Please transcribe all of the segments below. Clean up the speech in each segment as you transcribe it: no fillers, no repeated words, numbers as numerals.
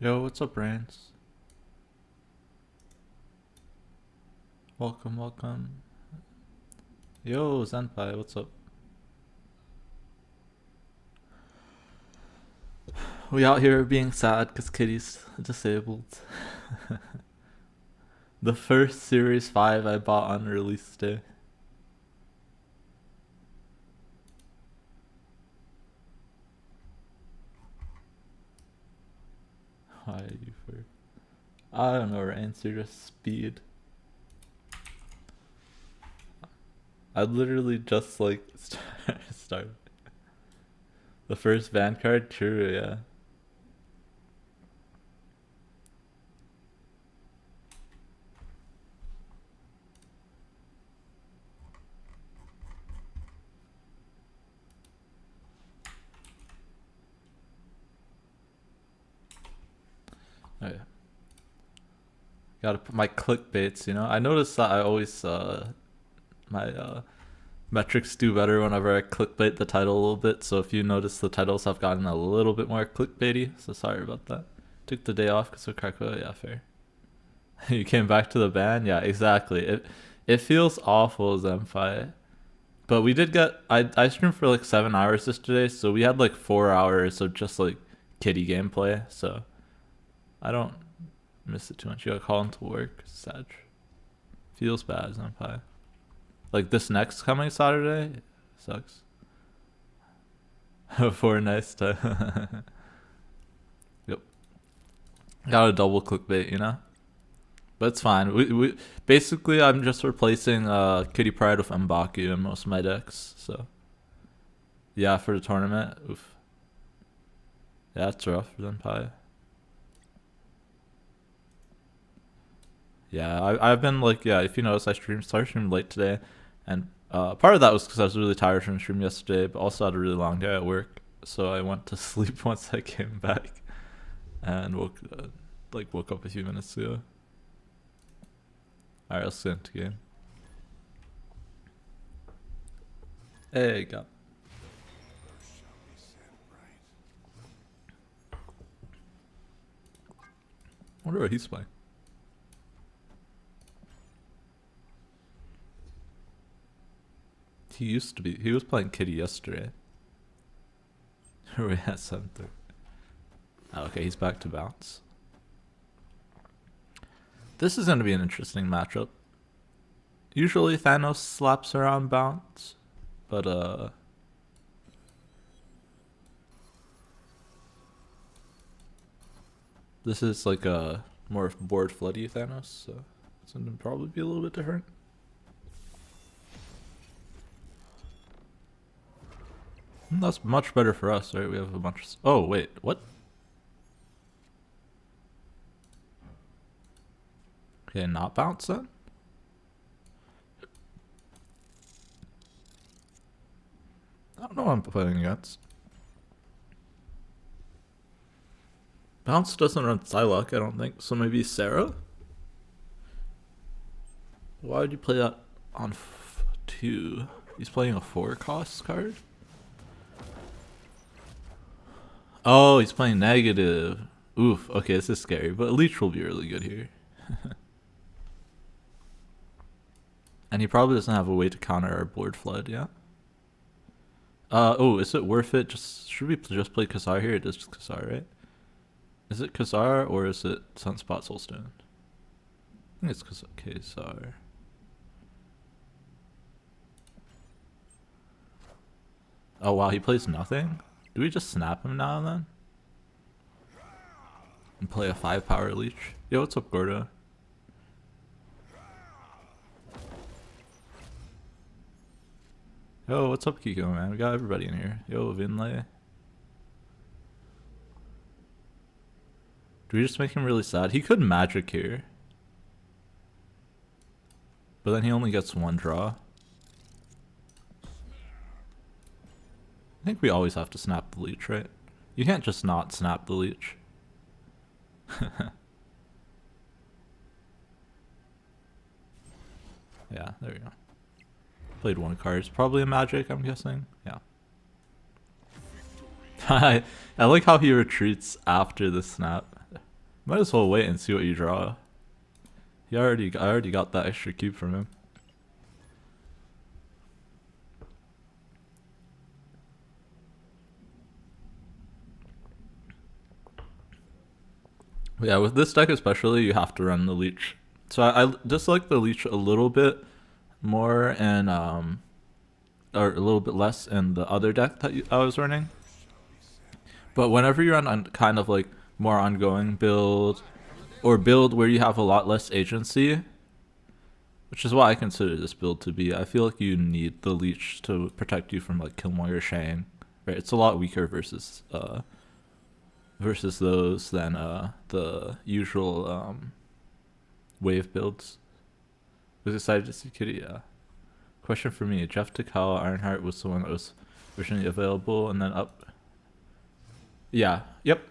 Yo, what's up, Brains? Welcome, welcome. Yo, Senpai, what's up? We out here being sad because Kitty's disabled. The first Series 5 I bought on release day. Why are you for? I don't know, answer just speed. I literally just like started. The first van card? True, yeah. Oh yeah. Gotta put my clickbaits, you know? I noticed that I always, my metrics do better whenever I clickbait the title a little bit, so if you notice the titles have gotten a little bit more clickbaity, so sorry about that. Took the day off because of Krakow, yeah, fair. You came back to the band? Yeah, exactly. It feels awful, Zenpai. But we did get, I streamed for like 7 hours yesterday, so we had like 4 hours of just like kitty gameplay, so I don't miss it too much. You gotta call into work, sad. Feels bad, Zenpai. Like this next coming Saturday sucks. For a nice time. Yep. Got a double clickbait, you know? But it's fine. We basically I'm just replacing Kitty Pryde with M'Baku in most of my decks, so yeah, for the tournament. Oof. Yeah, it's rough for Zenpai. Yeah, I've been like, yeah, if you notice, started streaming late today, and part of that was because I was really tired from the stream yesterday, but also had a really long day at work, so I went to sleep once I came back, and woke up a few minutes ago. All right, let's get into game. Hey, go. I wonder what he's playing. He was playing Kitty yesterday. We had something. Oh, okay, he's back to bounce. This is going to be an interesting matchup. Usually Thanos slaps around bounce, but this is like a more board floody Thanos, so it's going to probably be a little bit different. That's much better for us, right? We have a bunch of... Oh, wait, what? Okay, not bounce then? I don't know what I'm playing against. Bounce doesn't run Psylocke, I don't think, so maybe Sarah? Why would you play that on 2? He's playing a 4 cost card? Oh, he's playing negative. Oof, okay, this is scary, but Leech will be really good here. And he probably doesn't have a way to counter our board flood, yeah? Oh, is it worth it? Should we just play Khazar here? It is just Khazar, right? Is it Khazar or is it Sunspot Soulstone? I think it's Khazar. Oh wow, he plays nothing? Do we just snap him now and then? And play a 5 power leech? Yo, what's up, Gordo? Yo, what's up, Kiko, man? We got everybody in here. Yo, Vinlay. Do we just make him really sad? He could magic here. But then he only gets 1 draw. I think we always have to snap the leech, right? You can't just not snap the leech. Yeah, there we go. Played 1 card. It's probably a magic, I'm guessing. Yeah. I like how he retreats after the snap. Might as well wait and see what you draw. I already got that extra cube from him. Yeah, with this deck especially, you have to run the leech. So I dislike the leech a little bit more and or a little bit less in the other deck that I was running. But whenever you're on kind of like more ongoing build or build where you have a lot less agency, which is what I consider this build to be, I feel like you need the leech to protect you from like Killmonger Shang. Right? It's a lot weaker versus those than the usual wave builds. Was excited to see Kitty, yeah. Question for me, Jeff Takao Ironheart was the one that was originally available and then up. Yeah, yep.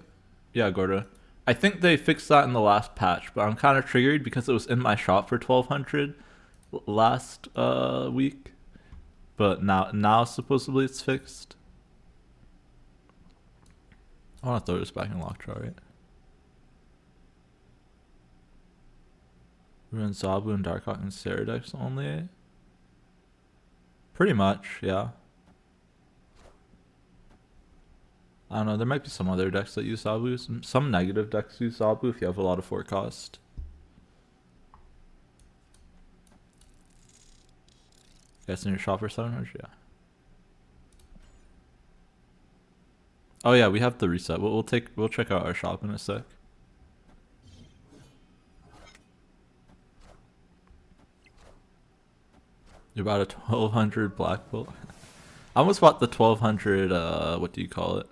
Yeah, Gorda. I think they fixed that in the last patch, but I'm kind of triggered because it was in my shop for 1200 last week. But now supposedly it's fixed. I want to throw this back in Lockjaw, right? We're in Zabu and Darkhawk and Sarah decks only. Pretty much, yeah. I don't know, there might be some other decks that use Zabu. Some negative decks use Zabu if you have a lot of forecast. Guys in your shop for 700? Yeah. Oh yeah, we have the reset. We'll check out our shop in a sec. You're about a 1200 Black Bolt. I almost bought the 1200 what do you call it?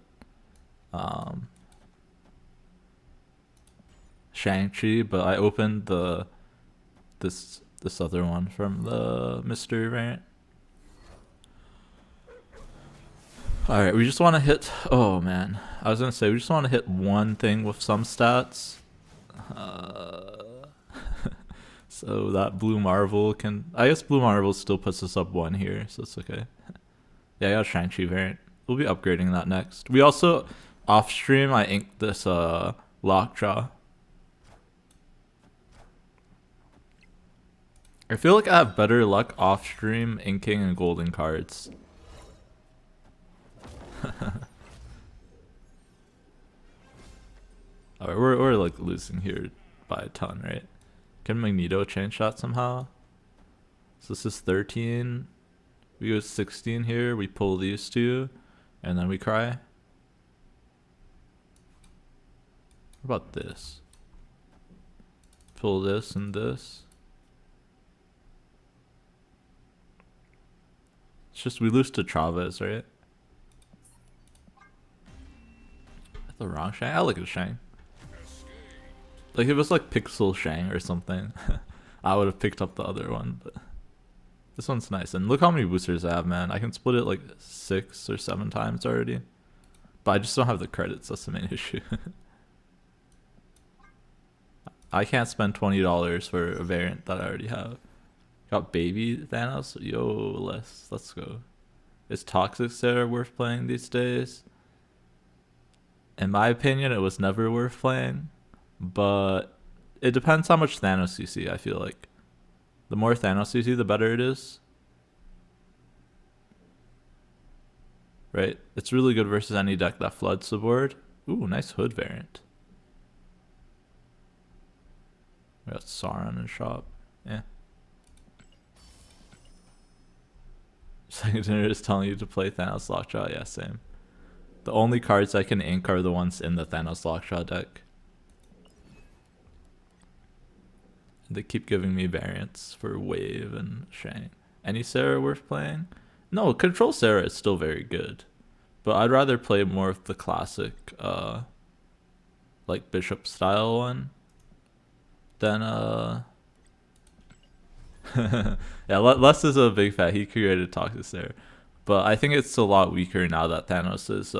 Shang-Chi, but I opened this other one from the mystery variant. Alright, we just want to hit... Oh, man. I was going to say, we just want to hit one thing with some stats. So that Blue Marvel can... I guess Blue Marvel still puts us up 1 here, so it's okay. Yeah, I got a Shang-Chi variant. We'll be upgrading that next. We also, off-stream, I inked this Lockjaw. I feel like I have better luck off-stream inking and golden cards. Alright, we're like losing here by a ton, right? Can Magneto change that somehow? So this is 13. We go 16 here, we pull these two, and then we cry. What about this? Pull this and this. It's just we lose to Chavez, right? The wrong Shang? I like a Shang. Like if it was like Pixel Shang or something, I would have picked up the other one, but this one's nice. And look how many boosters I have, man. I can split it like 6 or 7 times already. But I just don't have the credits, that's the main issue. I can't spend $20 for a variant that I already have. Got Baby Thanos? Yo, let's go. Is Toxic Sarah worth playing these days? In my opinion, it was never worth playing. But it depends how much Thanos you see, I feel like. The more Thanos you see, the better it is. Right? It's really good versus any deck that floods the board. Ooh, nice Hood variant. We got Sauron in shop. Yeah. Second dinner is telling you to play Thanos Lockjaw. Yeah, same. The only cards I can ink are the ones in the Thanos Lockjaw deck. They keep giving me variants for Wave and Shang. Any Sarah worth playing? No, Control Sarah is still very good. But I'd rather play more of the classic, like Bishop style one. Than, yeah, Les is a big fan. He created Toxic Sarah. But I think it's a lot weaker now that Thanos is,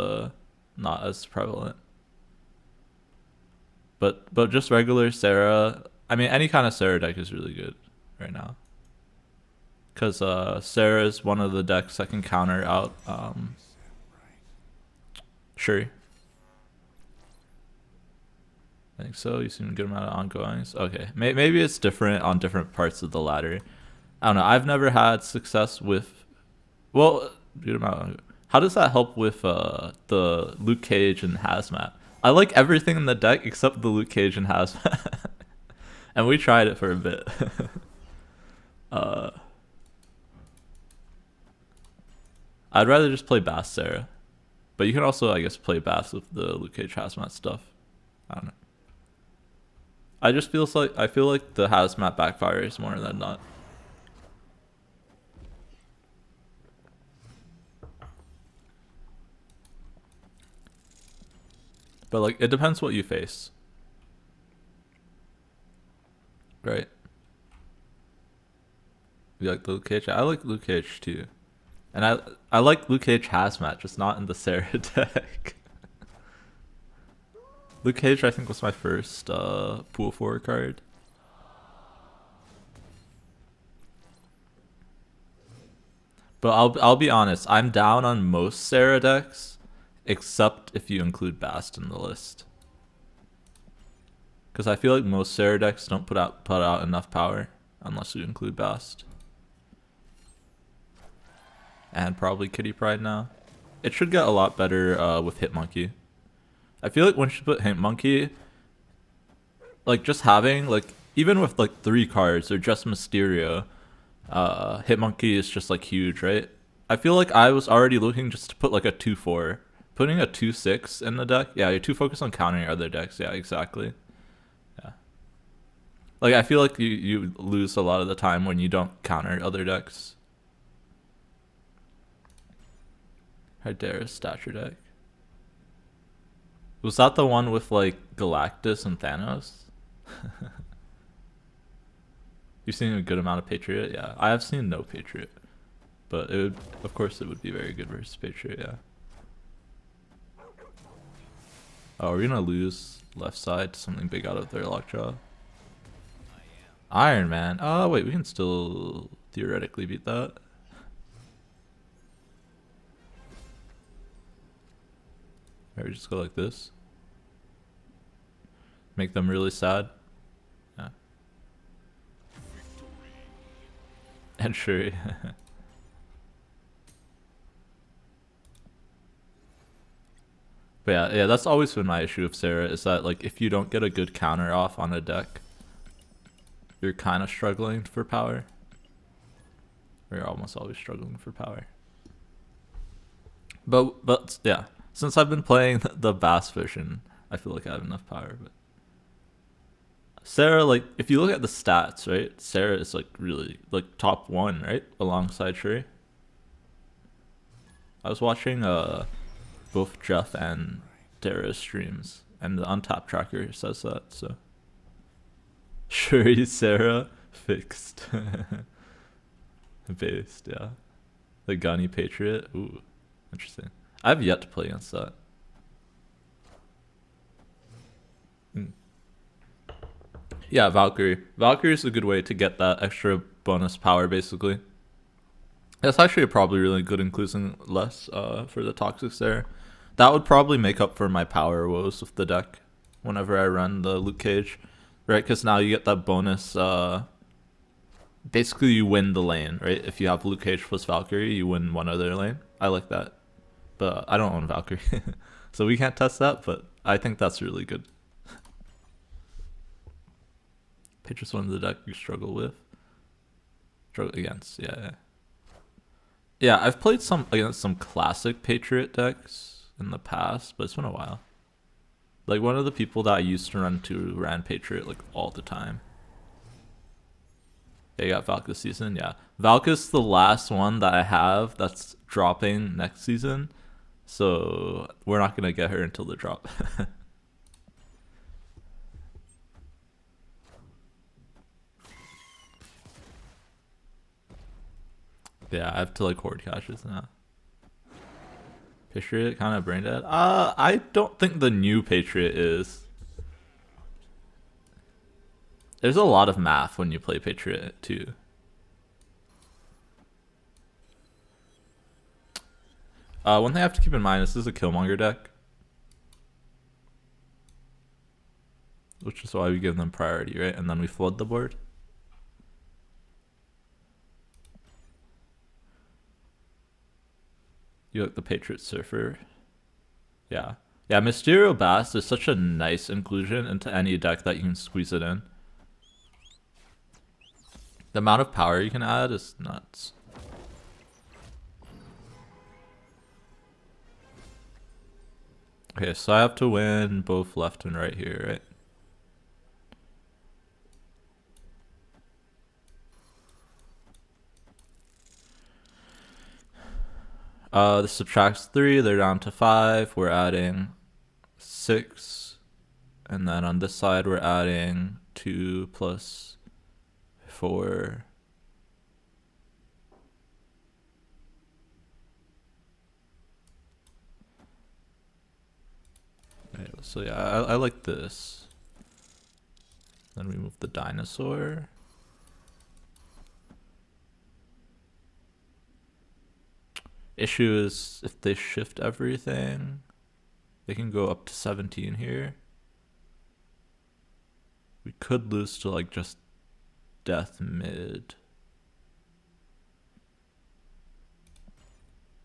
not as prevalent. But just regular Sarah... I mean, any kind of Sarah deck is really good right now. Because Sarah is one of the decks that can counter out Shuri. I think so. You've seen a good amount of ongoings. Okay, maybe it's different on different parts of the ladder. I don't know. I've never had success with. Well, good amount. How does that help with the Luke Cage and Hazmat? I like everything in the deck except the Luke Cage and Hazmat, and we tried it for a bit. I'd rather just play Bass Sarah, but you can also, I guess, play Bass with the Luke Cage Hazmat stuff. I don't know. I feel like the Hazmat backfires more than not. But like, it depends what you face, right? You like Luke Cage? I like Luke Cage too, and I like Luke Cage Hazmat, just not in the Sarah deck. Luke Cage, I think, was my first pool 4 card. But I'll be honest, I'm down on most Sarah decks, except if you include Bast in the list. Because I feel like most Sarah decks don't put out enough power unless you include Bast. And probably Kitty Pryde now. It should get a lot better with Hitmonkey. I feel like once you put Hitmonkey, like just having like even with like 3 cards or just Mysterio, Hitmonkey is just like huge, right? I feel like I was already looking just to put like a 2/4. Putting a 2/6 in the deck, yeah, you're too focused on countering other decks. Yeah, exactly. Yeah, like I feel like you lose a lot of the time when you don't counter other decks. Hydera's stature deck. Was that the one with like Galactus and Thanos? You've seen a good amount of Patriot? Yeah, I have seen no Patriot, but it would, of course, it would be very good versus Patriot. Yeah. Oh, we're gonna lose left side to something big out of their lockjaw. Iron Man. Oh wait, we can still theoretically beat that. Maybe just go like this. Make them really sad. Yeah. And sure. But yeah, that's always been my issue with Sarah, is that like if you don't get a good counter off on a deck, you're kind of struggling for power. Or you're almost always struggling for power. But yeah, since I've been playing the Bass version, I feel like I have enough power. But Sarah, like if you look at the stats, right? Sarah is like really like top 1, right? Alongside Shuri. I was watching both Jeff and Dara's streams, and the Untapped tracker says that. So Shuri, Sarah, fixed. Based, yeah. The Gunny Patriot. Ooh, interesting. I've yet to play against that. Yeah, Valkyrie. Valkyrie is a good way to get that extra bonus power, basically. That's actually probably really good including less for the Toxics there. That would probably make up for my power woes with the deck whenever I run the Luke Cage, right? Because now you get that bonus. Basically, you win the lane, right? If you have Luke Cage plus Valkyrie, you win one other lane. I like that. But I don't own Valkyrie, so we can't test that, but I think that's really good. Patriot's one of the deck you struggle with. Struggle against, yeah. Yeah, I've played against some classic Patriot decks in the past, but it's been a while. Like one of the people that I used to run ran Patriot like all the time. Yeah, you got Valkus season, yeah. Valkus the last one that I have that's dropping next season. So we're not gonna get her until the drop. Yeah, I have to like hoard caches now. Patriot kind of brain dead. I don't think the new Patriot is. There's a lot of math when you play Patriot too. One thing I have to keep in mind is this is a Killmonger deck. which is why we give them priority, right? And then we flood the board. You like the Patriot Surfer? Yeah. Yeah, Mysterio Bass is such a nice inclusion into any deck that you can squeeze it in. The amount of power you can add is nuts. Okay, so I have to win both left and right here, right? This subtracts 3, they're down to 5. We're adding 6. And then on this side, we're adding 2 plus 4. Right, so yeah, I like this. Then we move the dinosaur. Issue is if they shift everything, they can go up to 17 here. We could lose to like just death mid.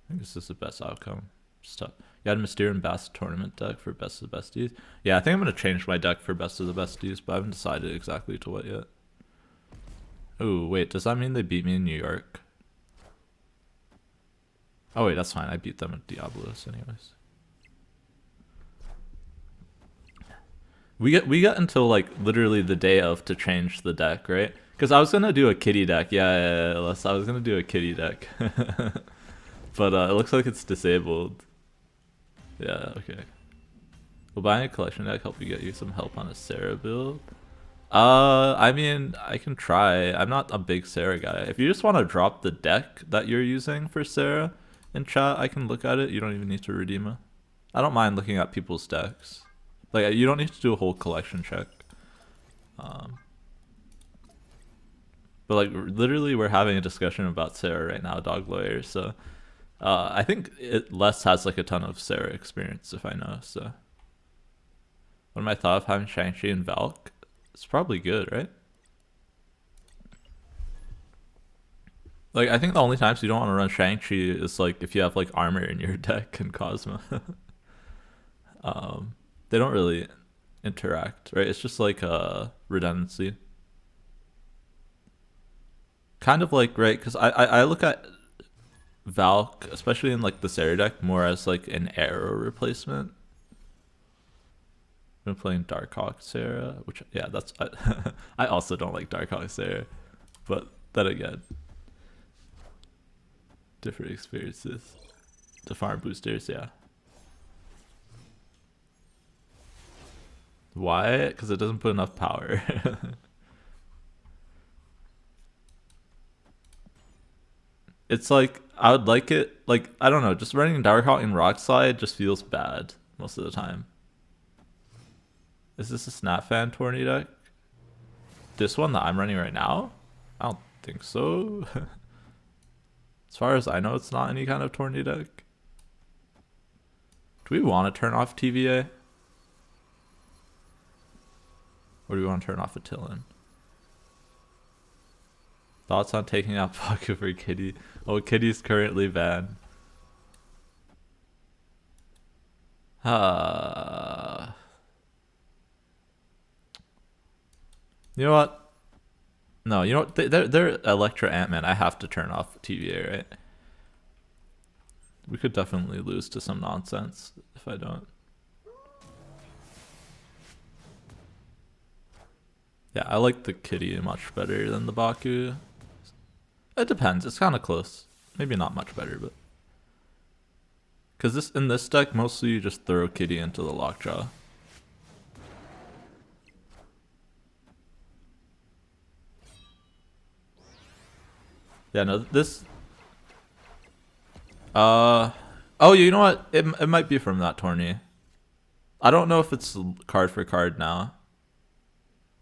I think this is the best outcome. Stuff. You had Mysterium Bass tournament deck for best of the besties. Yeah, I think I'm gonna change my deck for best of the besties, but I haven't decided exactly to what yet. Oh wait, does that mean they beat me in New York? Oh wait, that's fine. I beat them at Diablos anyways. We get until like literally the day of to change the deck, right? Because I was gonna do a kitty deck. Yeah, I was gonna do a kitty deck, but it looks like it's disabled. Yeah, okay. Will buying a collection deck help you get you some help on a Sarah build? I mean, I can try. I'm not a big Sarah guy. If you just want to drop the deck that you're using for Sarah in chat, I can look at it. You don't even need to redeem it. I don't mind looking at people's decks. Like, you don't need to do a whole collection check. But like, literally, we're having a discussion about Sarah right now, Dog Lawyer. So, I think Les has like a ton of Sarah experience, if I know. So, what am I thought of having Shang-Chi and Valk? It's probably good, right? Like, I think the only times you don't want to run Shang-Chi is like if you have like armor in your deck and Cosmo. They don't really interact, right? It's just like redundancy. Kind of like, right? Because I look at Valk, especially in like the Sarah deck, more as like an arrow replacement. I've been playing Darkhawk Sarah, which yeah, that's I also don't like Darkhawk Sarah, but then again, different experiences. The farm boosters, yeah. Why? Because it doesn't put enough power. It's like I would like it. Like I don't know, just running Darkhawk and Rockslide just feels bad most of the time. Is this a Snap Fan tourney deck? This one that I'm running right now? I don't think so. As far as I know, it's not any kind of tourney deck. Do we want to turn off TVA? Or do we want to turn off Attilan? Thoughts on taking out Baku for Kitty? Oh, Kitty's currently banned. You know what? No, you know what? They're Electra Ant-Man. I have to turn off TVA, right? We could definitely lose to some nonsense if I don't. Yeah, I like the Kitty much better than the Baku. It depends. It's kind of close. Maybe not much better, but because in this deck mostly you just throw Kitty into the Lockjaw. Yeah, no, this. Oh, you know what? It might be from that tourney. I don't know if it's card for card now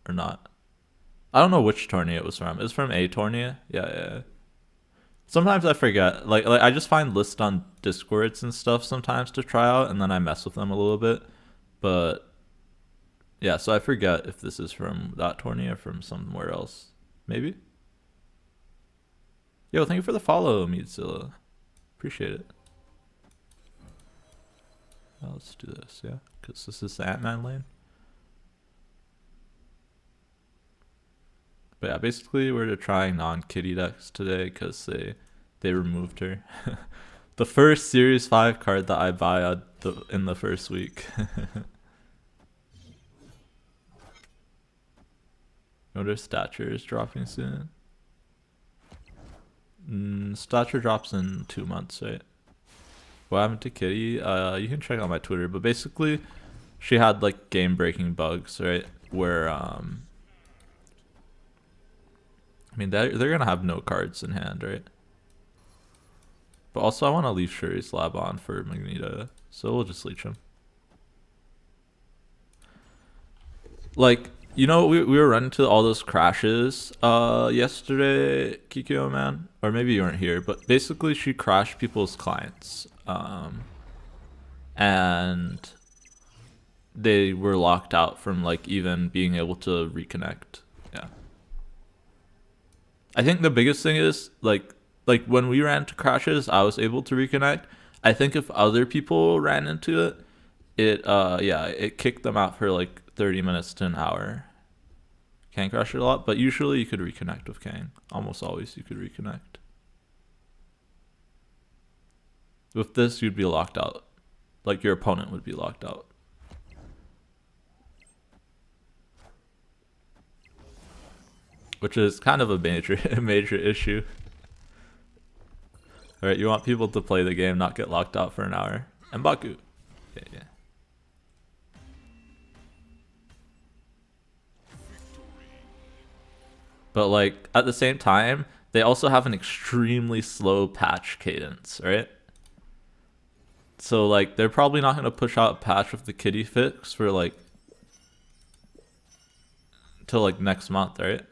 or not. I don't know which tourney it was from. It's from a tourney. Yeah. Sometimes I forget. Like I just find lists on Discords and stuff sometimes to try out, and then I mess with them a little bit. But Yeah, so I forget if this is from that tourney or from somewhere else. Maybe? Yo, thank you for the follow, Meadzilla. Appreciate it. Well, let's do this, yeah? Because this is the Ant-Man lane. But yeah, basically we're trying non-kitty decks today because they removed her. The first Series 5 card that I buy in the first week. Notice stature is dropping soon. Stature drops in 2 months, right? What happened to Kitty? You can check out my Twitter, but basically she had like game-breaking bugs, right? Where I mean they're gonna have no cards in hand, right? But also I want to leave Shuri's Lab on for Magneto, so we'll just leech him. Like, you know, we were running to all those crashes yesterday, Kikyo man, or maybe you weren't here, but basically she crashed people's clients, and they were locked out from like even being able to reconnect. Yeah, I think the biggest thing is like when we ran into crashes, I was able to reconnect. I think if other people ran into it, it kicked them out for like 30 minutes to an hour. Kang crashed it a lot, but usually you could reconnect with Kang. Almost always you could reconnect. With this, you'd be locked out. Like your opponent would be locked out. Which is kind of a major issue. Alright, you want people to play the game, not get locked out for an hour. And Baku. Yeah. But like at the same time, they also have an extremely slow patch cadence, right? So like they're probably not gonna push out a patch with the kitty fix for like till like next month, right?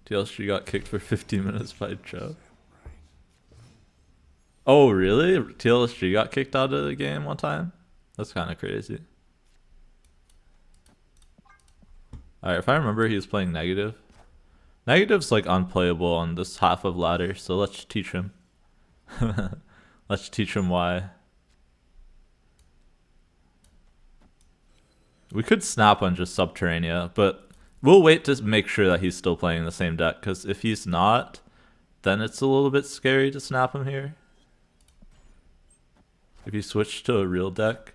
TLC got kicked for 15 minutes by Joe. Oh really? TLSG got kicked out of the game one time? That's kind of crazy. Alright, if I remember, he was playing negative. Negative's like unplayable on this half of ladder, so let's teach him. Let's teach him why. We could snap on just Subterranea, but we'll wait to make sure that he's still playing the same deck, because if he's not, then it's a little bit scary to snap him here. If you switch to a real deck,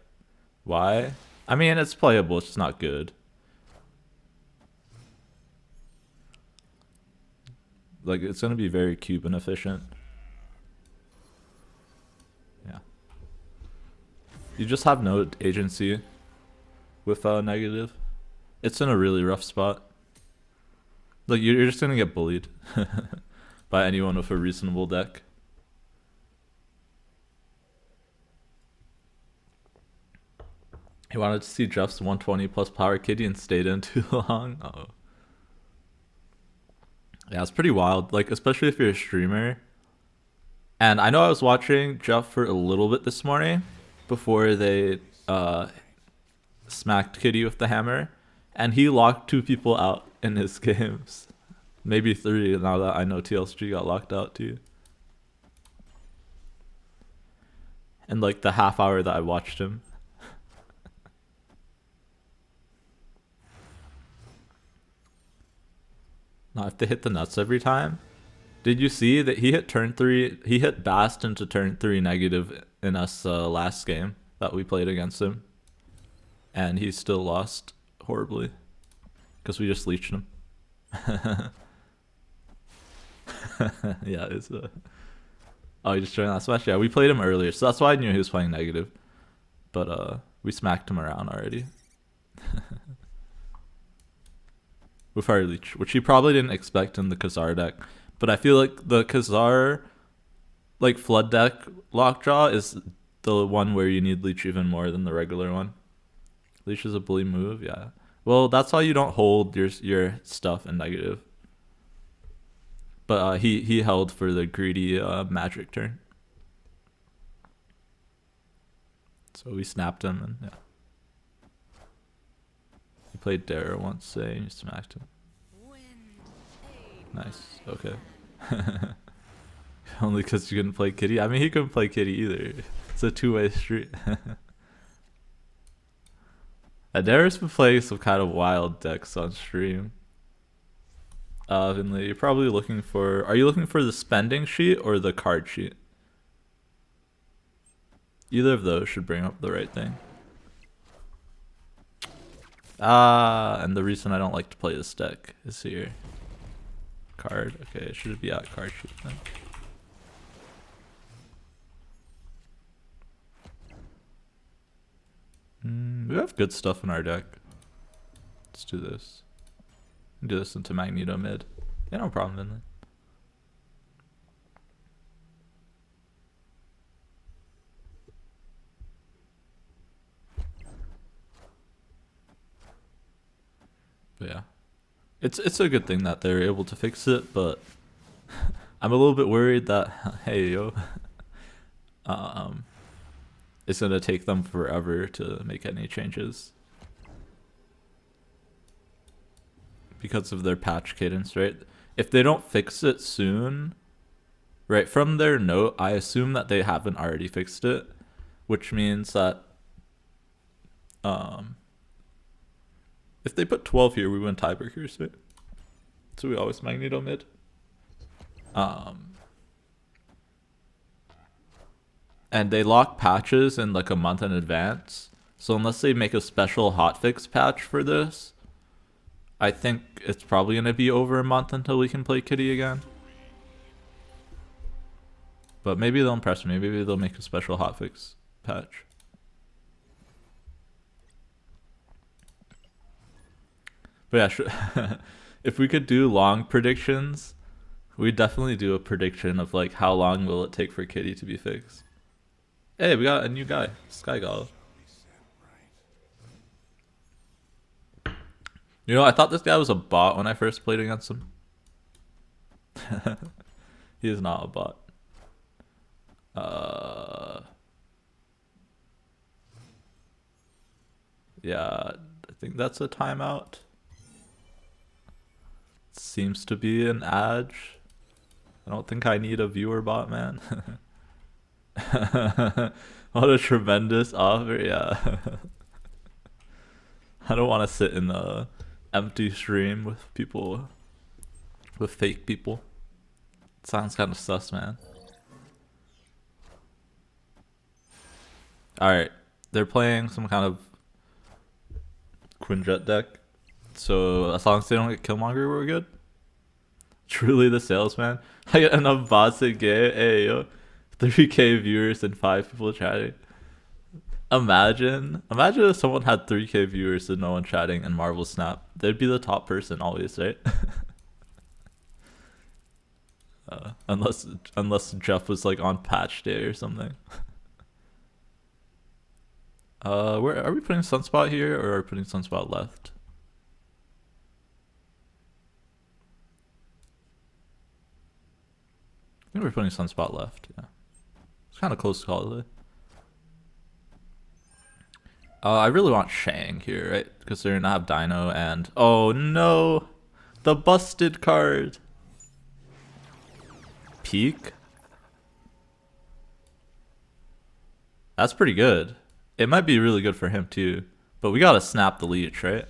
why? I mean, it's playable, it's just not good. Like, it's going to be very cube inefficient. Yeah. You just have no agency with negative. It's in a really rough spot. Like, you're just going to get bullied by anyone with a reasonable deck. He wanted to see Jeff's 120 plus power kitty and stayed in too long. Uh-oh. Yeah, it's pretty wild, like especially if you're a streamer. And I know I was watching Jeff for a little bit this morning before they smacked Kitty with the hammer, and he locked 2 people out in his games. Maybe 3 now that I know TLSG got locked out too. And like the half hour that I watched him. Not if they hit the nuts every time. Did you see that he hit turn 3? He hit Bast into turn 3 negative in us last game that we played against him. And he still lost horribly. Because we just leeched him. Yeah, it's oh, he just joined last match? Yeah, we played him earlier, so that's why I knew he was playing negative. But we smacked him around already. With our leech, which he probably didn't expect in the Khazar deck. But I feel like the Khazar like flood deck lockjaw is the one where you need leech even more than the regular one. Leech is a bully move, yeah. Well, that's why you don't hold your stuff in negative. But he held for the greedy magic turn. So we snapped him, and yeah. He played Dare once, say, and you smacked him. Nice. Okay. Only because you couldn't play Kitty? I mean, he couldn't play Kitty either. It's a two-way street. Adair's been playing some kind of wild decks on stream. Vinley, you're probably looking for... Are you looking for the spending sheet or the card sheet? Either of those should bring up the right thing. And the reason I don't like to play this deck is here. Card. Okay, it should be at card sheet then. We have good stuff in our deck. Let's do this. Do this into Magneto mid. Yeah, no problem, Vinley. But yeah. It's a good thing that they're able to fix it, but I'm a little bit worried that hey yo it's gonna take them forever to make any changes. Because of their patch cadence, right? If they don't fix it soon, right, from their note, I assume that they haven't already fixed it, which means that if they put 12 here, we win tiebreakers, right? So we always Magneto mid. And they lock patches in like a month in advance. So unless they make a special hotfix patch for this, I think it's probably going to be over a month until we can play Kitty again. But maybe they'll impress me. Maybe they'll make a special hotfix patch. But yeah, if we could do long predictions, we'd definitely do a prediction of like how long will it take for Kitty to be fixed. Hey, we got a new guy, Sky Golem. You know, I thought this guy was a bot when I first played against him. He is not a bot. Yeah, I think that's a timeout. Seems to be an edge. I don't think I need a viewer bot, man. What a tremendous offer, yeah. I don't want to sit in a empty stream with people, with fake people. It sounds kind of sus, man. Alright, they're playing some kind of Quinjet deck. So as long as they don't get Killmonger, we're good. Truly the salesman. I get enough bots to get, hey, yo, 3K viewers and 5 people chatting. Imagine if someone had 3K viewers and no one chatting and Marvel Snap. They'd be the top person always, right? Unless Jeff was like on patch day or something. Where are we putting Sunspot here, or are we putting Sunspot left? I think we're putting Sunspot left, yeah. It's kind of close to call it. I really want Shang here, right? Because they're gonna have Dino and... Oh no! The busted card! Peak? That's pretty good. It might be really good for him too. But we gotta snap the leech, right?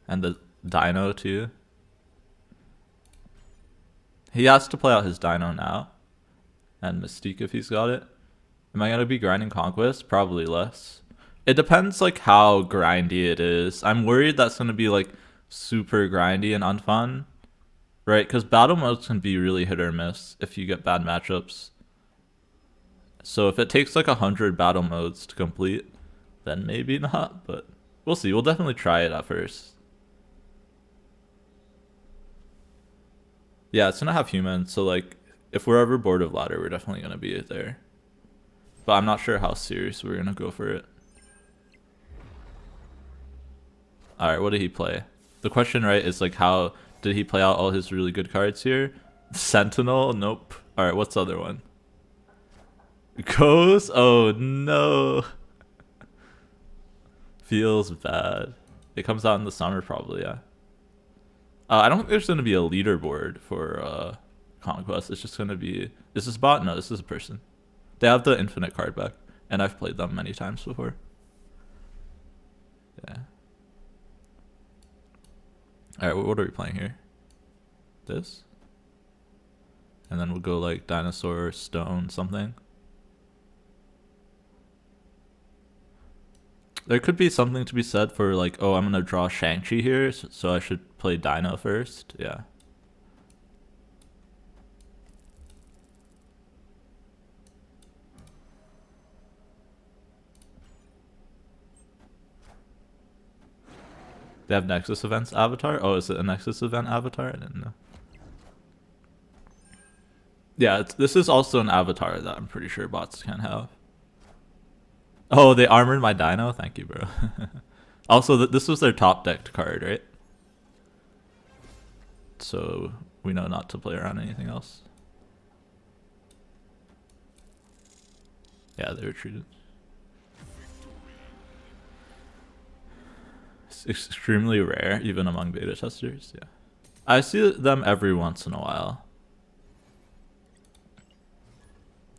And the Dino too. He has to play out his Dino now. And Mystique if he's got it. Am I gonna be grinding Conquest? Probably less. It depends like how grindy it is. I'm worried that's gonna be like super grindy and unfun. Right? Because battle modes can be really hit or miss if you get bad matchups. So if it takes like 100 battle modes to complete, then maybe not, but we'll see. We'll definitely try it at first. Yeah, it's gonna have humans, so like if we're ever bored of ladder, we're definitely gonna be there. But I'm not sure how serious we're gonna go for it. Alright, what did he play? The question, right, is like how did he play out all his really good cards here? Sentinel? Nope. Alright, what's the other one? Ghost? Oh no. Feels bad. It comes out in the summer probably, yeah. I don't think there's gonna be a leaderboard for Conquest. It's just gonna be. Is this a bot? No, this is a person. They have the infinite card back, and I've played them many times before. Yeah. All right, what are we playing here? This, and then we'll go like dinosaur, stone, something. There could be something to be said for like, oh, I'm gonna draw Shang-Chi here, so I should play Dino first. Yeah. They have Nexus events avatar? Oh, is it a Nexus event avatar? I didn't know. Yeah, this is also an avatar that I'm pretty sure bots can have. Oh, they armored my dino? Thank you, bro. Also, this was their top decked card, right? So we know not to play around anything else. Yeah, they retreated. It's extremely rare, even among beta testers, yeah. I see them every once in a while.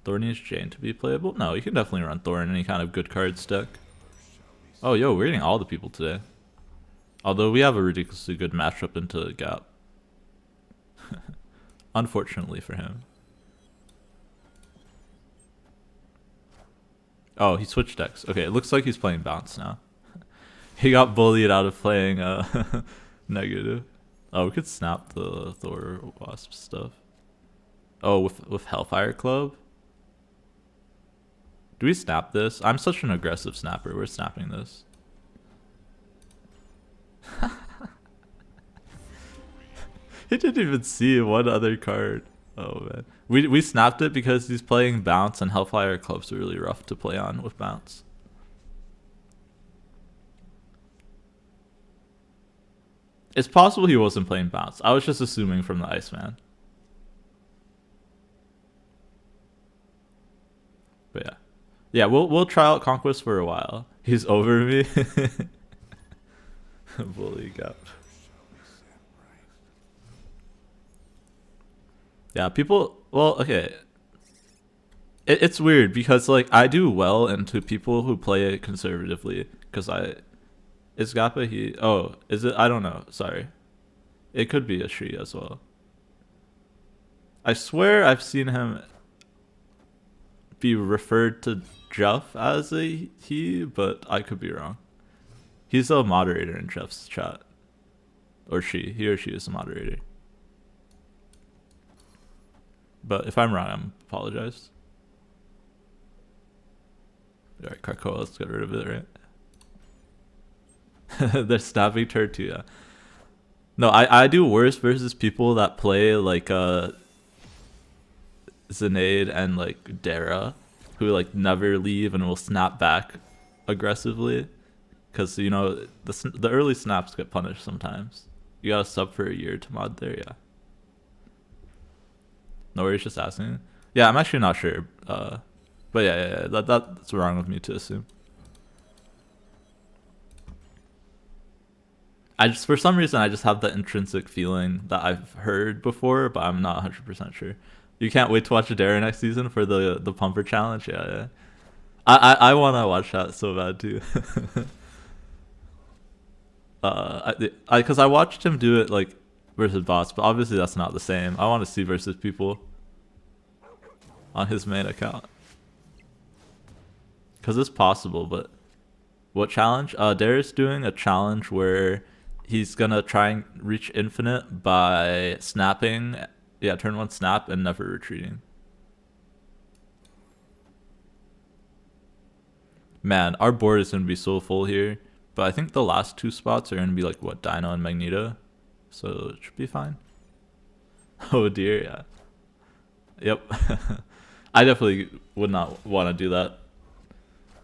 Thor needs Jane to be playable? No, you can definitely run Thor in any kind of good cards deck. Oh, yo, we're getting all the people today. Although we have a ridiculously good matchup into Gap. Unfortunately for him. Oh, he switched decks. Okay, it looks like he's playing Bounce now. He got bullied out of playing negative. Oh, we could snap the Thor Wasp stuff. Oh, with Hellfire Club? Do we snap this? I'm such an aggressive snapper. We're snapping this. He didn't even see one other card. Oh man. We snapped it because he's playing Bounce, and Hellfire Club's really rough to play on with Bounce. It's possible he wasn't playing Bounce. I was just assuming from the Iceman. But yeah. Yeah, we'll try out Conquest for a while. He's over me. Bully Gap. Yeah, people. Well, okay. It's weird because like I do well into people who play it conservatively because is Gappa he? Oh, is it? I don't know. Sorry, it could be a she as well. I swear I've seen him be referred to Jeff as a he, but I could be wrong. He's a moderator in Jeff's chat, or she. He or she is a moderator. But if I'm wrong, I apologize. Alright, Krakoa, let's get rid of it, right? They're stabbing turd too, yeah. No, I do worse versus people that play like Zenade and like Dara, who like never leave and will snap back aggressively. Because, you know, the early snaps get punished sometimes. You gotta sub for a year to mod there, yeah. No worries, just asking. Yeah, I'm actually not sure. But yeah, that's wrong with me to assume. For some reason, I just have that intrinsic feeling that I've heard before, but I'm not 100% sure. You can't wait to watch Dara next season for the pumper challenge? Yeah. I want to watch that so bad too. Because I watched him do it like versus bots, but obviously that's not the same. I want to see versus people on his main account. Because it's possible, but what challenge? Dara's doing a challenge where he's gonna try and reach infinite by snapping. Yeah, turn one snap and never retreating. Man, our board is gonna be so full here. But I think the last two spots are gonna be like what, Dino and Magneto. So it should be fine. Oh dear, yeah. Yep. I definitely would not want to do that.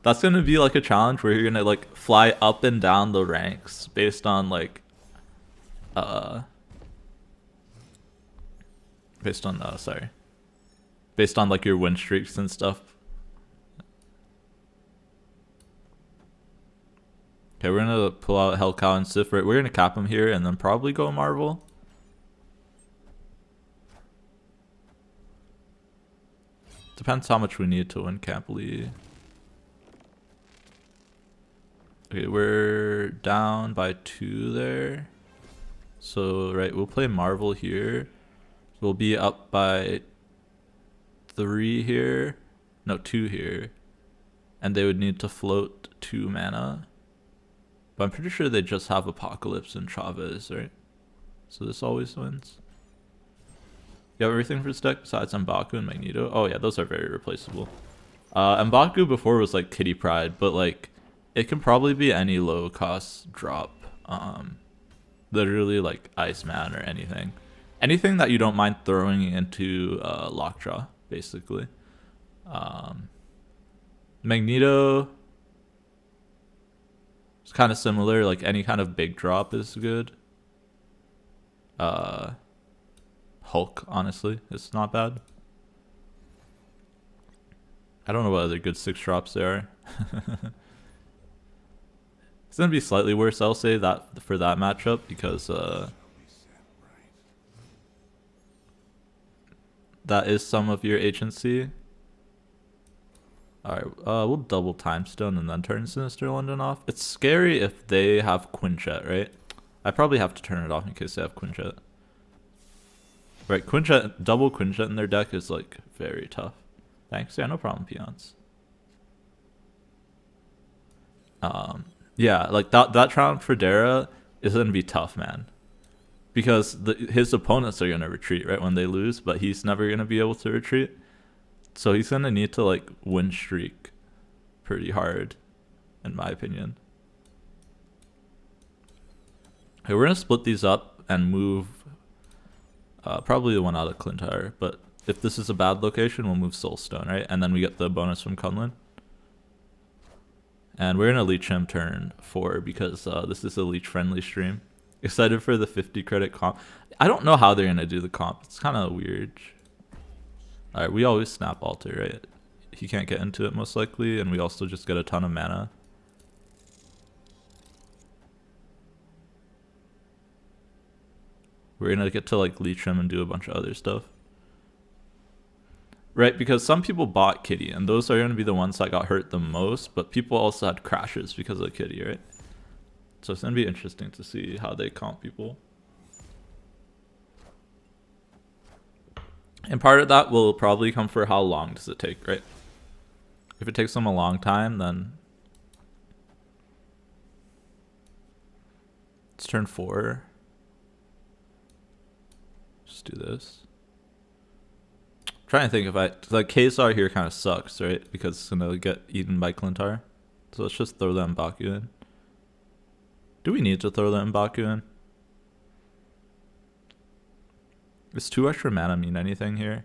That's gonna be like a challenge where you're gonna like fly up and down the ranks based on like based on like your win streaks and stuff. Okay, we're gonna pull out Hellcow and Sif. Right, we're gonna cap him here and then probably go Marvel. Depends how much we need to win Camp-Lee. Okay, we're down by 2 there. So, right, we'll play Marvel here. We'll be up by 3 here. No, 2 here. And they would need to float 2 mana. But I'm pretty sure they just have Apocalypse and Chavez, right? So this always wins. You have everything for this deck besides M'Baku and Magneto? Oh yeah, those are very replaceable. M'Baku before was like Kitty Pryde, but like it can probably be any low cost drop. Literally like Iceman or anything. Anything that you don't mind throwing into Lockjaw, basically. Magneto is kind of similar, like any kind of big drop is good. Hulk, honestly, it's not bad. I don't know what other good 6 drops there are. It's gonna be slightly worse, I'll say, that for that matchup, because that is some of your agency. Alright, we'll double Time Stone and then turn Sinister London off. It's scary if they have Quinjet, right? I probably have to turn it off in case they have Quinjet. Right, Quinjet, double Quinjet in their deck is like very tough. Thanks, yeah, no problem, peons. Yeah, like that round for Dara is gonna be tough, man. Because his opponents are gonna retreat, right, when they lose, but he's never gonna be able to retreat. So he's gonna need to like win streak pretty hard, in my opinion. Okay, we're gonna split these up and move probably the one out of Clintyre, but if this is a bad location, we'll move Soulstone, right? And then we get the bonus from Kunlun. And we're gonna leech him turn 4 because this is a leech friendly stream. Excited for the 50 credit comp. I don't know how they're gonna do the comp. It's kind of weird. Alright, we always snap alter, right? He can't get into it most likely, and we also just get a ton of mana. We're gonna get to like leech him and do a bunch of other stuff. Right, because some people bought Kitty, and those are gonna be the ones that got hurt the most, but people also had crashes because of Kitty, right? So it's gonna be interesting to see how they comp people. And part of that will probably come for how long does it take, right? If it takes them a long time, then it's turn 4. Just do this. I'm trying to think if like KSR here kind of sucks, right? Because it's gonna get eaten by Clintyre. So let's just throw that M'Baku in. Do we need to throw that M'Baku in? Does 2 extra mana mean anything here?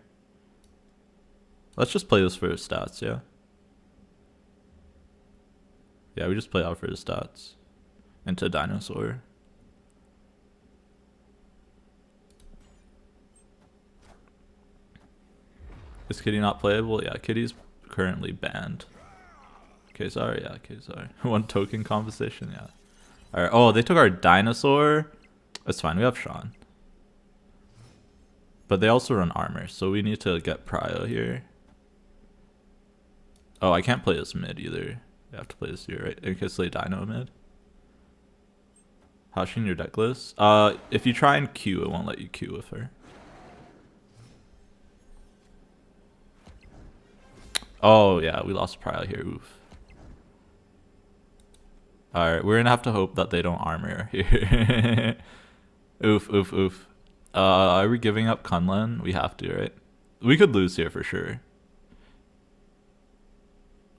Let's just play this for his stats, yeah? Yeah, we just play out for his stats. Into Dinosaur. Is Kitty not playable? Yeah, Kitty's currently banned. Okay, sorry, yeah, okay, sorry. 1 token composition, yeah. Alright, oh, they took our Dinosaur. It's fine, we have Sean. But they also run armor, so we need to get Prio here. Oh, I can't play this mid either. You have to play this here, right? In case they Dino mid. How's she in your deck list? If you try and Q, it won't let you Q with her. Oh, yeah, we lost Prio here. Oof. Alright, we're gonna have to hope that they don't armor here. Oof, oof, oof. Are we giving up Kunlun? We have to, right? We could lose here for sure.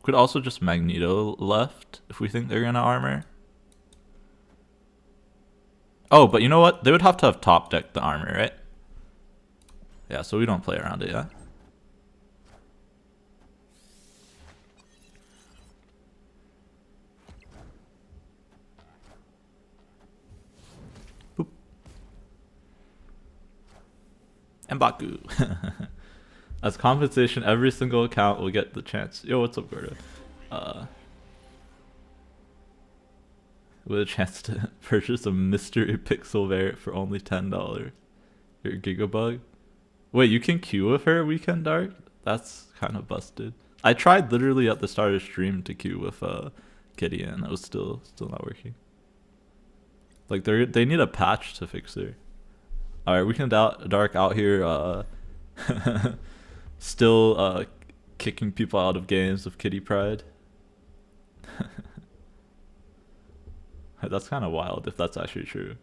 Could also just Magneto left if we think they're gonna armor. Oh, but you know what? They would have to have top decked the armor, right? Yeah, so we don't play around it, yeah? Boop. M'Baku. As compensation, every single account will get the chance. Yo, what's up, Gordo? with a chance to purchase a mystery pixel variant for only $10. Your Gigabug. Wait, you can queue with her, Weekend Dark? That's kind of busted. I tried literally at the start of stream to queue with Kitty, and it was still not working. Like they need a patch to fix her. All right, Weekend Dark out here, still kicking people out of games with Kitty Pryde. That's kind of wild if that's actually true.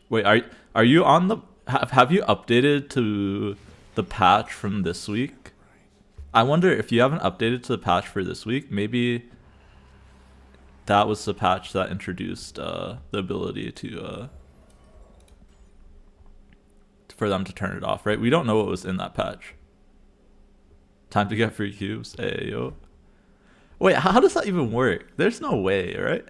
Wait, are you on the have you updated to the patch from this week? I wonder if you haven't updated to the patch for this week, maybe that was the patch that introduced the ability to for them to turn it off, right? We don't know what was in that patch. Time to get free cubes. Hey, yo. Wait, how does that even work? There's no way, right?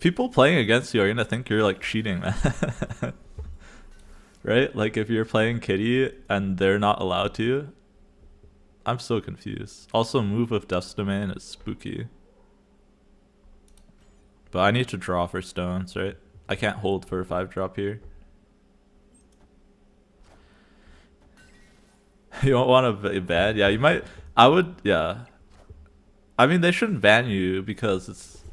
People playing against you are gonna think you're like cheating, man. Right? Like if you're playing Kitty and they're not allowed to. I'm so confused. Also, move with Death's Domain is spooky. But I need to draw for stones, right? I can't hold for a 5-drop here. You don't want to ban? Yeah, you might. I would, yeah. I mean, they shouldn't ban you because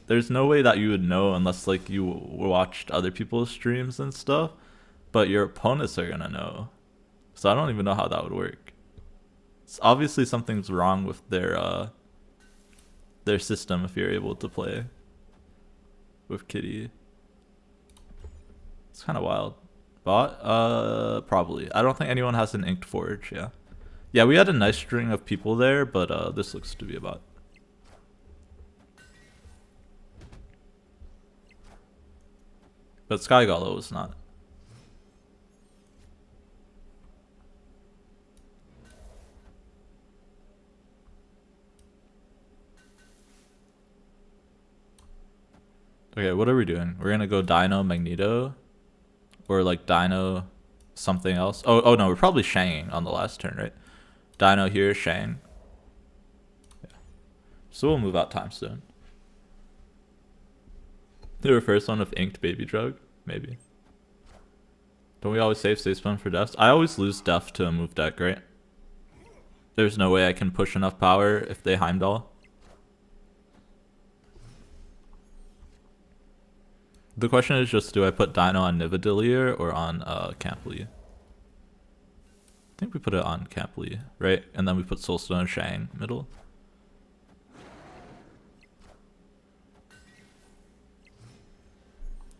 there's no way that you would know unless like you watched other people's streams and stuff. But your opponents are gonna know. So I don't even know how that would work. It's obviously something's wrong with their system if you're able to play with Kitty. It's kind of wild. Bot? Probably. I don't think anyone has an Inked Forge, yeah. Yeah, we had a nice string of people there, but this looks to be a bot. But Sky Gallo was not. Okay, what are we doing? We're gonna go Dino Magneto? Or like Dino something else? Oh no, we're probably Shanging on the last turn, right? Dino here, Shang. Yeah. So we'll move out Time Stone. The first one with Inked Baby Drug? Maybe. Don't we always save spawn for deaths? I always lose death to a move deck, right? There's no way I can push enough power if they Heimdall. The question is just, do I put Dino on Nividillier or on Camply? I think we put it on Camply, right? And then we put Soulstone and Shang middle.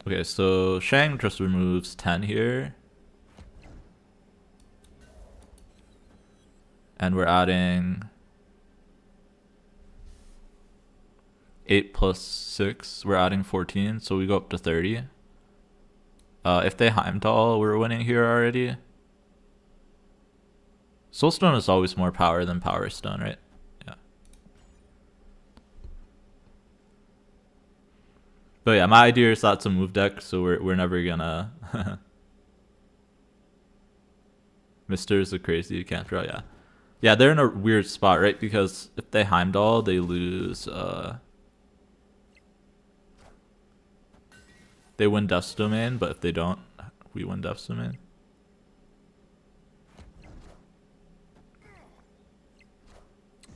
Okay, so Shang just removes 10 here. And we're adding 8 plus 6, we're adding 14, so we go up to 30. If they Heimdall, we're winning here already. Soulstone is always more power than Power Stone, right? Yeah. But yeah, my idea is that's a move deck, so we're never gonna... Mr. is a crazy, you can't draw, yeah. Yeah, they're in a weird spot, right? Because if they Heimdall, they lose... They win Death's Domain, but if they don't, we win Death's Domain.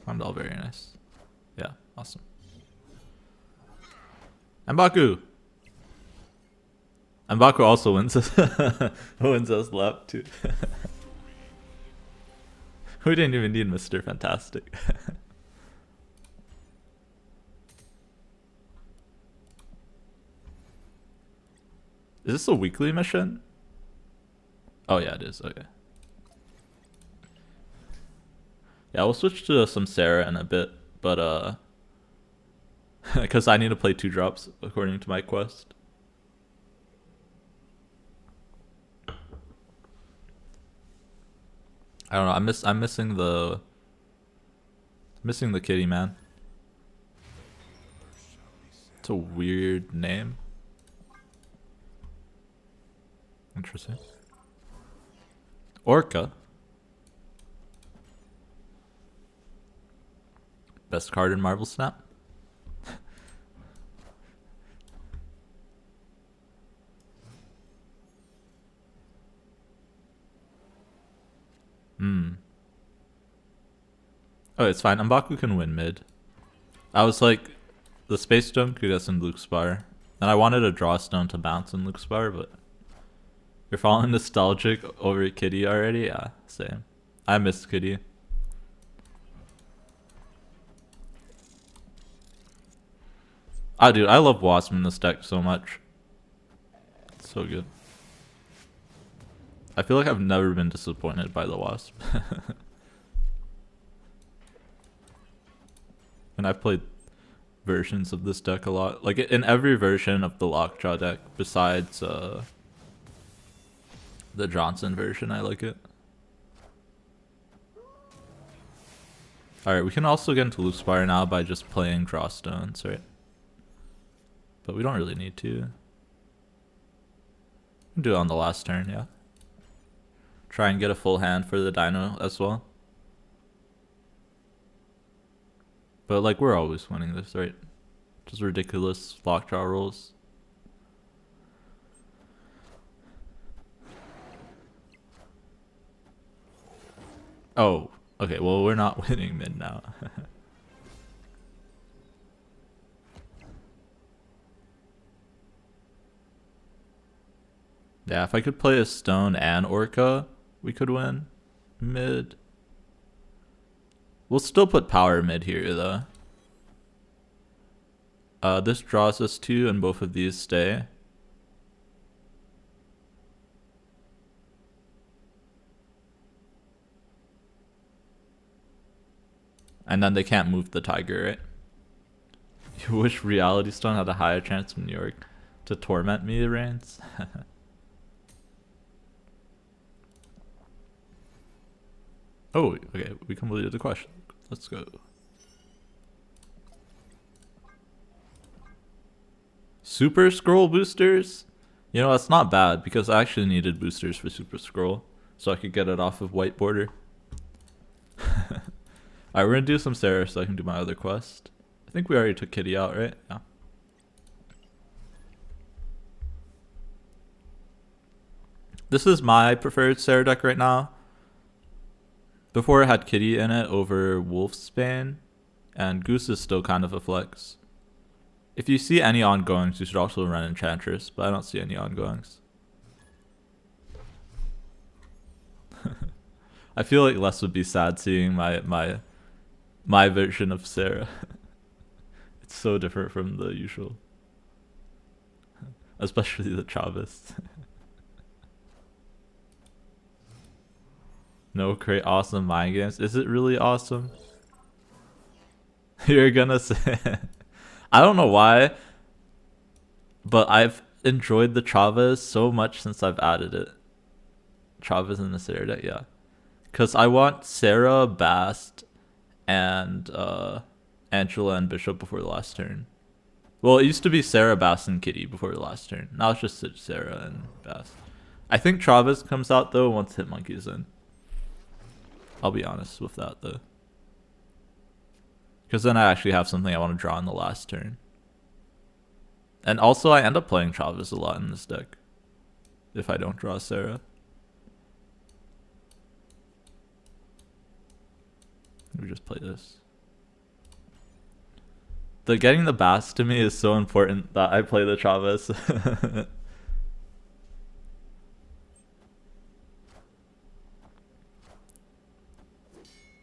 Heimdall, very nice. Yeah, awesome. M'Baku! M'Baku also wins us, wins us lap too. We didn't even need Mr. Fantastic. Is this a weekly mission? Oh yeah, it is. Okay. Yeah, we'll switch to some Sarah in a bit, but because I need to play 2 drops according to my quest. I don't know. I'm missing the kitty, man. It's a weird name. Interesting. Orca. Best card in Marble Snap? Oh, it's fine. M'Baku can win mid. I was like, the Space Stone could get some Luke Spire. And I wanted a Draw Stone to bounce in Luke Spire, but... You're falling nostalgic over Kitty already? Yeah, same. I miss Kitty. Ah, dude, I love Wasp in this deck so much. It's so good. I feel like I've never been disappointed by the Wasp. And I've played versions of this deck a lot. Like, in every version of the Lockjaw deck, besides the Johnson version, I like it. Alright, we can also get into Luke Spire now by just playing Draw Stones, right? But we don't really need to. We can do it on the last turn, yeah. Try and get a full hand for the Dino as well. But like, we're always winning this, right? Just ridiculous lockjaw rolls. Oh, okay, well, we're not winning mid now. Yeah, if I could play a Stone and Orca, we could win mid. We'll still put power mid here, though. This draws us 2, and both of these stay. And then they can't move the tiger, right? You wish Reality Stone had a higher chance from New York to torment me, Reigns? Oh, okay, we completed the question. Let's go. Super Scroll boosters? You know, that's not bad because I actually needed boosters for Super Scroll so I could get it off of white border. Alright, we're gonna do some Sarah so I can do my other quest. I think we already took Kitty out, right? Yeah. This is my preferred Sarah deck right now. Before it had Kitty in it over Wolfsbane, and Goose is still kind of a flex. If you see any ongoings, you should also run Enchantress, but I don't see any ongoings. I feel like Les would be sad seeing my version of Sarah. It's so different from the usual. Especially the Chavez. No, create awesome mind games. Is it really awesome? You're gonna say... I don't know why, but I've enjoyed the Chavez so much since I've added it. Chavez in the Sarah deck, yeah. Because I want Sarah, Bast, and Angela and Bishop before the last turn. Well, it used to be Sarah, Bast, and Kitty before the last turn. Now it's just Sarah and Bast. I think Chavez comes out, though, once Hitmonkey's in. I'll be honest with that, though. Because then I actually have something I want to draw in the last turn. And also, I end up playing Chavez a lot in this deck. If I don't draw Sarah. Let me just play this. Getting the Bass to me is so important that I play the Chavez.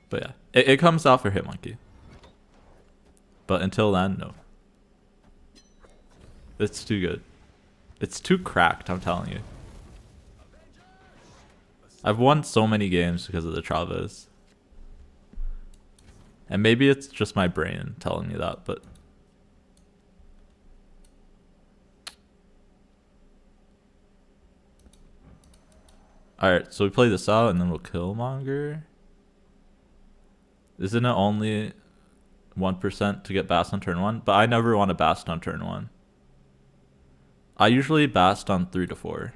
But yeah, it comes out for Hitmonkey. But until then, no. It's too good. It's too cracked, I'm telling you. I've won so many games because of the Chavez. And maybe it's just my brain telling me that, but... Alright, so we play this out and then we'll Killmonger. Isn't it only 1% to get Bast on turn 1? But I never want to Bast on turn 1. I usually Bast on 3 to 4.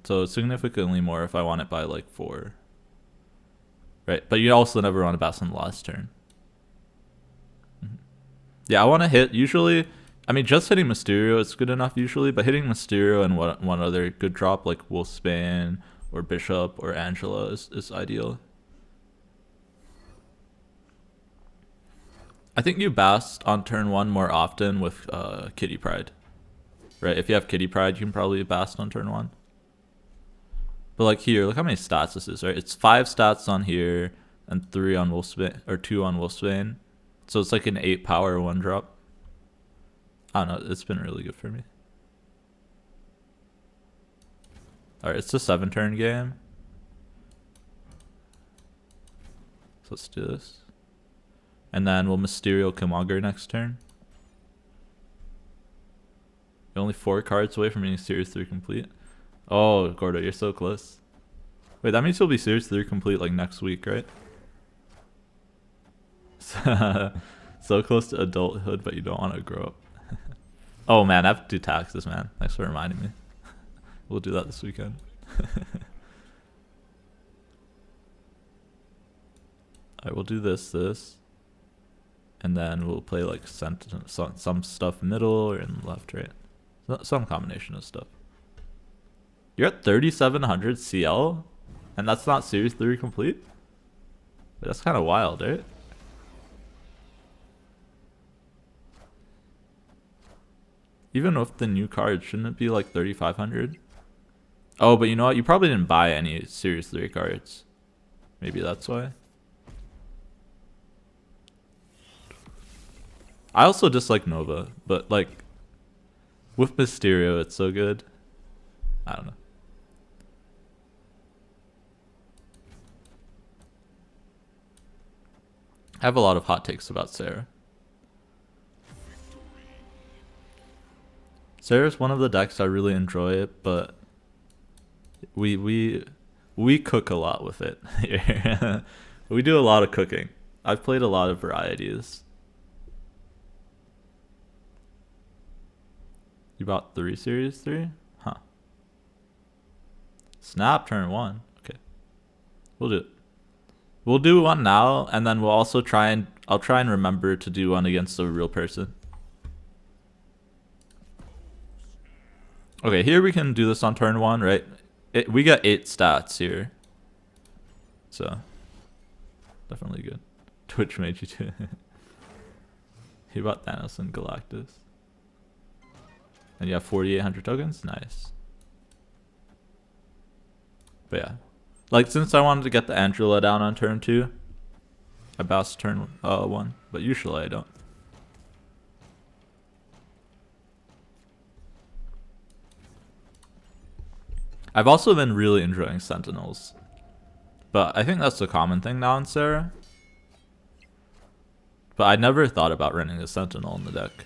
So it's significantly more if I want it by like 4. Right, but you also never want to Bast on the last turn. Yeah, I want to hit, usually, I mean, just hitting Mysterio is good enough usually, but hitting Mysterio and one other good drop, like Wolfsbane or Bishop or Angela is ideal. I think you bast on turn 1 more often with Kitty Pryde. Right, if you have Kitty Pryde, you can probably bast on turn 1. But like here, look how many stats this is, right? It's 5 stats on here and 3 on Wolfsbane, or 2 on Wolfsbane. So it's like an 8 power 1 drop. I don't know, it's been really good for me. Alright, it's a 7 turn game. So let's do this. And then we'll Mysterio Killmonger next turn. You're only 4 cards away from being Series 3 complete. Oh, Gordo, you're so close. Wait, that means you'll be Series 3 complete like next week, right? So close to adulthood, but you don't want to grow up. Oh man, I have to do taxes, man. Thanks for reminding me. We'll do that this weekend. Alright, we'll do this. And then we'll play like some stuff middle or in left, right? Some combination of stuff. You're at 3,700 CL? And that's not Series 3 complete? But that's kind of wild, right? Even with the new cards, shouldn't it be like 3,500? Oh, but you know what? You probably didn't buy any Series 3 cards. Maybe that's why. I also dislike Nova, but like with Mysterio, it's so good. I don't know. I have a lot of hot takes about Sarah. Sarah's one of the decks I really enjoy, but we cook a lot with it. We do a lot of cooking. I've played a lot of varieties. You bought 3 Series 3? Huh. Snap turn 1. Okay. We'll do it. We'll do one now, and then we'll also I'll try and remember to do one against a real person. Okay, here we can do this on turn 1, right? We got 8 stats here. So, definitely good. Twitch made you too. He bought Thanos and Galactus. And you have 4,800 tokens? Nice. But yeah. Like, since I wanted to get the Angela down on turn 2, I bounced turn 1. But usually I don't. I've also been really enjoying Sentinels. But I think that's a common thing now in Sarah. But I never thought about running a Sentinel in the deck.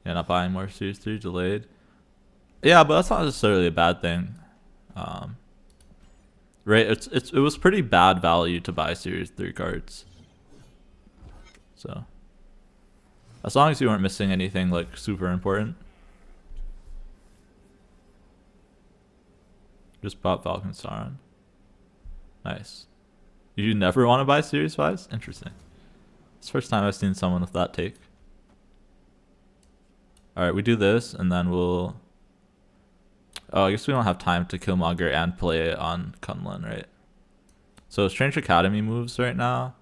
Yeah, not buying more Series 3 delayed. Yeah, but that's not necessarily a bad thing. Right, it was pretty bad value to buy Series 3 cards. So, as long as you weren't missing anything like super important. Just bought Falcon Sauron. Nice. You never want to buy Series 5s? Interesting. It's the first time I've seen someone with that take. Alright, we do this, and then we'll... Oh, I guess we don't have time to Killmonger and play on Kunlun, right? So Strange Academy moves right now.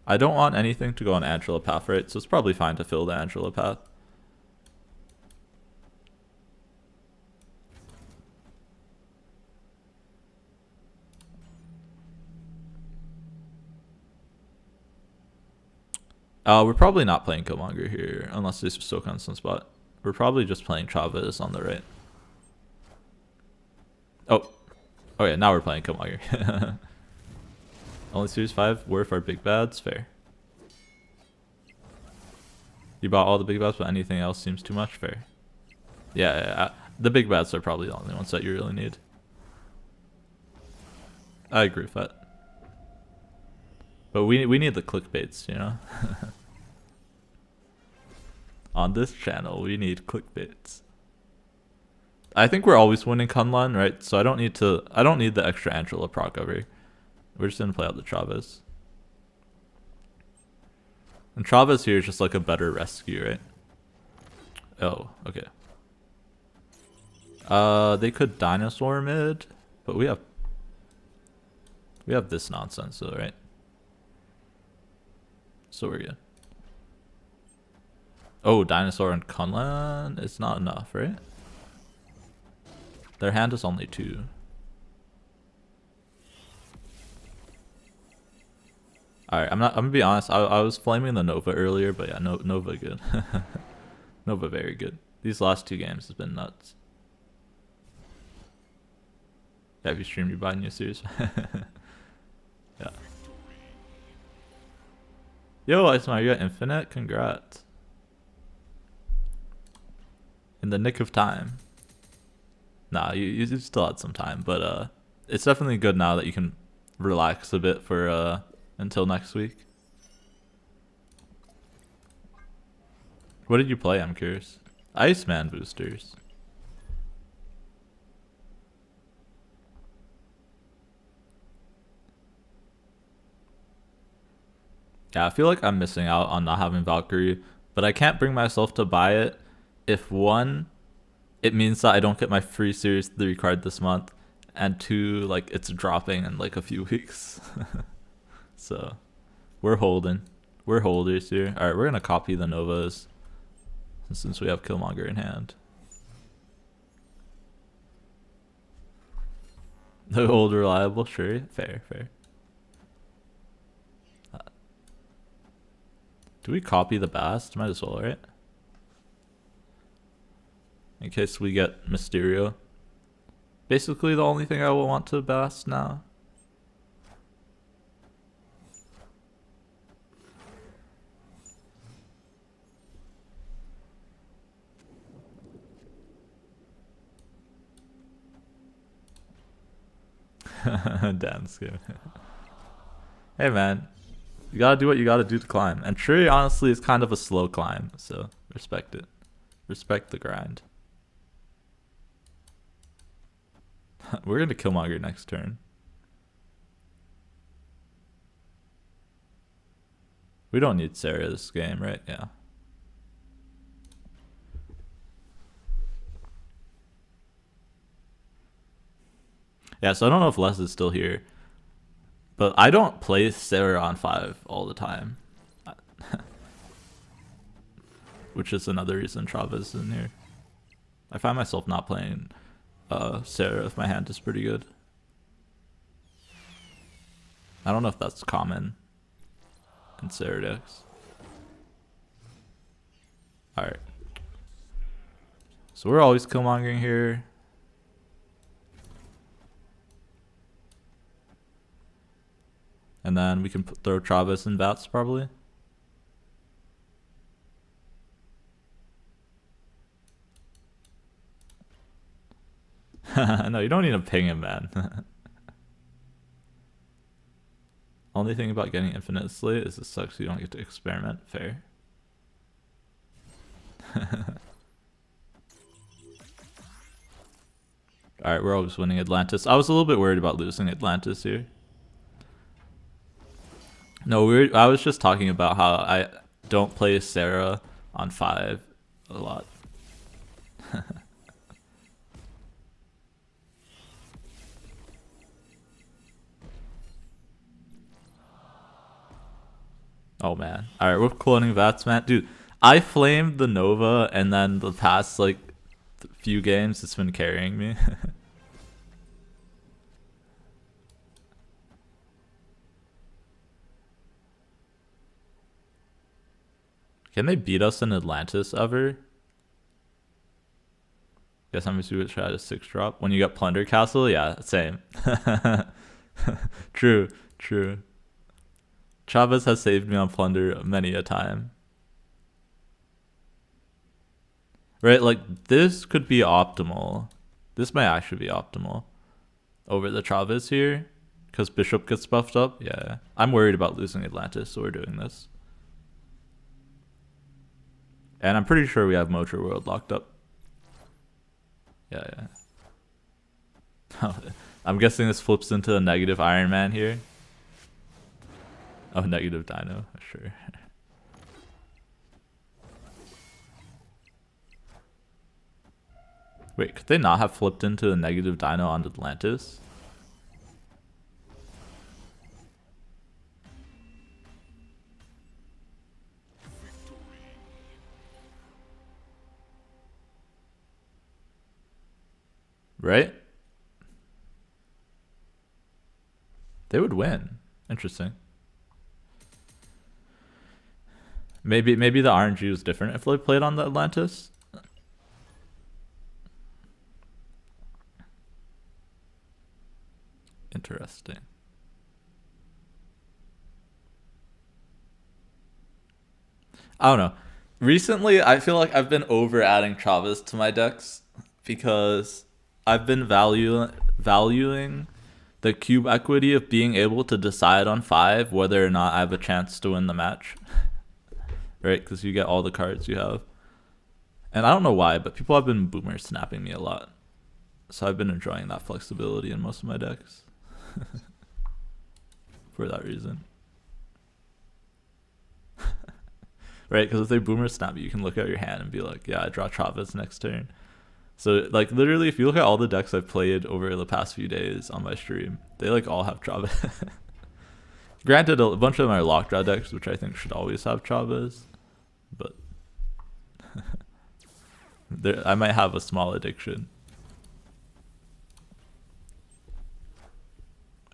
I don't want anything to go on Angela Path, right? So it's probably fine to fill the Angela Path. We're probably not playing Killmonger here, unless there's Sokan Sunspot. We're probably just playing Chavez on the right. Oh. Oh yeah, now we're playing Killmonger. Only Series 5 worth our big bads? Fair. You bought all the big bads, but anything else seems too much? Fair. Yeah, the big bads are probably the only ones that you really need. I agree with that. But we need the clickbaits, you know? On this channel, we need clickbaits. I think we're always winning Kunlun, right? So I don't need the extra Angela proc over. We're just gonna play out the Travis. And Travis here is just like a better rescue, right? Oh, okay. They could dinosaur mid, but we have this nonsense though, right? So we're good. Oh, dinosaur and Kunlun is not enough, right? Their hand is only 2. Alright, I'm gonna be honest, I was flaming the Nova earlier, but yeah, Nova good. Nova very good. These last 2 games has been nuts. Yeah, if you stream, you buy new series. Yeah. Yo, Iceman, you got Infinite? Congrats. In the nick of time. Nah, you still had some time, but it's definitely good now that you can relax a bit for until next week. What did you play? I'm curious. Iceman boosters. Yeah, I feel like I'm missing out on not having Valkyrie, but I can't bring myself to buy it if 1, it means that I don't get my free Series 3 card this month, and 2, like it's dropping in like a few weeks. So we're holding. We're holders here. Alright, we're gonna copy the Novas since we have Killmonger in hand. The old reliable, sure. Fair. Do we copy the Bast? Might as well, right? In case we get Mysterio. Basically the only thing I will want to Bast now. Damn scared. Hey man, you gotta do what you gotta do to climb. And Tree honestly is kind of a slow climb, so respect it. Respect the grind. We're gonna Killmonger next turn. We don't need Sarah this game, right? Yeah. Yeah, so I don't know if Les is still here. But I don't play Sarah on 5 all the time. Which is another reason Travis is in here. I find myself not playing Sarah if my hand is pretty good. I don't know if that's common in Sarah decks. Alright. So we're always Killmongering here. And then we can throw Travis and Vats probably. No, you don't need to ping him, man. Only thing about getting Infinite Slate is it sucks you don't get to experiment. Fair. Alright, we're always winning Atlantis. I was a little bit worried about losing Atlantis here. No, I was just talking about how I don't play Sarah on 5 a lot. Oh man. Alright, we're cloning Vats, man. Dude, I flamed the Nova and then the past like few games it's been carrying me. Can they beat us in Atlantis ever? Guess I'm gonna try to 6-drop. When you got Plunder Castle? Yeah, same. True. Chavez has saved me on Plunder many a time. Right, like this could be optimal. This might actually be optimal over the Chavez here. Because Bishop gets buffed up. Yeah, I'm worried about losing Atlantis, so we're doing this. And I'm pretty sure we have Motor World locked up. Yeah. I'm guessing this flips into a negative Iron Man here. Oh, negative Dino, sure. Wait, could they not have flipped into a negative Dino on Atlantis? Right? They would win. Interesting. Maybe the RNG was different if they played on the Atlantis. Interesting. I don't know. Recently, I feel like I've been over adding Travis to my decks because I've been valuing the cube equity of being able to decide on 5 whether or not I have a chance to win the match. Right? Because you get all the cards you have. And I don't know why, but people have been boomer snapping me a lot. So I've been enjoying that flexibility in most of my decks. For that reason. Right? Because if they boomer snap you can look at your hand and be like, yeah, I draw Travis next turn. So, like, literally, if you look at all the decks I've played over the past few days on my stream, they, like, all have Travis. Granted, a bunch of them are lock draw decks, which I think should always have Travis. But I might have a small addiction.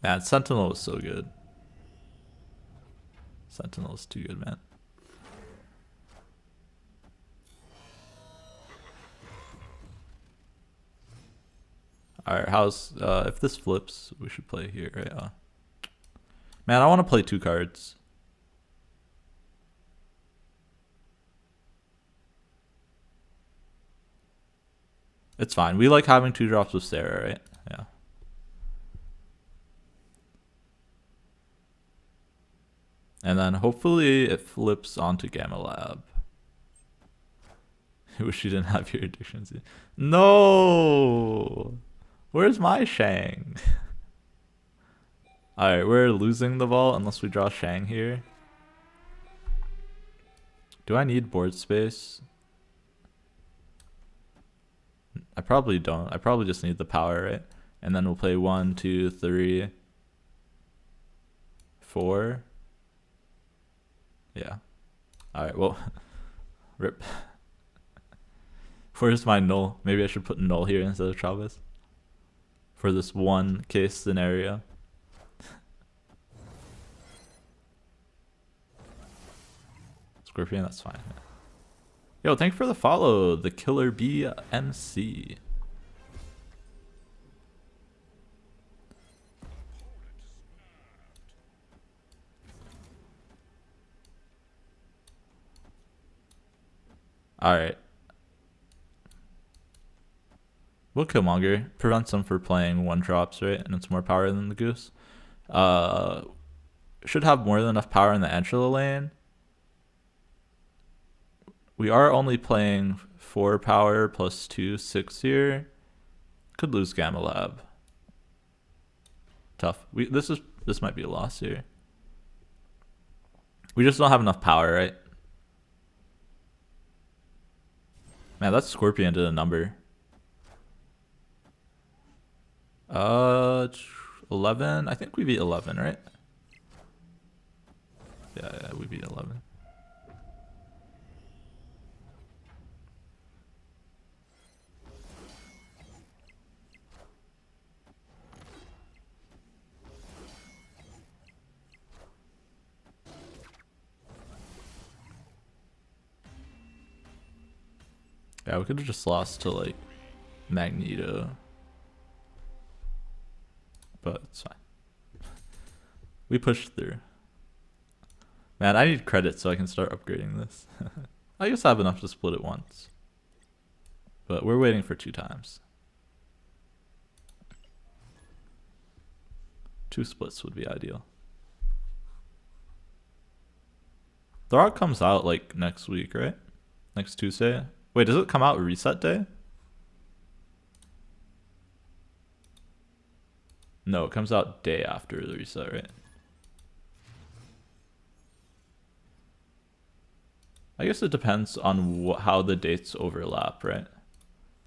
Man, Sentinel was so good. Sentinel is too good, man. Alright, how's if this flips, we should play here, right? Man, I want to play 2 cards. It's fine. We like having 2 drops with Sarah, right? Yeah. And then hopefully it flips onto Gamma Lab. I wish you didn't have your addictions. No! Where's my Shang? Alright, we're losing the vault unless we draw Shang here. Do I need board space? I probably don't. I probably just need the power, right? And then we'll play 1, 2, 3, 4. Yeah. Alright, well. Rip. Where's my null? Maybe I should put null here instead of Travis. For this one case scenario. Scorpion, that's fine. Yo, thank you for the follow, the Killer BMC. Alright. We'll Killmonger. Prevents them from playing 1-drops, right? And it's more power than the Goose. Should have more than enough power in the Angela lane. We are only playing 4 power plus 2, 6 here. Could lose Gamma Lab. Tough. This might be a loss here. We just don't have enough power, right? Man, that's Scorpion to the number. 11. I think we beat 11, right? Yeah, we beat 11. Yeah, we could have just lost to, like, Magneto. But it's fine. We pushed through. Man, I need credit so I can start upgrading this. I guess I have enough to split it once. But we're waiting for 2 times. 2 splits would be ideal. The Rock comes out, like, next week, right? Next Tuesday? Wait, does it come out reset day? No, it comes out day after the reset, right? I guess it depends on how the dates overlap, right?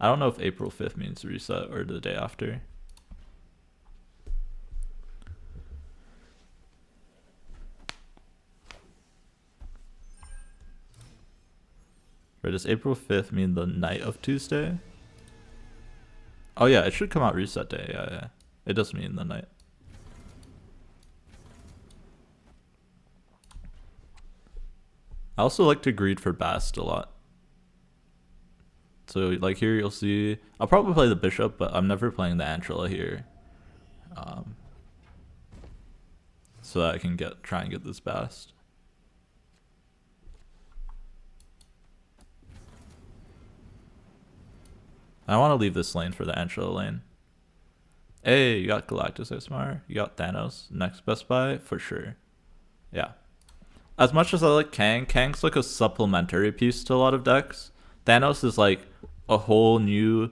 I don't know if April 5th means reset or the day after. Right, does April 5th mean the night of Tuesday? Oh yeah, it should come out reset day, yeah. It does mean the night. I also like to greed for Bast a lot. So like here you'll see, I'll probably play the Bishop, but I'm never playing the Antler here. So that I can try and get this Bast. I want to leave this lane for the Antler lane. Hey, you got Galactus SMR, you got Thanos, next best buy, for sure. Yeah. As much as I like Kang's like a supplementary piece to a lot of decks. Thanos is like a whole new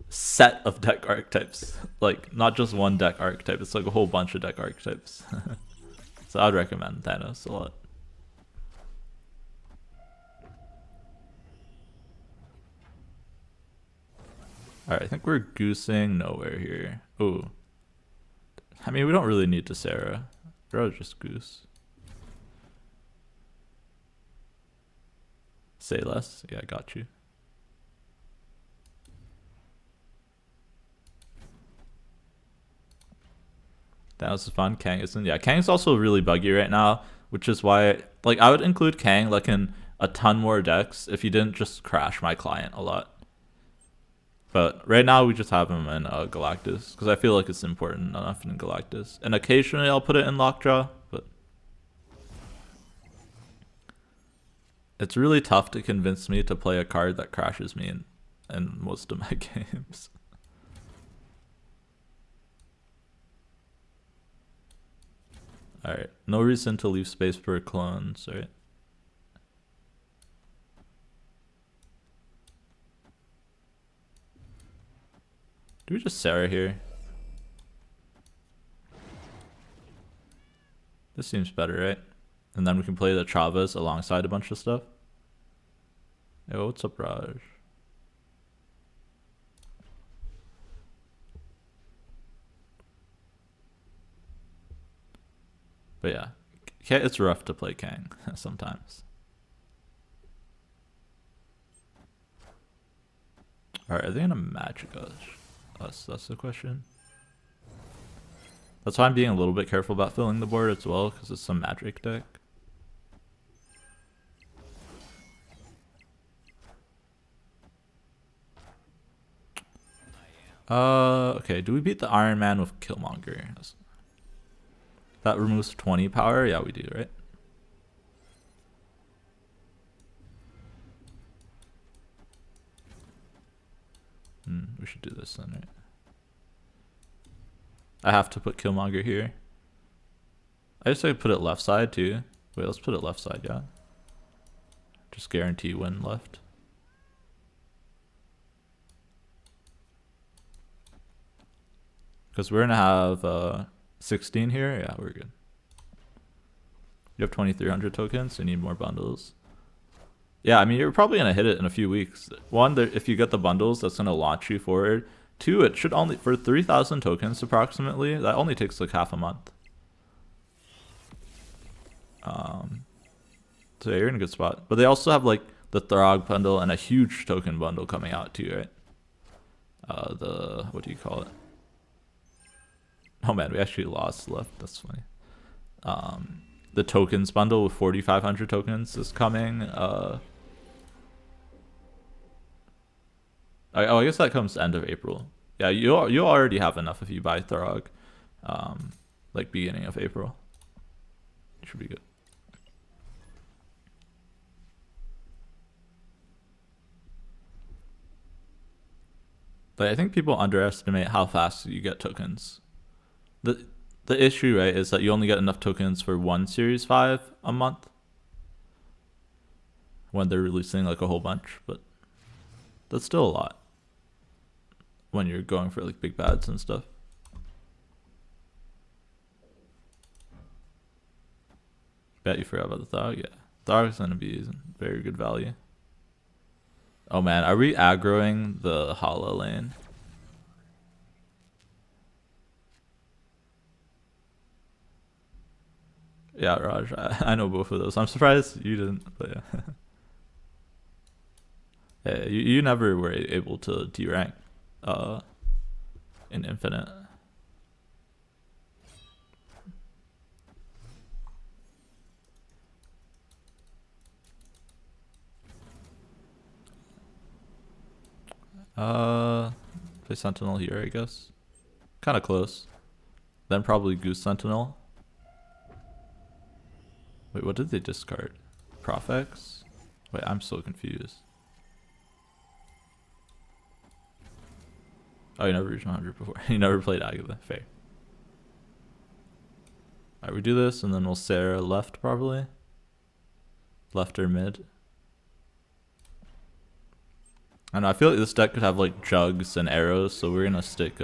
set of deck archetypes. Like, not just one deck archetype, it's like a whole bunch of deck archetypes. So I'd recommend Thanos a lot. Alright, I think we're goosing nowhere here. Oh. I mean, we don't really need to Sarah. I'd rather just goose. Say less. Yeah, I got you. That was fun. Kang isn't. Yeah, Kang's also really buggy right now, which is why, like, I would include Kang like in a ton more decks if you didn't just crash my client a lot. But right now we just have him in Galactus because I feel like it's important enough in Galactus, and occasionally I'll put it in Lockjaw, but it's really tough to convince me to play a card that crashes me in most of my games. Alright, no reason to leave space for clones, right? Do we just Sarah here? This seems better, right? And then we can play the Chavez alongside a bunch of stuff. Yo, what's up, Raj? But yeah, it's rough to play Kang sometimes. Alright, are they gonna magic us? That's the question. That's why I'm being a little bit careful about filling the board as well, because it's some magic deck. Okay, do we beat the Iron Man with Killmonger? That removes 20 power? Yeah, we do, right? We should do this then, right? I have to put Killmonger here. I guess I could put it left side too. Wait, let's put it left side, yeah. Just guarantee win left. Because we're gonna have 16 here. Yeah, we're good. You have 2,300 tokens, so you need more bundles. Yeah, I mean, you're probably gonna hit it in a few weeks. One, if you get the bundles, that's gonna launch you forward. Two, it should only, for 3,000 tokens approximately, that only takes like half a month. So yeah, you're in a good spot. But they also have like the Throg bundle and a huge token bundle coming out too, right? What do you call it? Oh man, we actually lost left. That's funny. The tokens bundle with 4,500 tokens is coming. I guess that comes end of April. Yeah, you already have enough if you buy Throg, like beginning of April. Should be good. But I think people underestimate how fast you get tokens. The issue, right, is that you only get enough tokens for one Series 5 a month when they're releasing like a whole bunch, but that's still a lot when you're going for like big bads and stuff. Bet you forgot about the Thog. Yeah, Thog's gonna be very good value. Oh man, are we aggroing the Hala lane? Yeah, Raj, I know both of those. I'm surprised you didn't, but yeah. Yeah, you never were able to D-rank in Infinite. Play Sentinel here, I guess. Kind of close. Then probably Goose Sentinel. Wait, what did they discard? Profex? Wait, I'm so confused. Oh, you never reached 100 before. You never played Agatha. Fair. Alright, we do this, and then we'll Sarah left, probably. Left or mid. I don't know, I feel like this deck could have, like, jugs and arrows, so we're gonna stick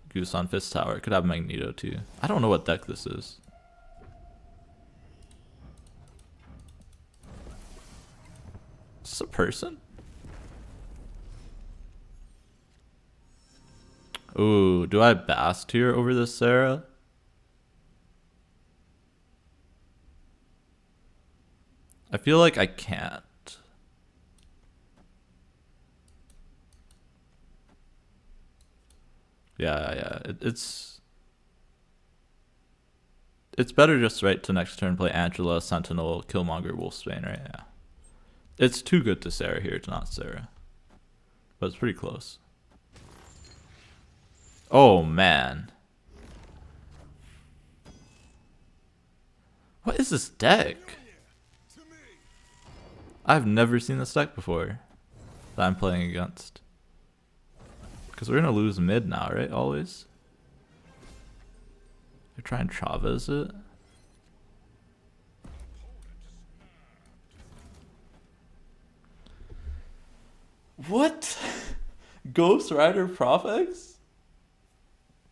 Goose on Fist Tower. It could have Magneto, too. I don't know what deck this is. Is this a person? Ooh, do I Bast here over this Sarah? I feel like I can't. Yeah, it's better just right to next turn play Angela, Sentinel, Killmonger, Wolfsbane, right? Yeah. It's too good to Sarah here to not Sarah. But it's pretty close. Oh, man. What is this deck? I've never seen this deck before that I'm playing against. Because we're going to lose mid now, right? Always. They're trying Chavez it. What? Ghost Rider Profex?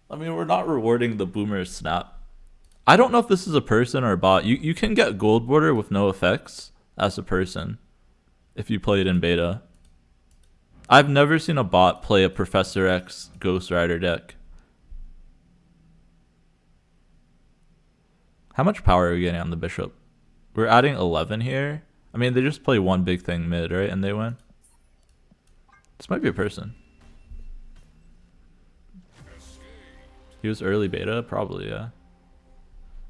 I mean, we're not rewarding the Boomer Snap. I don't know if this is a person or a bot. You can get Gold Border with no effects as a person if you play it in beta. I've never seen a bot play a Professor X Ghost Rider deck. How much power are we getting on the Bishop? We're adding 11 here. I mean, they just play one big thing mid, right? And they win. This might be a person. He was early beta? Probably, yeah.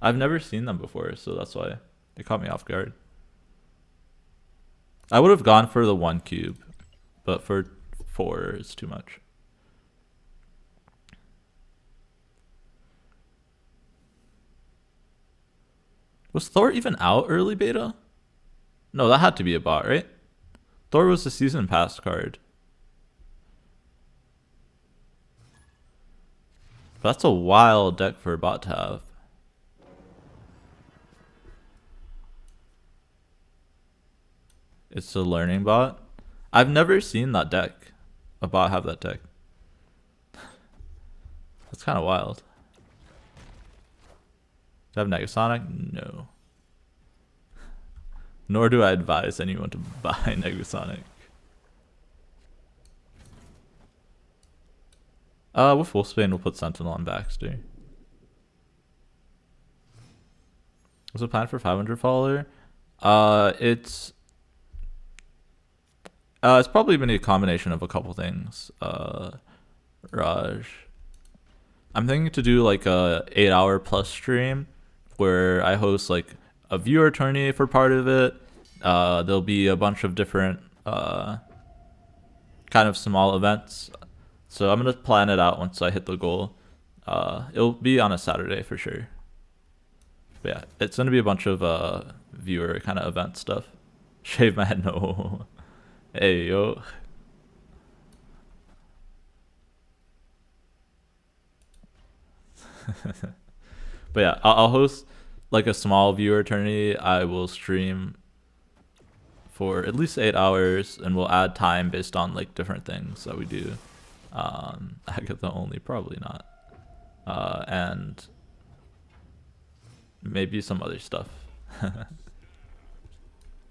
I've never seen them before, so that's why they caught me off guard. I would have gone for the 1 cube, but for 4 is too much. Was Thor even out early beta? No, that had to be a bot, right? Thor was the season pass card. That's a wild deck for a bot to have. It's a learning bot. I've never seen that deck. A bot have that deck. That's kind of wild. Do I have Negasonic? No. Nor do I advise anyone to buy Negasonic. With Wolfsbane, we'll put Sentinel on Baxter. What's the plan for 500 follower? It's probably been a combination of a couple things. Raj, I'm thinking to do like a 8-hour plus stream where I host like a viewer tourney for part of it. There'll be a bunch of different kind of small events. So I'm gonna plan it out once I hit the goal. It'll be on a Saturday for sure. But yeah, it's gonna be a bunch of viewer kind of event stuff. Shave my head, no. Hey yo. But yeah, I'll host like a small viewer tourney. I will stream for at least 8 hours, and we'll add time based on like different things that we do. Agatha only, probably not. And maybe some other stuff.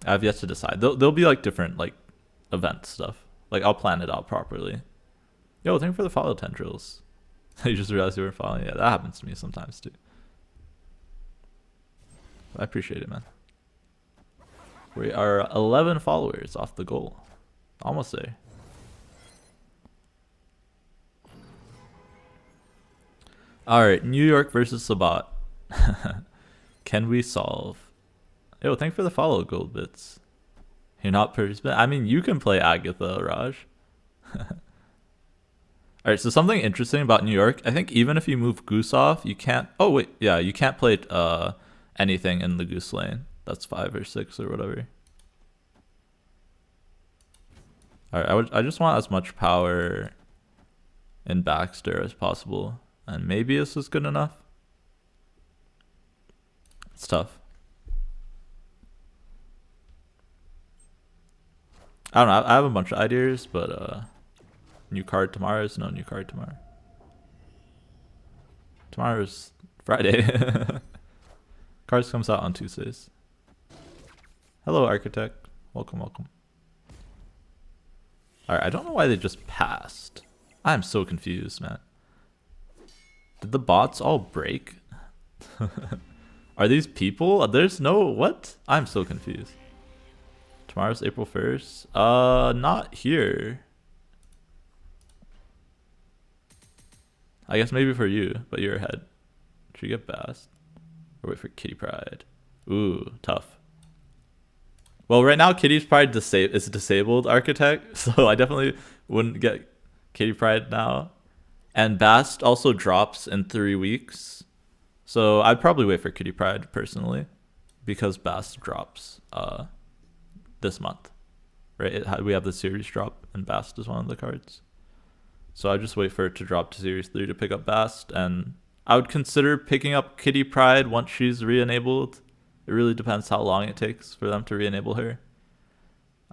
I've yet to decide. There'll be like different like event stuff. Like I'll plan it out properly. Yo, thank you for the follow tendrils. You just realized you were following. Yeah, that happens to me sometimes too. I appreciate it, man. We are 11 followers off the goal. Almost there. Alright, New York versus Sabat. Can we solve? Yo, thanks for the follow, Gold Bits. You're not participant. I mean, you can play Agatha, Raj. Alright, so something interesting about New York. I think even if you move Goose off, you can't... Oh, wait. Yeah, you can't play anything in the Goose lane. That's 5 or 6 or whatever. Alright, I just want as much power in Baxter as possible. And maybe this is good enough. It's tough. I don't know. I have a bunch of ideas, but new card tomorrow is no new card tomorrow. Tomorrow's Friday. Cards comes out on Tuesdays. Hello, Architect. Welcome, welcome. Alright, I don't know why they just passed. I'm so confused, man. Did the bots all break? Are these people? There's no... What? I'm so confused. Tomorrow's April 1st? Not here. I guess maybe for you, but you're ahead. Should you get Bast? Or wait for Kitty Pryde? Ooh, tough. Well, right now Kitty Pryde is disabled, Architect, so I definitely wouldn't get Kitty Pryde now. And Bast also drops in 3 weeks. So I'd probably wait for Kitty Pryde personally, because Bast drops this month, right? We have the series drop, and Bast is one of the cards. So I just wait for it to drop to series 3 to pick up Bast, and I would consider picking up Kitty Pryde once she's re-enabled. It really depends how long it takes for them to re-enable her.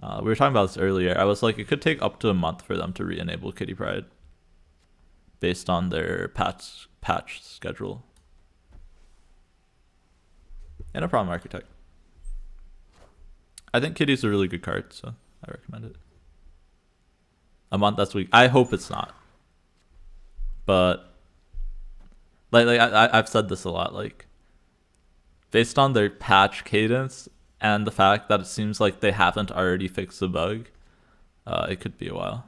We were talking about this earlier. I was like, it could take up to a month for them to re-enable Kitty Pryde, based on their patch schedule. And no problem, Architect. I think Kitty's a really good card, so I recommend it. A month, that's weak. I hope it's not. But I've said this a lot, like based on their patch cadence and the fact that it seems like they haven't already fixed the bug, it could be a while.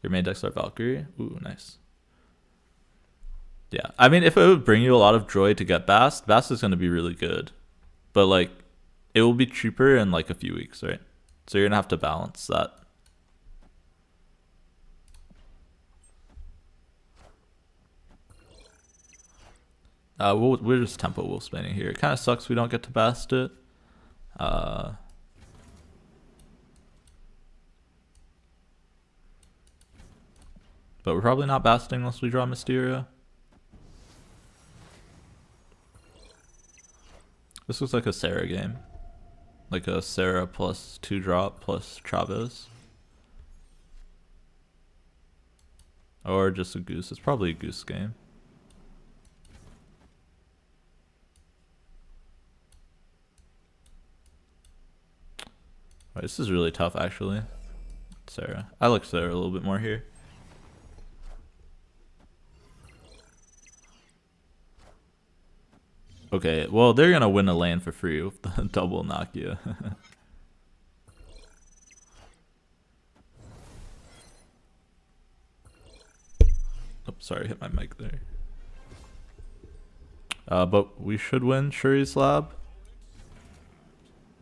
Your main decks are Valkyrie. Ooh, nice. Yeah, I mean, if it would bring you a lot of joy to get Bast is going to be really good. But, like, it will be cheaper in, like, a few weeks, right? So you're going to have to balance that. We're just tempo wolf spinning here. It kind of sucks we don't get to Bast it. But we're probably not Basting unless we draw Mysterio. This looks like a Sarah game. Like a Sarah plus 2-drop plus Chavez. Or just a Goose. It's probably a Goose game. Right, this is really tough, actually. Sarah. I like Sarah a little bit more here. Okay, well, they're gonna win a lane for free with the double Nakia. Oops, sorry, hit my mic there. But we should win Shuri's Lab.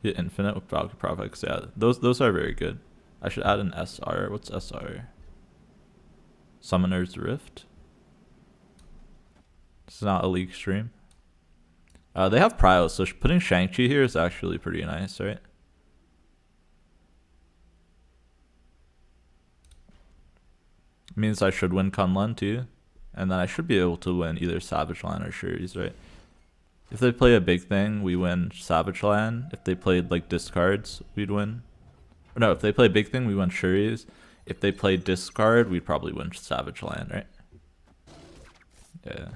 Get Infinite with Valkyrie Prophex. Yeah, those are very good. I should add an SR. What's SR? Summoner's Rift. This is not a league stream. They have Pryos, so putting Shang-Chi here is actually pretty nice, right? Means I should win Kunlun too. And then I should be able to win either Savage Land or Shuri's, right? If they play a big thing, we win Savage Land. If they played like discards, we'd win. Or no, if they play big thing, we win Shuri's. If they play discard, we'd probably win Savage Land, right? Yeah.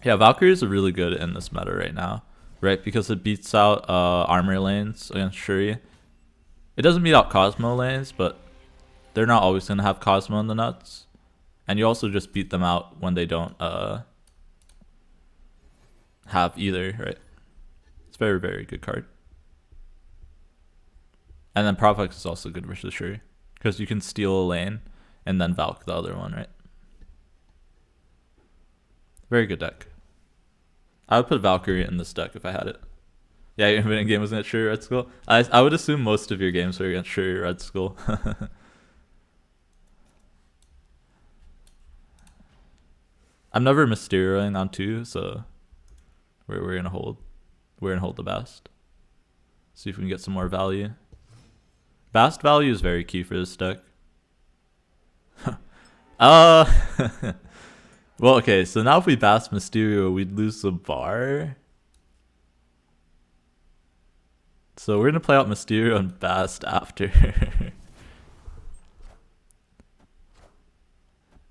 Yeah, Valkyrie is really good in this meta right now, right? Because it beats out armor lanes against Shuri. It doesn't beat out Cosmo lanes, but they're not always going to have Cosmo in the nuts. And you also just beat them out when they don't have either, right? It's a very, very good card. And then Prophex is also good versus Shuri, because you can steal a lane and then Valk the other one, right? Very good deck. I would put Valkyrie in this deck if I had it. Yeah, your infinite game was against Shuri Red Skull. I would assume most of your games were against Shuri Red Skull. I'm never Mysterioing on 2, so we're gonna hold. We're gonna hold the Bast. See if we can get some more value. Bast value is very key for this deck. Well, okay, so now if we Bast Mysterio, we'd lose the bar. So we're gonna play out Mysterio and Bast after.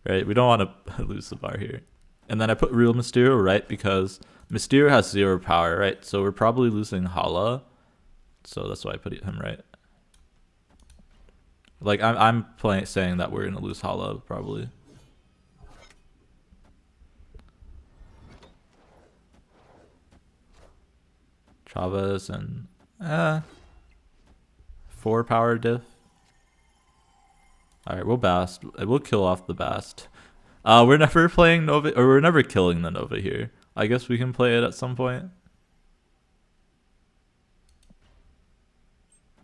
Right, we don't want to lose the bar here. And then I put real Mysterio, right, because Mysterio has 0 power, right? So we're probably losing Hala. So that's why I put him right. Like I'm saying that we're gonna lose Hala probably. Chavez and 4 power diff. Alright, we'll Bast. We'll kill off the Bast. We're never playing Nova, or we're never killing the Nova here. I guess we can play it at some point.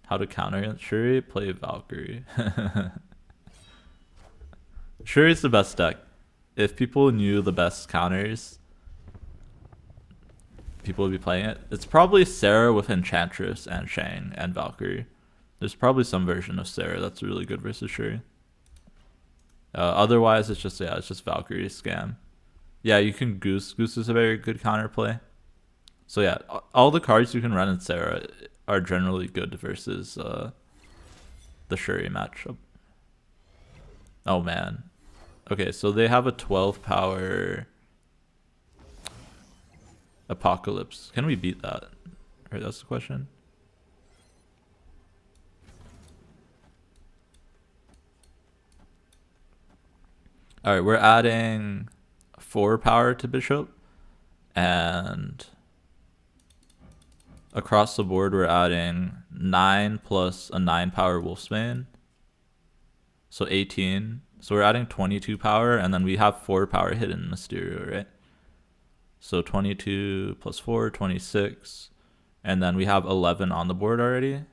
How to counter against Shuri? Play Valkyrie. Shuri's the best deck. If people knew the best counters, people would be playing it. It's probably Sarah with Enchantress and Shang and Valkyrie. There's probably some version of Sarah that's really good versus Shuri. Otherwise, it's just Valkyrie scam. Yeah, you can Goose. Goose is a very good counterplay. So yeah, all the cards you can run in Sarah are generally good versus the Shuri matchup. Oh man. Okay, so they have a 12 power Apocalypse. Can we beat that? Right, that's the question. Alright, we're adding 4 power to Bishop, and across the board we're adding 9 plus a 9 power Wolfsbane, so 18. So we're adding 22 power, and then we have 4 power hidden Mysterio, right? So 22 plus 4, 26, and then we have 11 on the board already.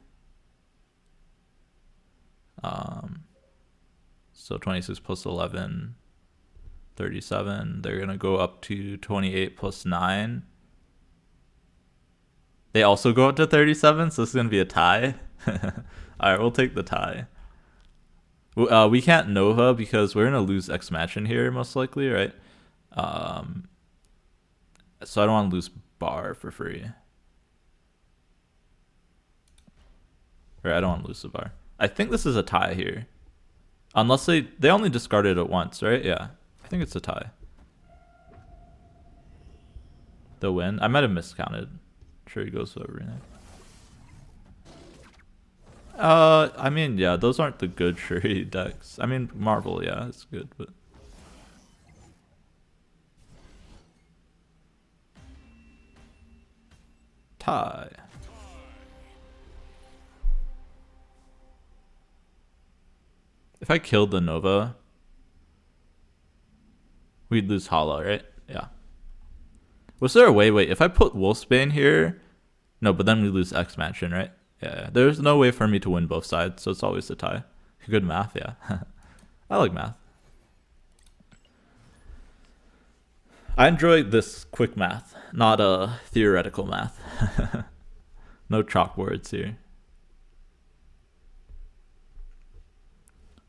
So 26 plus 11, 37. They're going to go up to 28 plus 9. They also go up to 37, so it's going to be a tie. Alright, we'll take the tie. We can't Nova because we're going to lose X-Mansion here, most likely, right? So I don't want to lose bar for free. Or I don't want to lose the bar. I think this is a tie here. Unless they only discarded it once, right? Yeah. I think it's a tie. They'll win. I might have miscounted. Sure, he goes over now. I mean, yeah, those aren't the good Shuri decks. I mean, Marvel, yeah, it's good, but tie. If I killed the Nova, we'd lose Hala, right? Yeah. Was there a way? Wait, if I put Wolfsbane here, no, but then we lose X-Mansion, right? Yeah, there's no way for me to win both sides, so it's always a tie. Good math, yeah. I like math. I enjoy this quick math, not theoretical math. No chalkboards here.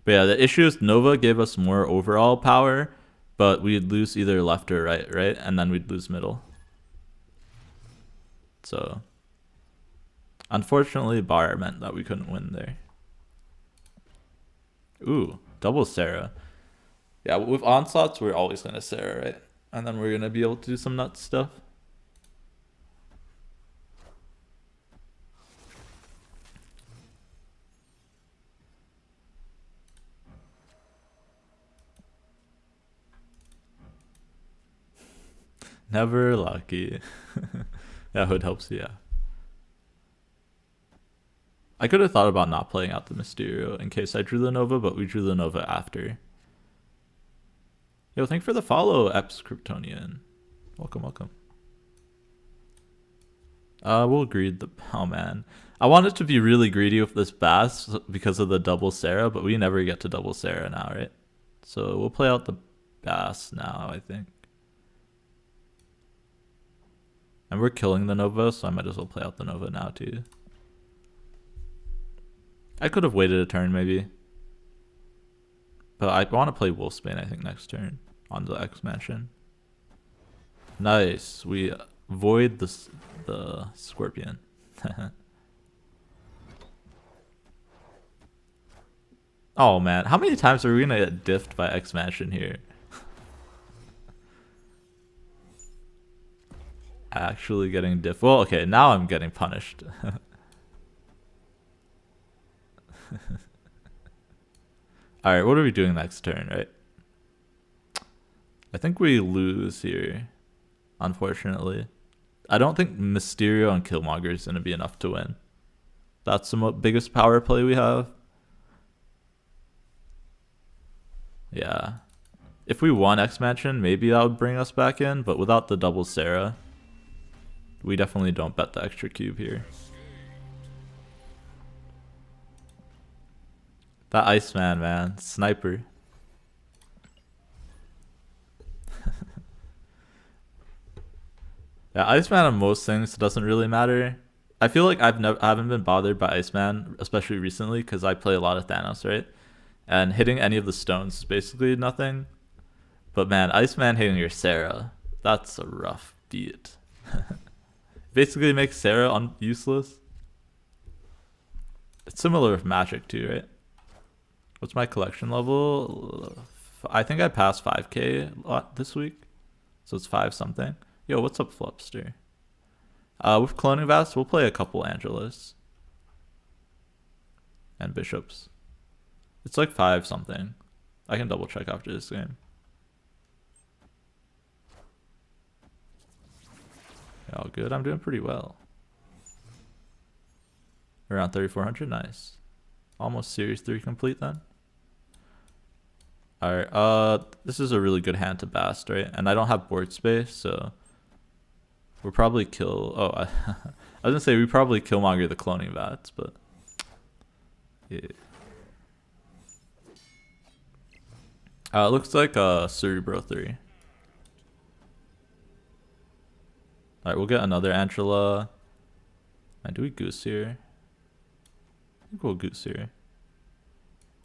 But yeah, the issue is Nova gave us more overall power, but we'd lose either left or right, right? And then we'd lose middle. So unfortunately, bar meant that we couldn't win there. Ooh, double Sarah. Yeah, with onslaughts, we're always going to Sarah, right? And then we're gonna be able to do some nut stuff. Never lucky. Yeah, hood helps, yeah. I could have thought about not playing out the Mysterio in case I drew the Nova, but we drew the Nova after. Yo, thank you for the follow, Eps Kryptonian. Welcome, welcome. We'll greed the... Oh, man. I wanted to be really greedy with this Bass because of the double Sarah, but we never get to double Sarah now, right? So we'll play out the Bass now, I think. And we're killing the Nova, so I might as well play out the Nova now, too. I could have waited a turn, maybe. But I want to play Wolfsbane, I think, next turn on the X Mansion. Nice. We void the Scorpion. Oh, man. How many times are we going to get diffed by X Mansion here? Actually getting diff. Well, okay, now I'm getting punished. Alright, what are we doing next turn, right? I think we lose here, unfortunately. I don't think Mysterio and Killmonger is going to be enough to win. That's the biggest power play we have. Yeah. If we won X Mansion, maybe that would bring us back in, but without the double Sarah, we definitely don't bet the extra cube here. That Iceman, man. Sniper. Yeah, Iceman on most things doesn't really matter. I feel like I haven't been bothered by Iceman, especially recently, because I play a lot of Thanos, right? And hitting any of the stones is basically nothing. But man, Iceman hitting your Sarah, that's a rough beat. Basically makes Sarah useless. It's similar with Magic too, right? What's my collection level? I think I passed 5k this week. So it's 5 something. Yo, what's up, Flupster? With Cloning Vast, we'll play a couple Angelas. And Bishops. It's like 5 something. I can double check after this game. Yeah, all good. I'm doing pretty well. Around 3,400. Nice. Almost Series 3 complete then. Alright, this is a really good hand to Bast, right? And I don't have board space, so we'll probably kill... Oh, I was gonna say we probably Killmonger the Cloning Vats, but... Yeah. It looks like Cerebro 3. Alright, we'll get another Angela. And do we Goose here? I think we'll Goose here.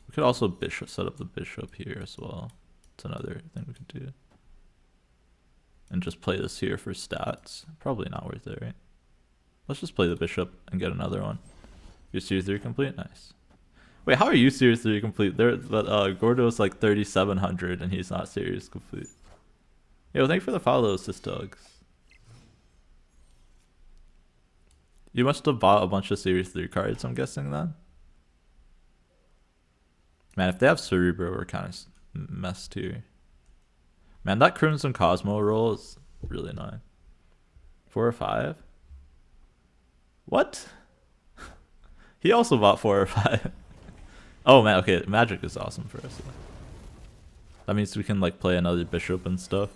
We could also Bishop, set up the Bishop here as well. It's another thing we could do. And just play this here for stats. Probably not worth it, right? Let's just play the Bishop and get another one. Your Series 3 complete? Nice. Wait, how are you Series 3 complete? But Gordo's like 3,700 and he's not Series complete. Yo, thanks for the follow, Sis Dogs. You must have bought a bunch of Series 3 cards, I'm guessing then? Man, if they have Cerebro, we're kind of messed here. Man, that Crimson Cosmo roll is really annoying. 4 or 5? What? He also bought 4 or 5. Oh man, okay, Magic is awesome for us. That means we can like play another Bishop and stuff.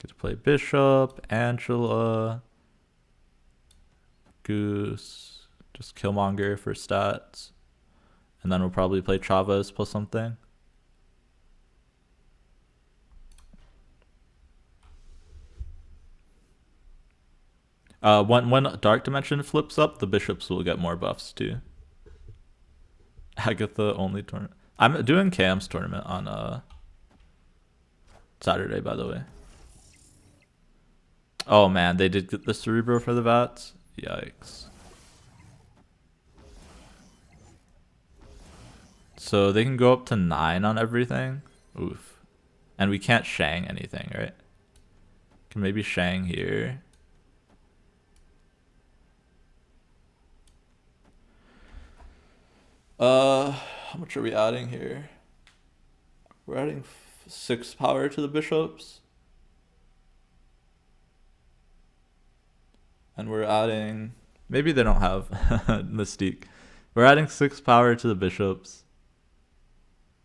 Get to play Bishop, Angela, Goose, just Killmonger for stats. And then we'll probably play Chavez plus something. When Dark Dimension flips up, the Bishops will get more buffs too. Agatha only tournament. I'm doing Cam's tournament on Saturday, by the way. Oh man, they did get the Cerebro for the Vats? Yikes. So they can go up to 9 on everything. Oof. And we can't Shang anything, right? Can maybe Shang here. How much are we adding here? We're adding 6 power to the bishops. And we're adding... Maybe they don't have Mystique. We're adding 6 power to the bishops.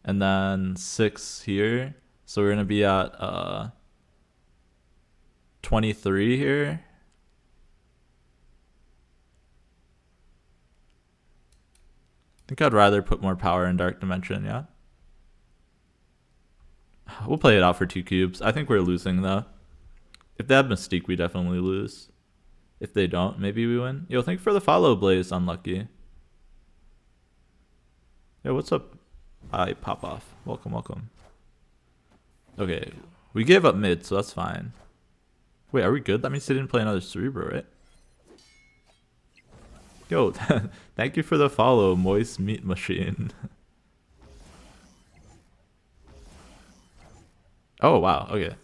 And then 6 here. So we're going to be at 23 here. I think I'd rather put more power in Dark Dimension, yeah? We'll play it out for 2 cubes. I think we're losing, though. If they have Mystique, we definitely lose. If they don't, maybe we win. Yo, thank you for the follow, Blaze. Unlucky. Yo, what's up? Hi, Pop Off. Welcome, welcome. Okay, we gave up mid, so that's fine. Wait, are we good? That means they didn't play another Cerebro, right? Yo, thank you for the follow, Moist Meat Machine. Oh, wow, okay.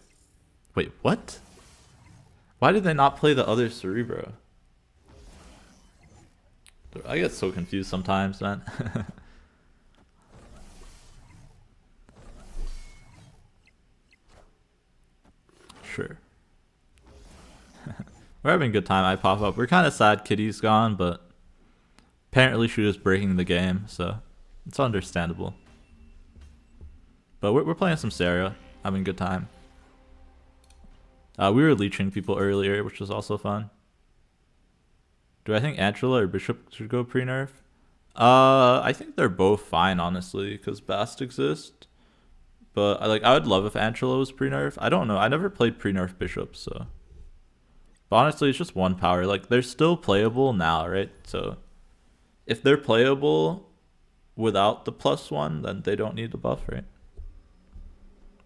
Wait, what? Why did they not play the other Cerebro? I get so confused sometimes, man. Sure. We're having a good time. I pop up. We're kind of sad Kitty's gone, but apparently she was breaking the game, so it's understandable. But we're playing some Sarah, having a good time. We were leeching people earlier, which was also fun. Do I think Angela or Bishop should go pre-nerf? I think they're both fine, honestly, because Bast exists. But I would love if Angela was pre-nerf. I don't know. I never played pre-nerf Bishop, so. But honestly, it's just 1 power. Like, they're still playable now, right? So if they're playable without the +1, then they don't need the buff, right?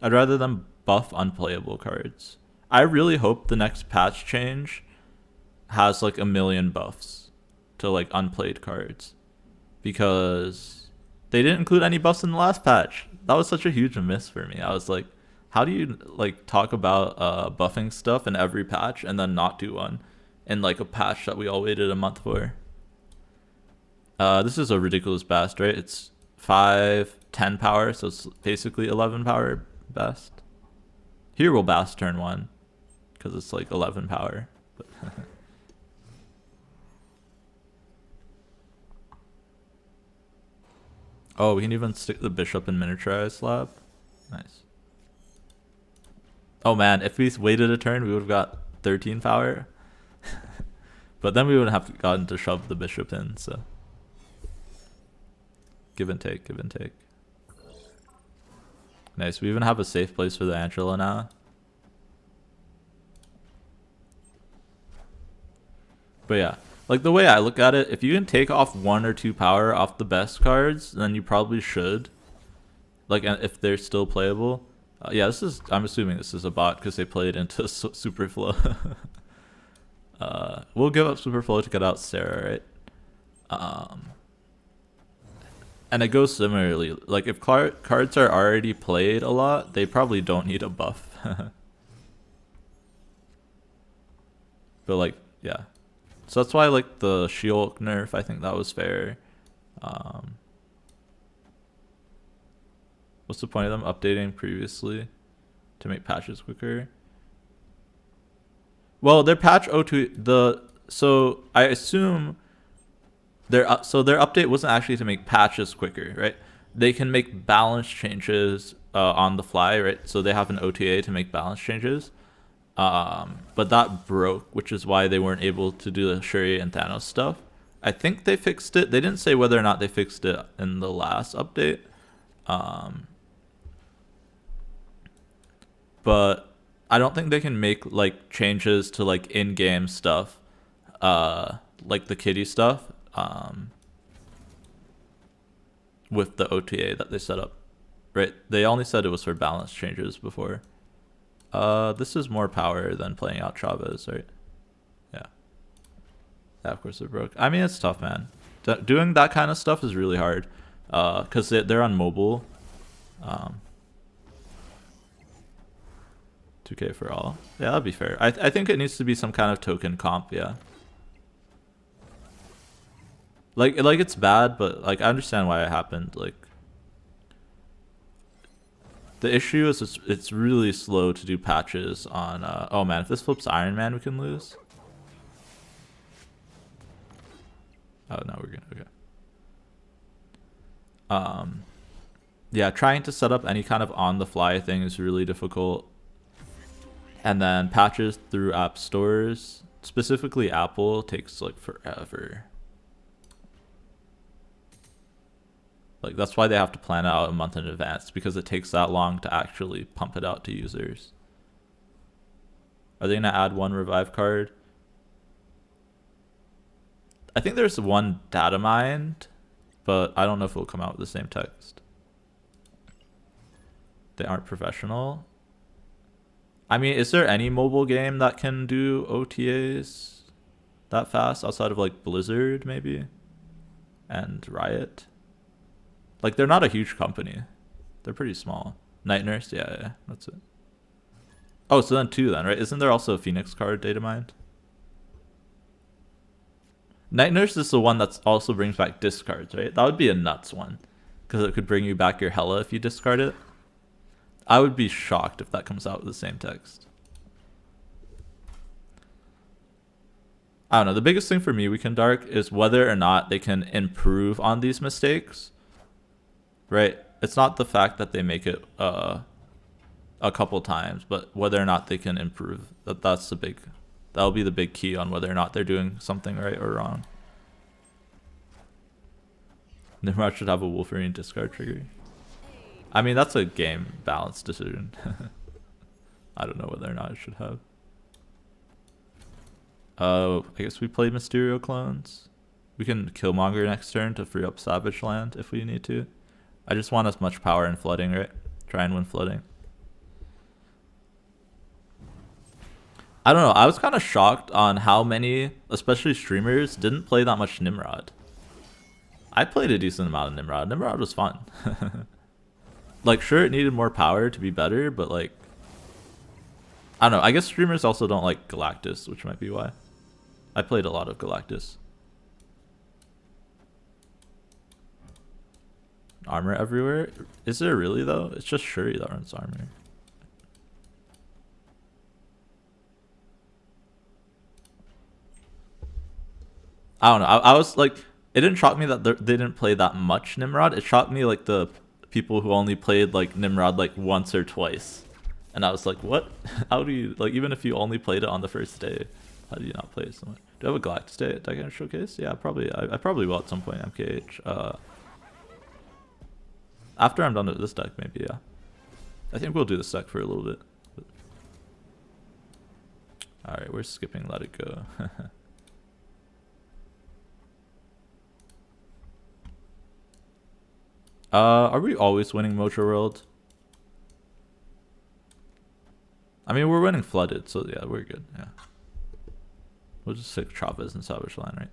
I'd rather them buff unplayable cards. I really hope the next patch change has like 1,000,000 buffs to like unplayed cards, because they didn't include any buffs in the last patch. That was such a huge miss for me. I was like, how do you like talk about buffing stuff in every patch and then not do one in like a patch that we all waited a month for? This is a ridiculous Bast, right? It's 5, 10 power, so it's basically 11 power Bast. Here we'll Bast turn 1, because it's like 11 power. But oh, we can even stick the Bishop in miniaturized slab. Nice. Oh man, if we waited a turn, we would have got 13 power. But then we would have gotten to shove the Bishop in, so. Give and take, give and take. Nice, we even have a safe place for the Angela now. But yeah, like the way I look at it, if you can take off 1 or 2 power off the best cards, then you probably should. Like, if they're still playable. Yeah, this is, I'm assuming this is a bot because they played into Superflow. We'll give up Superflow to get out Sarah, right? And it goes similarly. Like, if cards are already played a lot, they probably don't need a buff. But like, yeah. So that's why, like, the She-Hulk nerf, I think that was fair. What's the point of them updating previously to make patches quicker? Well, their patch 02, so I assume their update wasn't actually to make patches quicker, right? They can make balance changes on the fly, right? So they have an OTA to make balance changes. But that broke, which is why they weren't able to do the Shuri and Thanos stuff. I think they fixed it. They didn't say whether or not they fixed it in the last update. But I don't think they can make like changes to like in-game stuff, like the kitty stuff, with the OTA that they set up, right? They only said it was for balance changes before. This is more power than playing out Chavez, right? Yeah. Yeah, of course it broke. I mean, it's tough, man. Doing that kind of stuff is really hard. Because they're on mobile. 2K for all. Yeah, that'd be fair. I think it needs to be some kind of token comp, yeah. Like it's bad, but like I understand why it happened. Like the issue is it's really slow to do patches on oh man, if this flips Iron Man we can lose. Oh no, we're good. Okay. Yeah, trying to set up any kind of on the fly thing is really difficult. And then patches through app stores, specifically Apple, takes like forever. Like that's why they have to plan out a month in advance, because it takes that long to actually pump it out to users. Are they gonna add one revive card? I think there's one data mined, but I don't know if it will come out with the same text. They aren't professional. I mean, is there any mobile game that can do OTAs that fast outside of like Blizzard maybe and Riot? Like they're not a huge company. They're pretty small. Night Nurse, yeah, that's it. Oh, so then 2 then, right? Isn't there also a Phoenix card data mined? Night Nurse is the one that also brings back discards, right? That would be a nuts one, because it could bring you back your Hela if you discard it. I would be shocked if that comes out with the same text. I don't know. The biggest thing for me, Weekend Dark, is whether or not they can improve on these mistakes. Right? It's not the fact that they make it a couple times, but whether or not they can improve. That'll be the big key on whether or not they're doing something right or wrong. Nimrod should have a Wolverine discard trigger. I mean, that's a game balance decision. I don't know whether or not it should have. Oh, I guess we play Mysterio clones. We can Killmonger next turn to free up Savage Land if we need to. I just want as much power in flooding, right? Try and win flooding. I don't know. I was kind of shocked on how many, especially streamers, didn't play that much Nimrod. I played a decent amount of Nimrod. Nimrod was fun. Like, sure, it needed more power to be better, but like, I don't know. I guess streamers also don't like Galactus, which might be why. I played a lot of Galactus. Armor everywhere? Is there really though? It's just Shuri that runs armor. I don't know. I was like, it didn't shock me that they didn't play that much Nimrod. It shocked me like the people who only played like Nimrod like once or twice. And I was like, what? How do you, like, even if you only played it on the first day, how do you not play it so much? Do I have a Galactus Day that I can showcase? Yeah, probably. I probably will at some point, MKH. After I'm done with this deck, maybe, yeah. I think we'll do this deck for a little bit. Alright, we're skipping Let It Go. Are we always winning Mojo World? I mean, we're winning Flooded, so yeah, we're good, yeah. We'll just stick Chavez and Savage Line, right?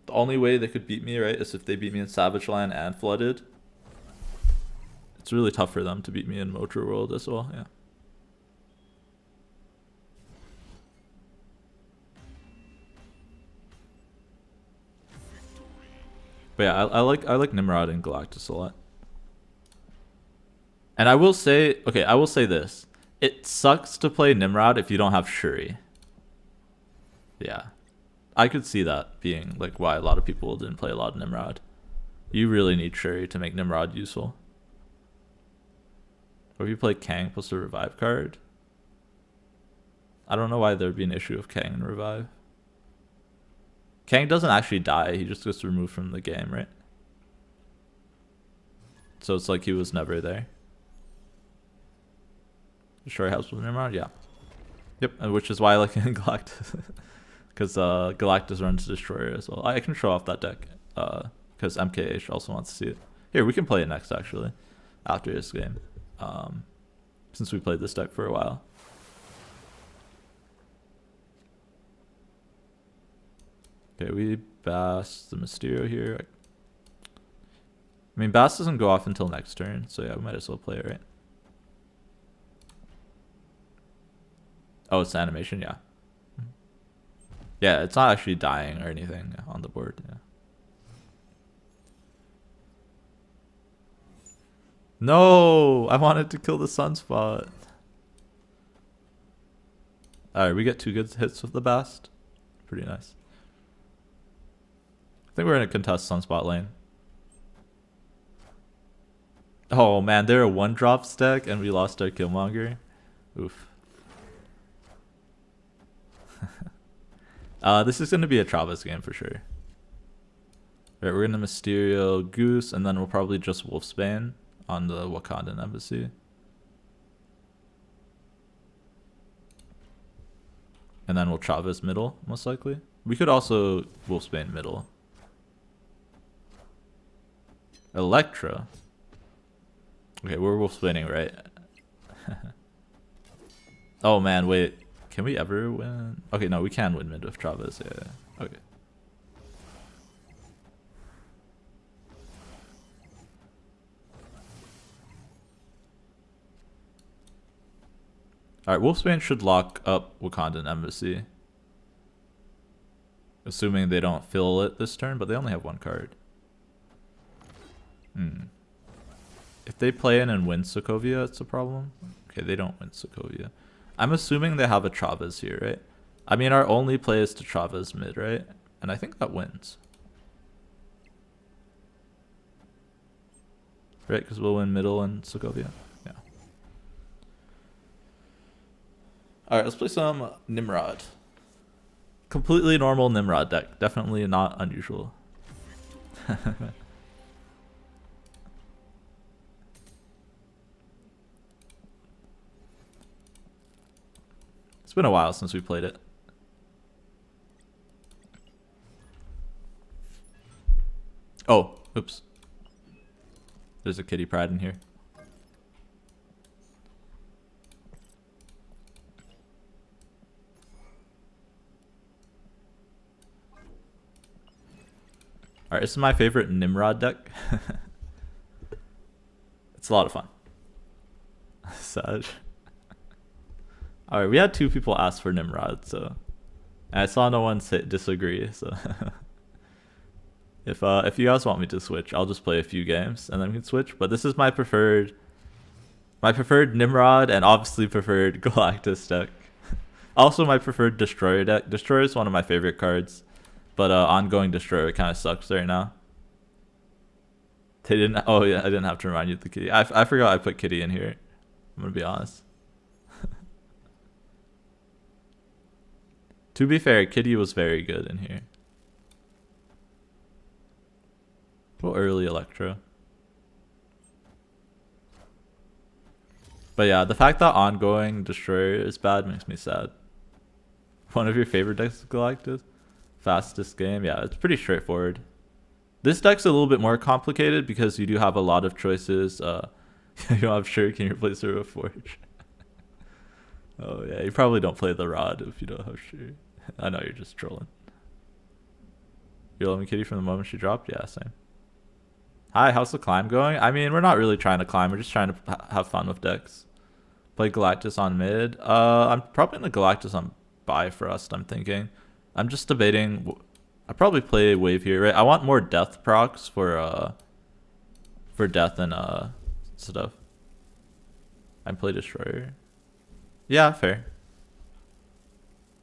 The only way they could beat me, right, is if they beat me in Savage Line and Flooded. It's really tough for them to beat me in Mojo World as well, yeah. But yeah, I like Nimrod and Galactus a lot. And I will say, okay, I will say this. It sucks to play Nimrod if you don't have Shuri. Yeah. I could see that being like why a lot of people didn't play a lot of Nimrod. You really need Shuri to make Nimrod useful. Or if you play Kang plus a revive card. I don't know why there'd be an issue of Kang and revive. Kang doesn't actually die, he just gets removed from the game, right? So it's like he was never there. Shuri helps with Nimrod, yeah. Yep, which is why I like Galactus. Because Galactus runs Destroyer as well. I can show off that deck. Because MKH also wants to see it. Here, we can play it next, actually. After this game. Since we played this deck for a while. Okay, we Bass the Mysterio here. I mean, Bass doesn't go off until next turn, so yeah, we might as well play it, right? Oh, it's the animation, yeah. Yeah, it's not actually dying or anything on the board, yeah. No! I wanted to kill the Sunspot. Alright, we get 2 good hits with the Bast. Pretty nice. I think we're in a contest Sunspot lane. Oh man, they're a 1-drop stack and we lost our Killmonger. Oof. This is going to be a Travis game for sure. Right, we're going to Mysterio Goose, and then we'll probably just Wolfsbane on the Wakandan embassy. And then we'll Travis middle, most likely. We could also Wolfsbane middle. Electra. Okay, we're Wolfsbaning, right? Oh man, wait. Can we ever win? Okay, no, we can win mid with Travis. Yeah. Okay. Alright, Wolfsbane should lock up Wakandan Embassy. Assuming they don't fill it this turn, but they only have 1 card. If they play in and win Sokovia, it's a problem. Okay, they don't win Sokovia. I'm assuming they have a Travis here, right? I mean, our only play is to Travis mid, right? And I think that wins. Right, because we'll win middle and Sokovia. Yeah. Alright, let's play some Nimrod. Completely normal Nimrod deck. Definitely not unusual. It's been a while since we played it. Oh, oops. There's a kitty Pryde in here. Alright, this is my favorite Nimrod deck. It's a lot of fun. Sag. Alright, we had 2 people ask for Nimrod, so and I saw no one disagree, so if you guys want me to switch, I'll just play a few games and then we can switch. But this is my preferred Nimrod and obviously preferred Galactus deck. Also my preferred Destroyer deck. Destroyer is one of my favorite cards, but ongoing Destroyer kind of sucks right now. They didn't. Oh yeah, I didn't have to remind you of the kitty. I forgot I put kitty in here. I'm gonna be honest. To be fair, kitty was very good in here. Well, early Electro. But yeah, the fact that ongoing Destroyer is bad makes me sad. One of your favorite decks is Galactus? Fastest game? Yeah, it's pretty straightforward. This deck's a little bit more complicated because you do have a lot of choices. You don't have Shuriken, you replace her with Forge. Oh yeah, you probably don't play the Rod if you don't have Shuriken. I know you're just trolling. You love me kitty from the moment she dropped? Yeah, same. Hi, how's the climb going? I mean, we're not really trying to climb. We're just trying to have fun with decks. Play Galactus on mid. I'm probably in the Galactus on Bifrost, I'm thinking. I'm just debating. I probably play Wave here, right? I want more death procs for death and stuff. I play Destroyer. Yeah, fair.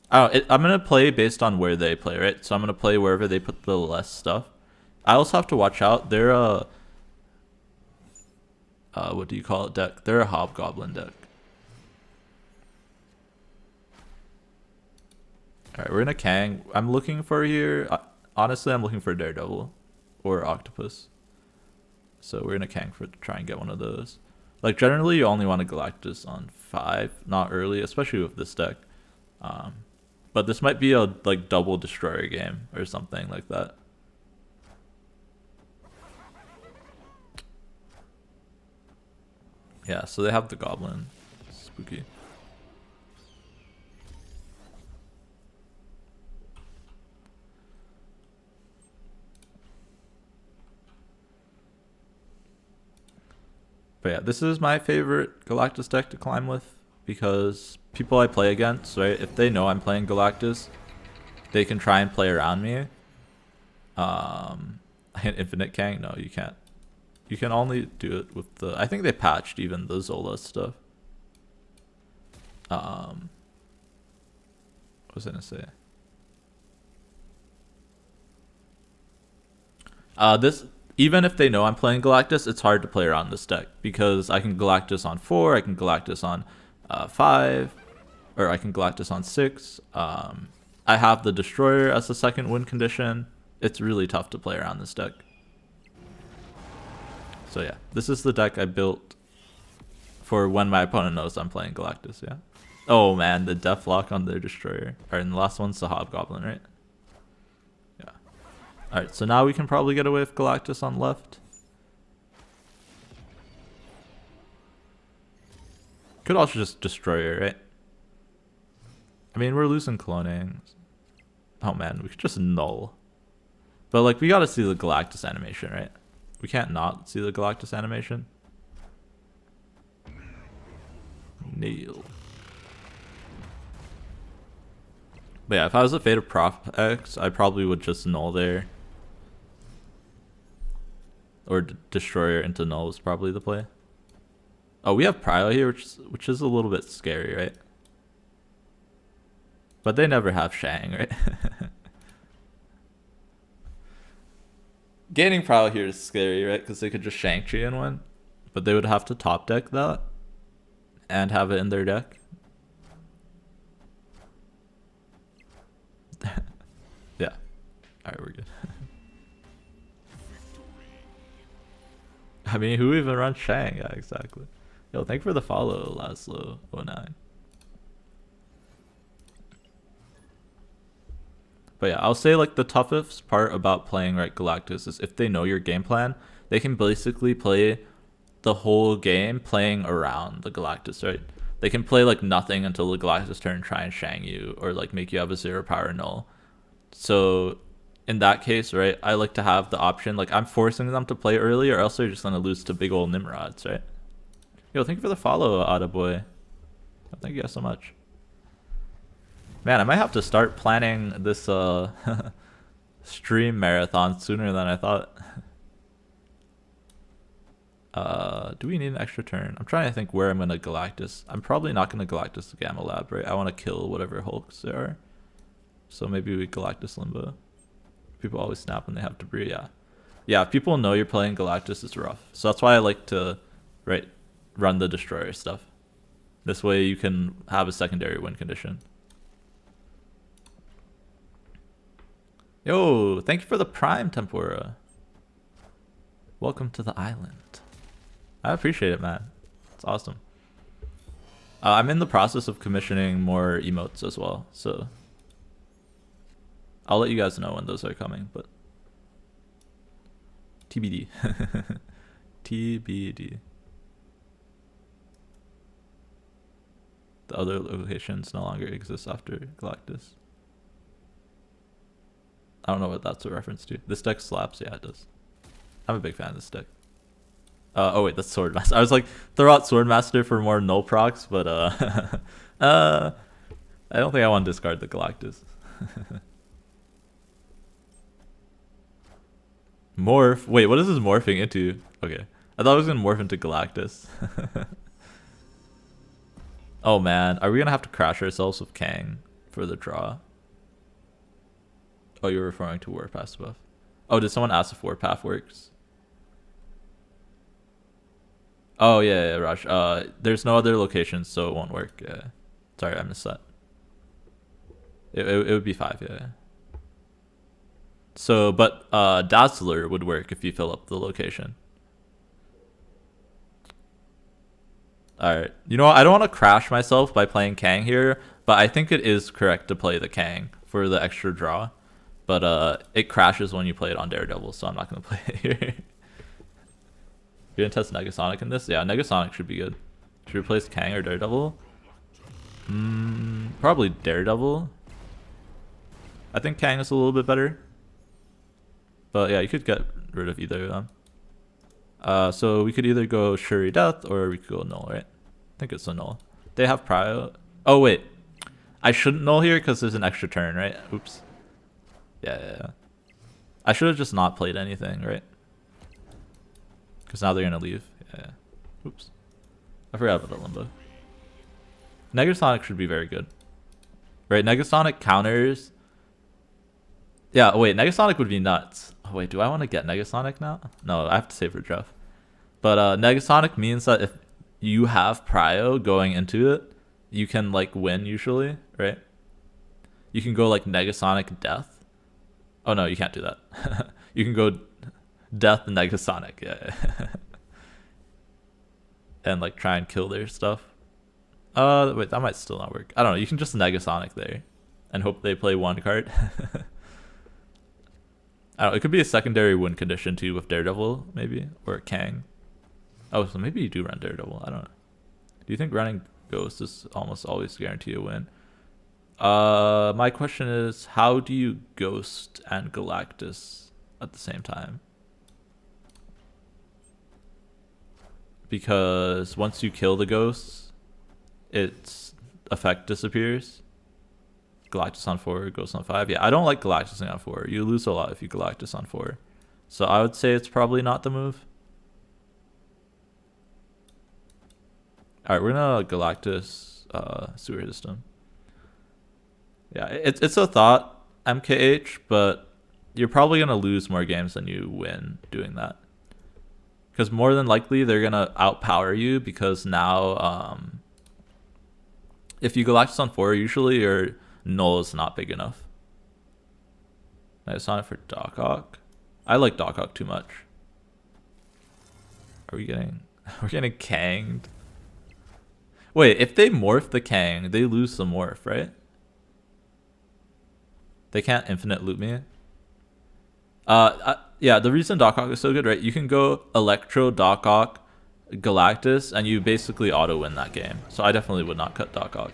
I'm gonna play based on where they play, right? So I'm gonna play wherever they put the less stuff. I also have to watch out. They're what do you call it deck? They're a Hobgoblin deck. Alright, we're gonna Kang. I'm looking for here. Honestly, I'm looking for Daredevil or Octopus. So we're gonna Kang for try and get one of those. Like generally, you only want a Galactus on 5, not early, especially with this deck. But this might be a like double Destroyer game or something like that. Yeah, so they have the Goblin. Spooky. But yeah, this is my favorite Galactus deck to climb with because people I play against, right, if they know I'm playing Galactus, they can try and play around me. Infinite Kang? No, you can't. You can only do it with the... I think they patched even the Zola stuff. What was I gonna say? This, even if they know I'm playing Galactus, it's hard to play around this deck because I can Galactus on 4, I can Galactus on 5, or I can Galactus on 6. I have the Destroyer as the second win condition. It's really tough to play around this deck. So yeah, this is the deck I built for when my opponent knows I'm playing Galactus, yeah. Oh man, the Deathlock on their Destroyer. Alright, and the last one's the Hobgoblin, right? Yeah. Alright, so now we can probably get away with Galactus on left. Could also just Destroyer, right? I mean, we're losing cloning. Oh man, we could just null. But like, we gotta see the Galactus animation, right? We can't not see the Galactus animation. Nail. But yeah, if I was a Fate of Prop X, I probably would just null there. Or Destroyer into null was probably the play. Oh, we have Pryde here, which is a little bit scary, right? But they never have Shang, right? Gaining Pryde here is scary, right? Because they could just Shang-Chi in one. But they would have to top deck that. And have it in their deck. Yeah. Alright, we're good. I mean, who even runs Shang? Yeah, exactly. Yo, thank you for the follow, Laszlo09. But yeah, I'll say like the toughest part about playing right Galactus is if they know your game plan, they can basically play the whole game playing around the Galactus, right? They can play like nothing until the Galactus turn and try and Shang you or like make you have a 0 power null. So in that case, right, I like to have the option, like I'm forcing them to play early or else they're just gonna lose to big old Nimrods, right? Yo, thank you for the follow, Attaboy. Thank you guys so much. Man, I might have to start planning this stream marathon sooner than I thought. Do we need an extra turn? I'm trying to think where I'm gonna Galactus. I'm probably not gonna Galactus the Gamma Lab, right? I want to kill whatever Hulks there are. So maybe we Galactus Limbo. People always snap when they have debris, yeah. Yeah, if people know you're playing Galactus, it's rough. So that's why I like to, right, run the Destroyer stuff. This way you can have a secondary win condition. Yo, thank you for the Prime Tempura. Welcome to the island. I appreciate it, man. It's awesome. I'm in the process of commissioning more emotes as well, so I'll let you guys know when those are coming, but TBD. TBD. The other locations no longer exist after Galactus. I don't know what that's a reference to. This deck slaps. Yeah, it does. I'm a big fan of this deck. Oh wait, that's Swordmaster. I was like, throw out Swordmaster for more null procs, but I don't think I want to discard the Galactus. Morph. Wait, what is this morphing into? Okay, I thought it was gonna morph into Galactus. Oh man, are we gonna have to crash ourselves with Kang for the draw? Oh, you're referring to Warpath buff. Oh, did someone ask if Warpath works? Oh yeah, Raj. There's no other locations, so it won't work. Yeah. Sorry, I missed that. It would be 5, yeah. So, but Dazzler would work if you fill up the location. Alright. You know what? I don't want to crash myself by playing Kang here, but I think it is correct to play the Kang for the extra draw. But it crashes when you play it on Daredevil, so I'm not going to play it here. You're going to test Negasonic in this? Yeah, Negasonic should be good. Should we replace Kang or Daredevil? Probably Daredevil. I think Kang is a little bit better. But yeah, you could get rid of either of them. So we could either go Shuri Death or we could go Null, right? I think it's a Null. They have Pryde. Oh, wait. I shouldn't Null here because there's an extra turn, right? Oops. Yeah. I should have just not played anything, right? Because now they're going to leave. Yeah. Oops. I forgot about the Limbo. Negasonic should be very good. Right, Negasonic counters... Yeah, wait, Negasonic would be nuts. Oh, wait, do I want to get Negasonic now? No, I have to save for Jeff. But Negasonic means that if you have Prio going into it, you can, like, win usually, right? You can go, like, Negasonic Death. Oh, no, you can't do that. You can go Death Negasonic, yeah. And, like, try and kill their stuff. Wait, that might still not work. I don't know, you can just Negasonic there and hope they play one card. I don't know, it could be a secondary win condition too with Daredevil, maybe, or Kang. Oh, so maybe you do run Daredevil. I don't know. Do you think running Ghost is almost always guarantee a win? My question is, how do you Ghost and Galactus at the same time? Because once you kill the ghosts, its effect disappears. Galactus on 4, Ghost on 5. Yeah, I don't like Galactus on 4. You lose a lot if you Galactus on 4. So I would say it's probably not the move. Alright, we're gonna Galactus sewer system. Yeah, it's a thought, MKH, but you're probably gonna lose more games than you win doing that. Because more than likely they're gonna outpower you because now if you Galactus on 4, usually your null is not big enough. Nice on it for Doc Ock. I like Doc Ock too much. Are we getting... We're getting Kanged. Wait, if they morph the Kang, they lose the morph, right? They can't infinite loop me. Yeah, the reason Doc Ock is so good, right? You can go Electro, Doc Ock, Galactus, and you basically auto-win that game. So I definitely would not cut Doc Ock.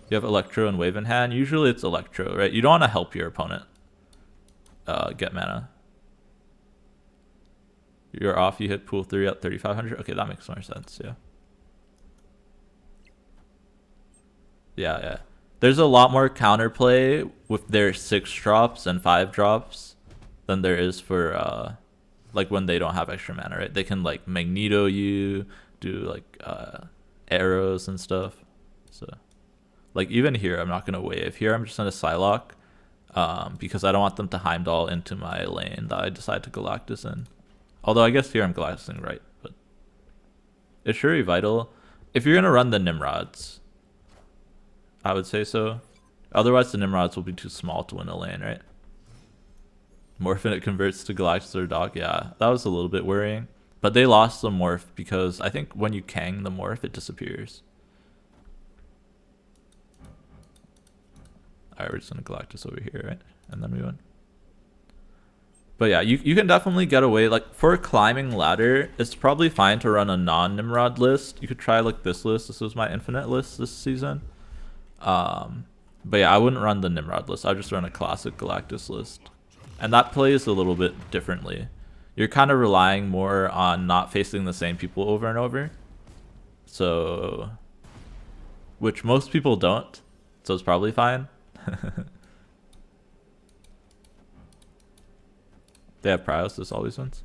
You have Electro and Wave in hand. Usually it's Electro, right? You don't want to help your opponent get mana. You're off, you hit pool 3 at 3,500. Okay, that makes more sense, yeah. Yeah. There's a lot more counterplay with their 6 drops and 5 drops than there is for like when they don't have extra mana, right? They can like Magneto you, do like arrows and stuff. So like even here, I'm not gonna wave. Here I'm just gonna Psylocke because I don't want them to Heimdall into my lane that I decide to Galactus in. Although I guess here I'm Galactusing right, but it's Shuri vital. If you're gonna run the Nimrods, I would say so. Otherwise the Nimrods will be too small to win a lane, right? Morph and it converts to Galactus or Doc. Yeah, that was a little bit worrying. But they lost the morph because I think when you Kang the morph, it disappears. Alright, we're just gonna Galactus over here, right? And then we win. But yeah, you can definitely get away. Like for climbing ladder, it's probably fine to run a non-Nimrod list. You could try like this list. This was my infinite list this season. But yeah, I wouldn't run the Nimrod list. I'd just run a classic Galactus list. And that plays a little bit differently. You're kind of relying more on not facing the same people over and over. So, which most people don't. So it's probably fine. They have Prios, this always wins.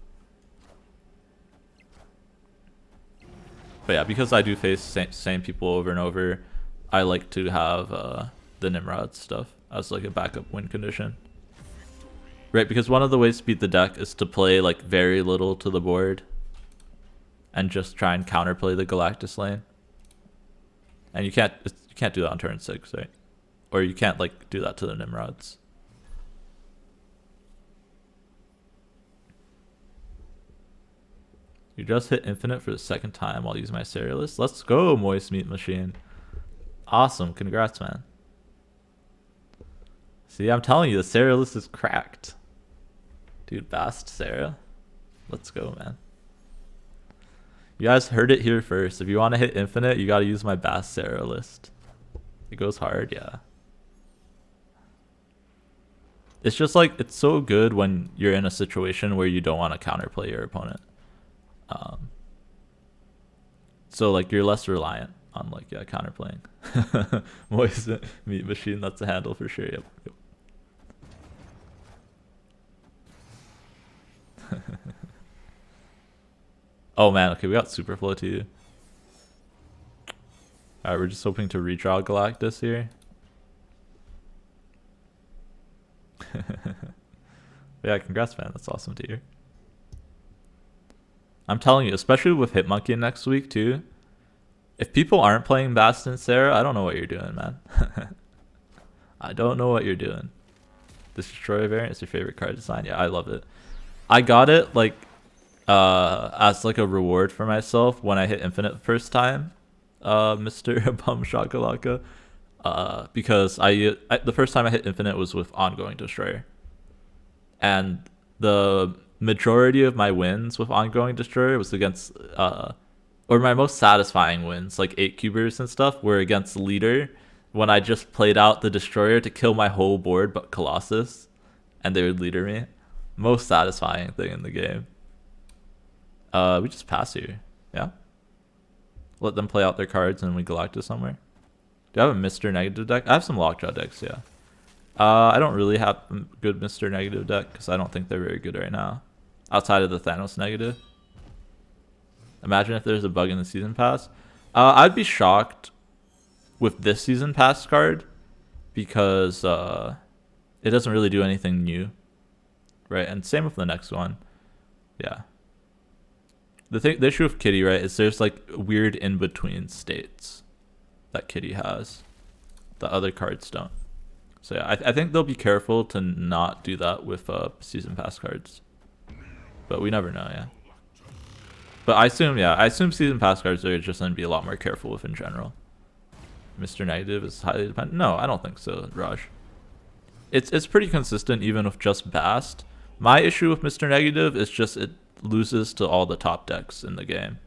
But yeah, because I do face same people over and over, I like to have the Nimrod stuff as like a backup win condition. Right, because one of the ways to beat the deck is to play like very little to the board and just try and counterplay the Galactus lane. And you can't do that on turn 6, right? Or you can't like do that to the Nimrods. You just hit infinite for the 2nd time while using my Serialist. Let's go, Moist Meat Machine. Awesome, congrats, man. See, I'm telling you, the Serialist is cracked. Dude, Bast Sarah. Let's go, man. You guys heard it here first. If you want to hit infinite, you got to use my Bast Sarah list. It goes hard, yeah. It's just like, it's so good when you're in a situation where you don't want to counterplay your opponent. So like you're less reliant on like counterplaying. Moist meat machine, that's a handle for sure. Yep. Oh man, okay, we got Superflow too. Alright, we're just hoping to redraw Galactus here. Yeah, congrats man, that's awesome to hear. I'm telling you, especially with Hitmonkey next week too, if people aren't playing Bast and Sarah, I don't know what you're doing, man. I don't know what you're doing. This Destroyer variant is your favorite card design? Yeah, I love it. I got it like as like a reward for myself when I hit Infinite the first time, Mr. Bum Shakalaka. Because I the first time I hit Infinite was with Ongoing Destroyer. And the majority of my wins with Ongoing Destroyer was against or my most satisfying wins, like 8-cubers and stuff, were against Leader when I just played out the Destroyer to kill my whole board but Colossus, and they would Leader me. Most satisfying thing in the game. We just pass here. Yeah? Let them play out their cards and we Galactus somewhere. Do I have a Mr. Negative deck? I have some Lockjaw decks, yeah. I don't really have a good Mr. Negative deck because I don't think they're very good right now. Outside of the Thanos Negative. Imagine if there's a bug in the Season Pass. I'd be shocked with this Season Pass card because it doesn't really do anything new. Right, and same with the next one. Yeah. The issue with Kitty, right, is there's like weird in-between states that Kitty has that other cards don't. So yeah, I think they'll be careful to not do that with Season Pass cards. But we never know, yeah. But I assume Season Pass cards are just going to be a lot more careful with in general. Mr. Negative is highly dependent. No, I don't think so, Raj. It's pretty consistent even with just Bast. My issue with Mr. Negative is just it loses to all the top decks in the game.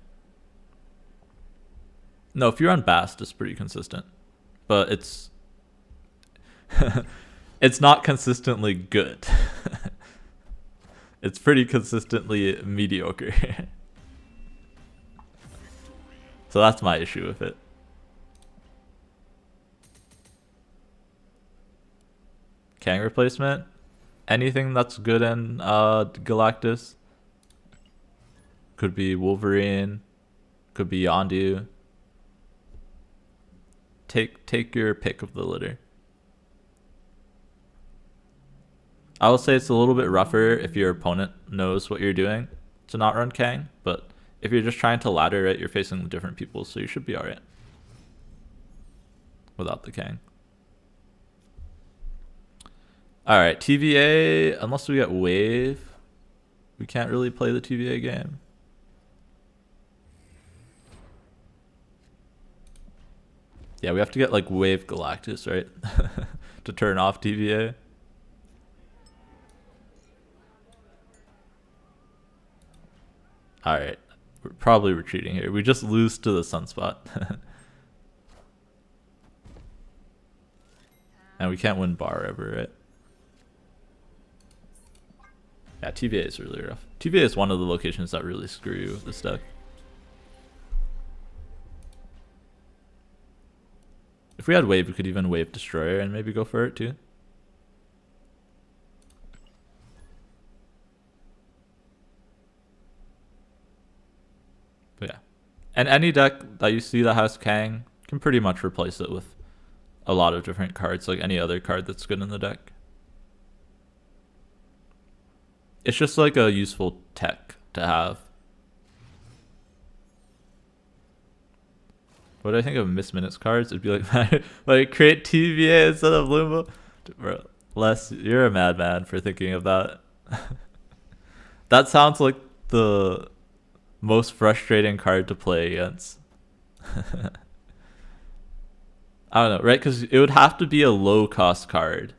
No, if you're on Bast, it's pretty consistent. But it's it's not consistently good. It's pretty consistently mediocre. So that's my issue with it. Kang replacement? Anything that's good in Galactus. Could be Wolverine. Could be Yondu. Take your pick of the litter. I will say it's a little bit rougher if your opponent knows what you're doing to not run Kang, but if you're just trying to ladder it, you're facing different people, so you should be alright without the Kang. Alright, TVA, unless we get Wave, we can't really play the TVA game. Yeah, we have to get like Wave Galactus, right? To turn off TVA. Alright, we're probably retreating here. We just lose to the Sunspot. And we can't win bar ever, right? Yeah, TVA is really rough. TVA is one of the locations that really screw you with this deck. If we had Wave, we could even Wave Destroyer and maybe go for it too. But yeah. And any deck that you see that has Kang can pretty much replace it with a lot of different cards, like any other card that's good in the deck. It's just like a useful tech to have. What do I think of Miss Minutes cards? It'd be like, like create TVA instead of Limbo. Bro, Les, you're a madman for thinking of that. That sounds like the most frustrating card to play against. I don't know, right? Because it would have to be a low-cost card.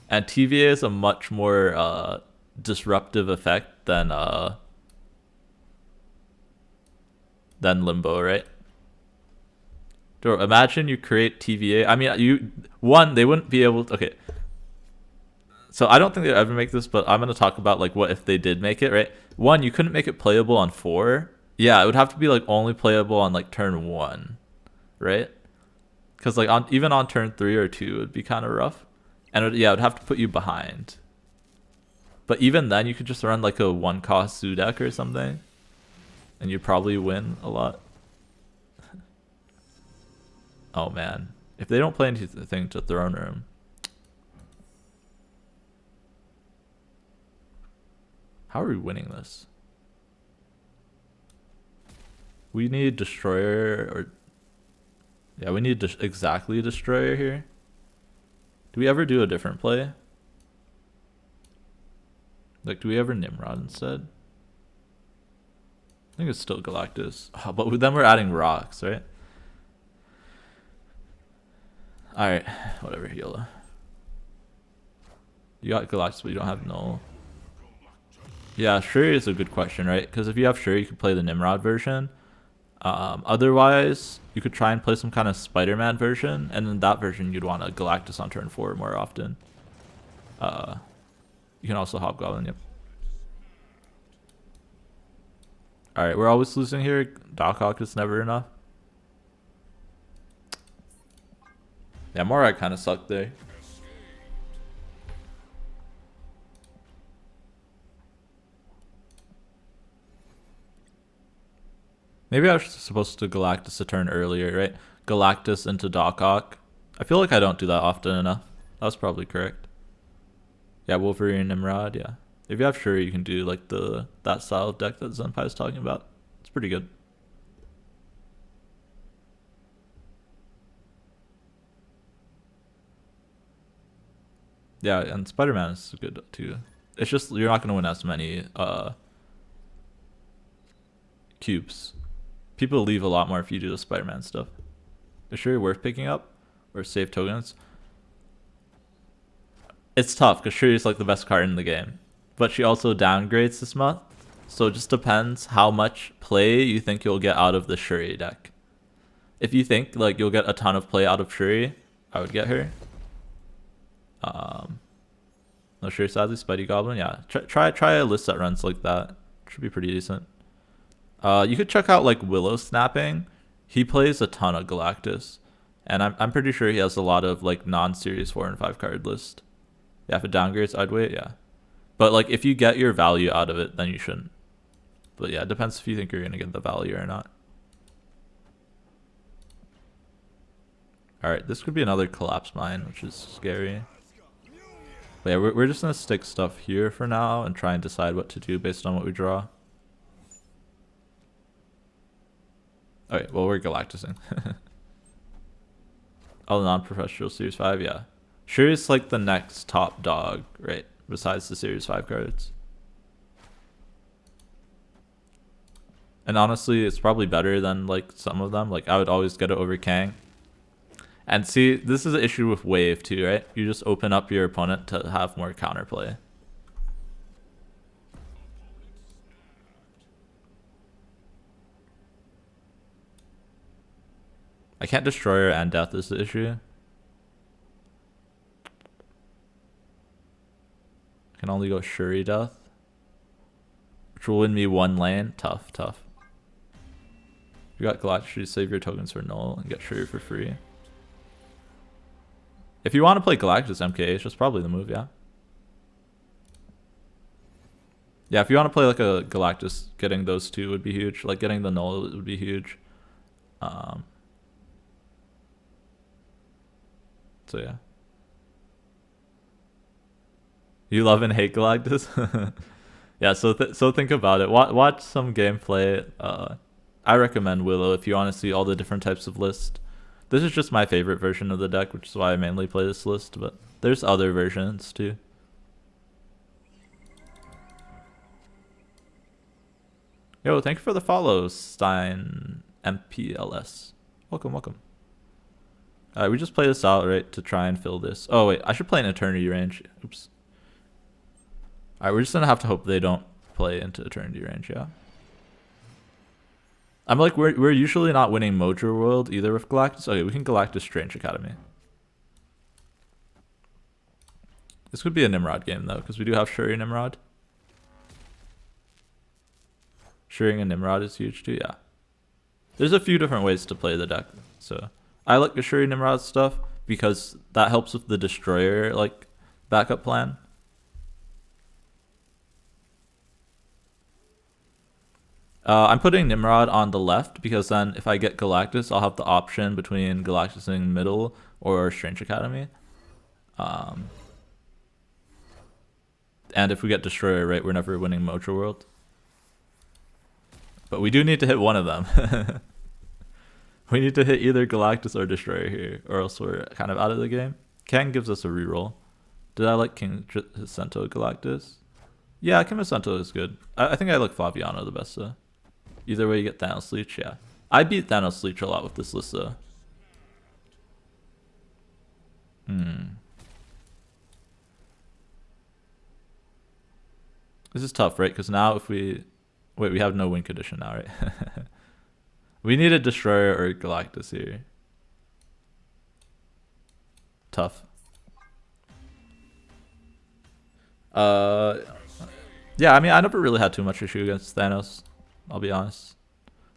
And TVA is a much more disruptive effect than Limbo, right? Imagine you create TVA. I mean, they wouldn't be able to, okay. So I don't think they'll ever make this, but I'm gonna talk about like what if they did make it, right? One, you couldn't make it playable on 4. Yeah, it would have to be like only playable on like turn 1, right? Because like even on turn 3 or 2, it would be kind of rough, and it would have to put you behind. But even then, you could just run like a 1-cost zoo deck or something, and you'd probably win a lot. Oh man, if they don't play anything to Throne Room. How are we winning this? We need Destroyer, or... Yeah, we need exactly Destroyer here. Do we ever do a different play? Like, do we ever Nimrod instead? I think it's still Galactus. Oh, but then we're adding rocks, right? Alright, whatever, YOLO. You got Galactus, but you don't have Null. Yeah, Shuri is a good question, right? Because if you have Shuri, you could play the Nimrod version. Otherwise, you could try and play some kind of Spider-Man version, and in that version, you'd want a Galactus on turn 4 more often. You can also Hobgoblin, yep. Alright, we're always losing here. Doc Ock is never enough. Yeah, Morak kind of sucked there. Maybe I was supposed to Galactus a turn earlier, right? Galactus into Doc Ock. I feel like I don't do that often enough. That was probably correct. Yeah, Wolverine, Nimrod, yeah. If you have Shuri, you can do like that style of deck that Zenpai is talking about. It's pretty good. Yeah, and Spider-Man is good too. It's just you're not going to win as many cubes. People leave a lot more if you do the Spider-Man stuff. Is Shuri worth picking up or save tokens? It's tough because Shuri is like the best card in the game, but she also downgrades this month, so it just depends how much play you think you'll get out of the Shuri deck. If you think like you'll get a ton of play out of Shuri, I would get her. No Shuri, sadly, Spidey Goblin, yeah. Try a list that runs like that. Should be pretty decent. You could check out like Willow Snapping. He plays a ton of Galactus, and I'm pretty sure he has a lot of like non-series 4 and 5 card list. Yeah, if it downgrades, I'd wait, yeah. But like if you get your value out of it, then you shouldn't. But yeah, it depends if you think you're gonna get the value or not. Alright, this could be another Collapse Mine, which is scary. But yeah, we're just gonna stick stuff here for now and try and decide what to do based on what we draw. Okay, well, we're Galactusing. Oh, non-professional Series 5, yeah. Shuri's like the next top dog, right? Besides the Series 5 cards. And honestly, it's probably better than like some of them. Like, I would always get it over Kang. And see, this is an issue with Wave too, right? You just open up your opponent to have more counterplay. I can't Destroyer and Death is the issue. I can only go Shuri Death, which will win me 1 lane. Tough, tough. You got Galactus, save your tokens for null and get Shuri for free. If you want to play Galactus MKH, that's probably the move, yeah. Yeah, if you want to play like a Galactus, getting those two would be huge. Like getting the null would be huge. So yeah. You love and hate Galactus? Yeah, so think about it. Watch some gameplay. I recommend Willow if you want to see all the different types of list. This is just my favorite version of the deck, which is why I mainly play this list, but there's other versions too. Yo, thank you for the follow, Stein MPLS. Welcome, welcome. We just play this out, right, to try and fill this. Oh, wait, I should play an Eternity range. Oops. Alright, we're just gonna have to hope they don't play into Eternity range, yeah. I'm like, we're usually not winning Mojo World either with Galactus. Okay, we can Galactus Strange Academy. This could be a Nimrod game though, because we do have Shuri Nimrod. Shuri and Nimrod is huge too, yeah. There's a few different ways to play the deck. So I like the Shuri Nimrod stuff because that helps with the Destroyer like backup plan. I'm putting Nimrod on the left because then if I get Galactus, I'll have the option between Galactus in middle or Strange Academy. And if we get Destroyer, right, we're never winning Mojo World. But we do need to hit one of them. We need to hit either Galactus or Destroyer here, or else we're kind of out of the game. Kang gives us a reroll. Did I like King Hisento Galactus? Yeah, King Hisento is good. I think I like Flaviano the best though. Either way you get Thanos Leech, yeah. I beat Thanos Leech a lot with this list though. This is tough, right? Because now if we... Wait, we have no win condition now, right? We need a Destroyer or Galactus here. Tough. Yeah, I mean, I never really had too much issue against Thanos, I'll be honest.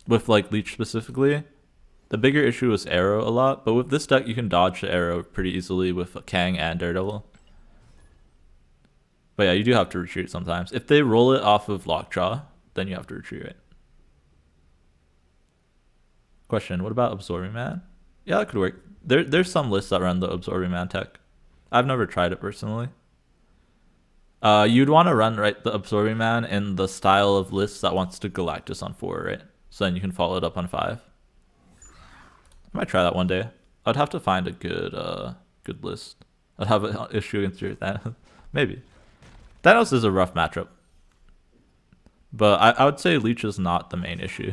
With, like, Leech specifically. The bigger issue was Arrow a lot, but with this deck, you can dodge the Arrow pretty easily with Kang and Daredevil. But yeah, you do have to retreat sometimes. If they roll it off of Lockjaw, then you have to retreat, right? Question, what about Absorbing Man? Yeah, that could work. There's some lists that run the Absorbing Man tech. I've never tried it personally. You'd want to run, right, the Absorbing Man in the style of list that wants to Galactus on 4, right? So then you can follow it up on 5. I might try that one day. I'd have to find a good list. I'd have an issue against your Thanos. Maybe. Thanos is a rough matchup. But I would say Leech is not the main issue.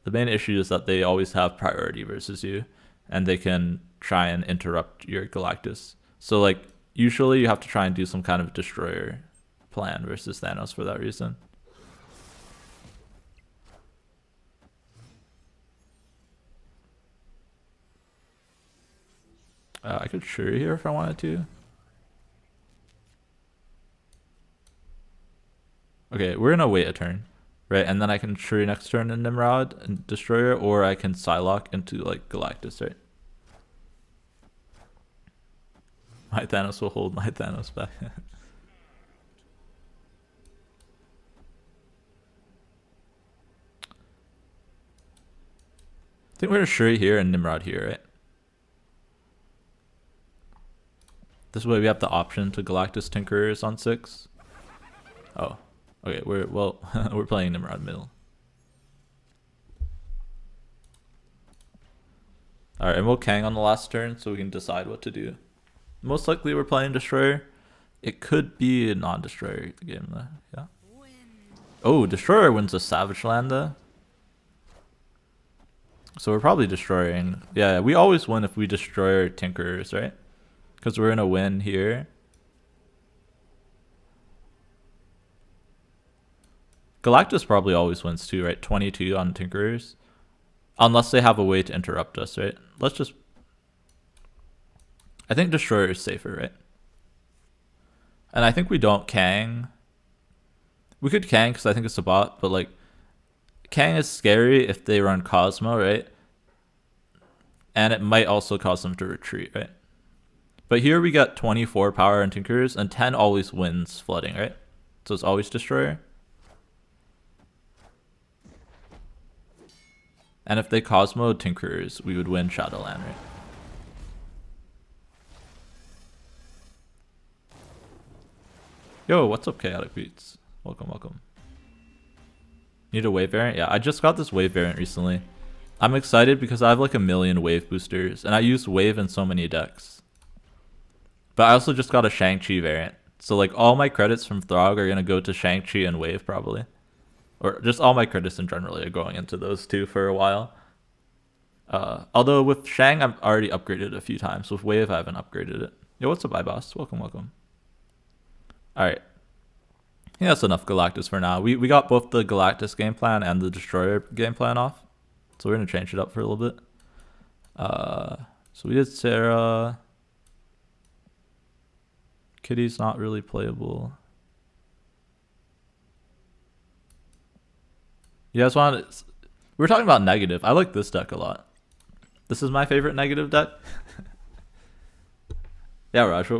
The main issue is that they always have priority versus you, and they can try and interrupt your Galactus. So, like, usually you have to try and do some kind of Destroyer plan versus Thanos for that reason. I could Shuri here if I wanted to. Okay, we're gonna wait a turn, right? And then I can Shuri next turn in Nimrod and Destroyer, or I can Psylocke into like Galactus, right? My Thanos will hold my Thanos back. I think we're gonna Shuri here and Nimrod here, right? This way we have the option to Galactus Tinkerers on 6. Oh, okay. We're playing Nimrod middle. All right, and we'll Kang on the last turn so we can decide what to do. Most likely we're playing Destroyer. It could be a non-Destroyer game though. Yeah. Oh, Destroyer wins a Savage Land though. So we're probably destroying. Yeah, we always win if we destroy Tinkerers, right? Because we're gonna win here. Galactus probably always wins too, right? 22 on Tinkerers. Unless they have a way to interrupt us, right? Let's just... I think Destroyer is safer, right? And I think we don't Kang. We could Kang because I think it's a bot, but like... Kang is scary if they run Cosmo, right? And it might also cause them to retreat, right? But here we got 24 power and Tinkerers, and 10 always wins flooding, right? So it's always Destroyer. And if they Cosmo Tinkerers, we would win Shadowland, right? Yo, what's up, Chaotic Beats? Welcome, welcome. Need a wave variant? Yeah, I just got this wave variant recently. I'm excited because I have like a million wave boosters, and I use wave in so many decks. But I also just got a Shang-Chi variant. So like all my credits from Throg are going to go to Shang-Chi and Wave probably. Or just all my credits in general are going into those two for a while. Although with Shang, I've already upgraded a few times. With Wave, I haven't upgraded it. Yo, what's up, iBoss? Welcome, welcome. Alright. I think that's enough Galactus for now. We got both the Galactus game plan and the Destroyer game plan off. So we're going to change it up for a little bit. So we did Sarah... Kitty's not really playable. You guys want? We're talking about negative. I like this deck a lot. This is my favorite negative deck. Yeah, Raj.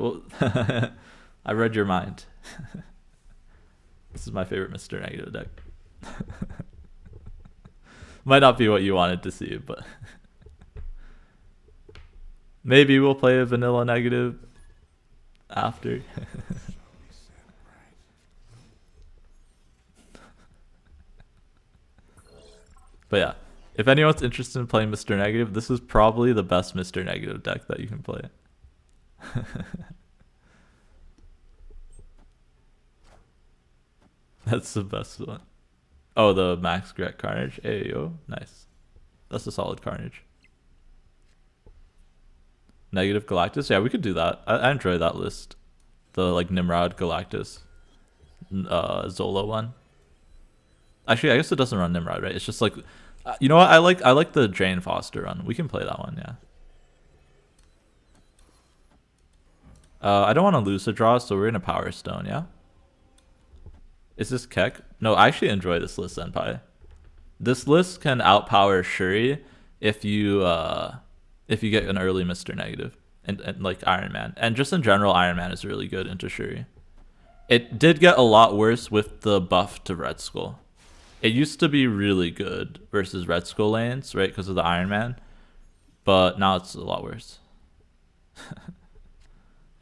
I read your mind. This is my favorite Mr. Negative deck. Might not be what you wanted to see, but maybe we'll play a vanilla negative after. But yeah, if anyone's interested in playing Mr. Negative, this is probably the best Mr. Negative deck that you can play. That's the best one. Oh, the Max Gret Carnage. Ayo, nice. That's a solid Carnage. Negative Galactus. Yeah, we could do that. I enjoy that list. The like Nimrod Galactus Zola one. Actually, I guess it doesn't run Nimrod, right? It's just like, you know what? I like the Jane Foster run. We can play that one, yeah. I don't want to lose a draw, so we're gonna Power Stone, yeah. Is this Keck? No, I actually enjoy this list, Senpai. This list can outpower Shuri if you get an early Mr. Negative and like Iron Man. And just in general, Iron Man is really good into Shuri. It did get a lot worse with the buff to Red Skull. It used to be really good versus Red Skull lanes, right, because of the Iron Man. But now it's a lot worse.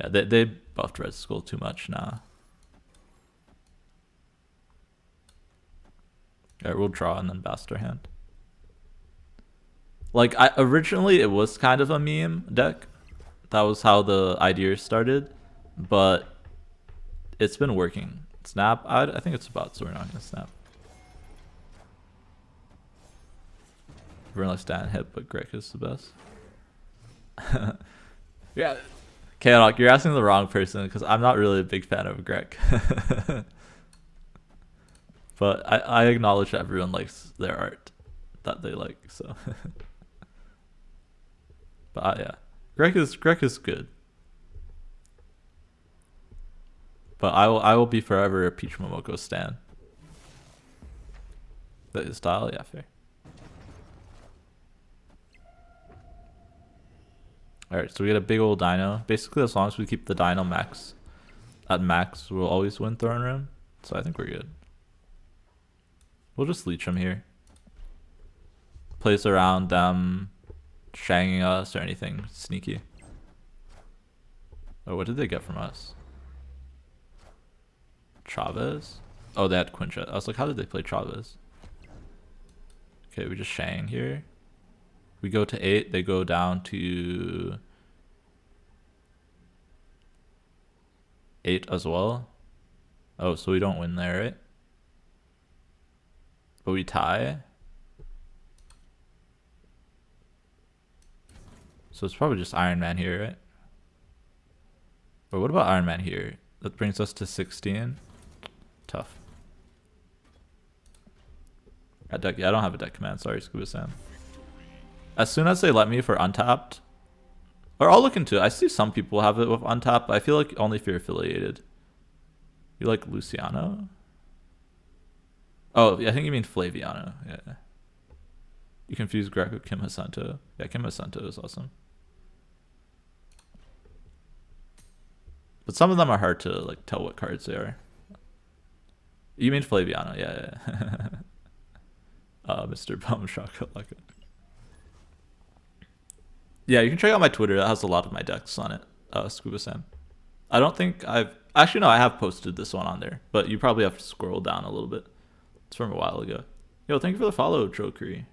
Yeah, they buffed Red Skull too much now. Alright, we'll draw and then Bastard Hand. Like, originally it was kind of a meme deck. That was how the idea started. But it's been working. Snap? I think it's about, so we're not going to snap. Everyone likes Dan hit, but Greg is the best. Yeah. Chaotic, you're asking the wrong person because I'm not really a big fan of Greg. But I acknowledge that everyone likes their art that they like, so. But yeah, Greg is good. But I will be forever a Peach Momoko stan. That is style, yeah, fair. Alright, so we get a big old dino. Basically, as long as we keep the dino max at max, we'll always win Throne Room. So I think we're good. We'll just leech him here. Plays around them shanging us or anything sneaky. Oh, what did they get from us? Chavez? Oh, they had Quinjet. I was like, how did they play Chavez? Okay, we just shang here. We go to 8, they go down to 8 as well. Oh, so we don't win there, right? But we tie. So it's probably just Iron Man here, right? But what about Iron Man here? That brings us to 16. Tough. Yeah, I don't have a deck command. Sorry, Scuba Sam. As soon as they let me for untapped, or I'll look into it. I see some people have it with untapped, but I feel like only if you're affiliated. You like Luciano? Oh, yeah, I think you mean Flaviano. Yeah. You confuse Greg with Kim Hasanto. Yeah, Kim Hasanto is awesome. But some of them are hard to like tell what cards they are. You mean Flaviano? Yeah. Mr. Bum Shakalaka. Yeah, you can check out my Twitter. That has a lot of my decks on it. Scuba Sam. I don't think I've... Actually, no, I have posted this one on there. But you probably have to scroll down a little bit. It's from a while ago. Yo, thank you for the follow, Chokri.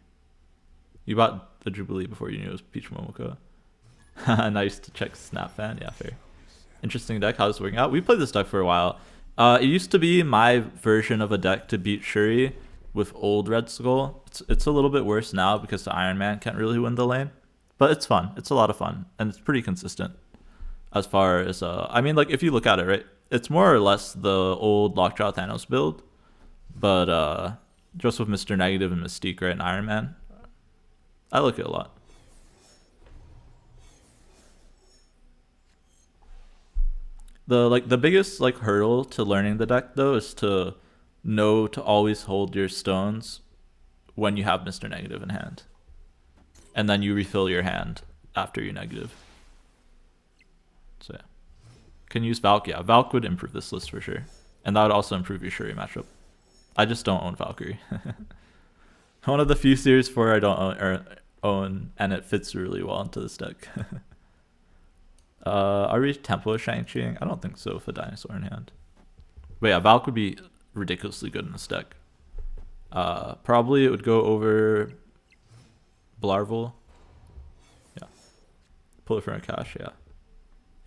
You bought the Jubilee before you knew it was Peach Momoko. Nice to check Snap Fan. Yeah, fair. Interesting deck. How's it working out? We played this deck for a while. It used to be my version of a deck to beat Shuri with old Red Skull. It's a little bit worse now because the Iron Man can't really win the lane. But it's fun. It's a lot of fun. And it's pretty consistent. As far as... I mean, like, if you look at it, right? It's more or less the old Lockjaw Thanos build. But just with Mr. Negative and Mystique, right? And Iron Man. I like it a lot. The biggest like hurdle to learning the deck though is to know to always hold your stones when you have Mr. Negative in hand. And then you refill your hand after you negative. So yeah. Can use Valk. Yeah, Valk would improve this list for sure. And that would also improve your Shuri matchup. I just don't own Valkyrie. One of the few Series 4 I don't own, and it fits really well into this deck. Are we Tempo Shang-Chiing? I don't think so with a dinosaur in hand. But yeah, Valk would be ridiculously good in this deck. Probably it would go over Blarvel. Yeah. Pull it from a cache, yeah.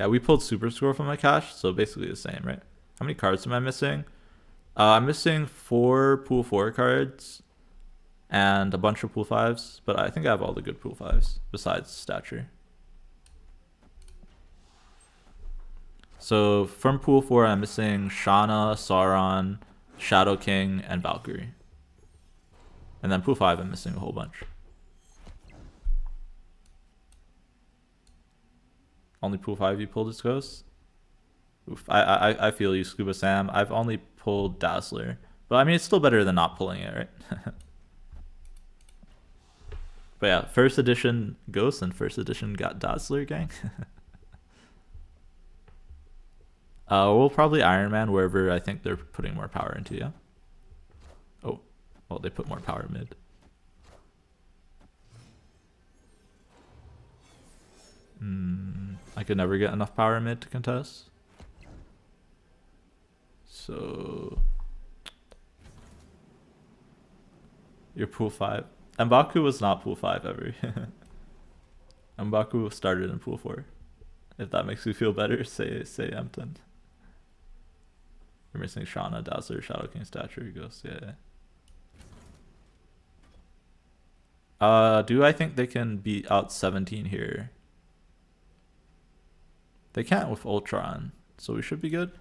Yeah, we pulled Super Score from my cache, so basically the same, right? How many cards am I missing? I'm missing 4 pool 4 cards and a bunch of pool 5s, but I think I have all the good pool 5s besides Stature. So from pool 4, I'm missing Shanna, Sauron, Shadow King, and Valkyrie. And then pool 5, I'm missing a whole bunch. Only pool 5 you pulled as Ghost? Oof, I feel you, Scuba Sam. I've only pulled Dazzler. But I mean, it's still better than not pulling it, right? But yeah, first edition Ghost and first edition got Dazzler, gang. We'll probably Iron Man wherever I think they're putting more power into, yeah? Oh, well, they put more power mid. I could never get enough power mid to contest. So you're pool 5. M'Baku was not pool 5 ever. M'Baku started in pool 4. If that makes you feel better, say Empton. You're missing Shauna, Dazzler, Shadow King, Stature, Ghost, yeah. Do I think they can beat out 17 here? They can't with Ultron, so we should be good.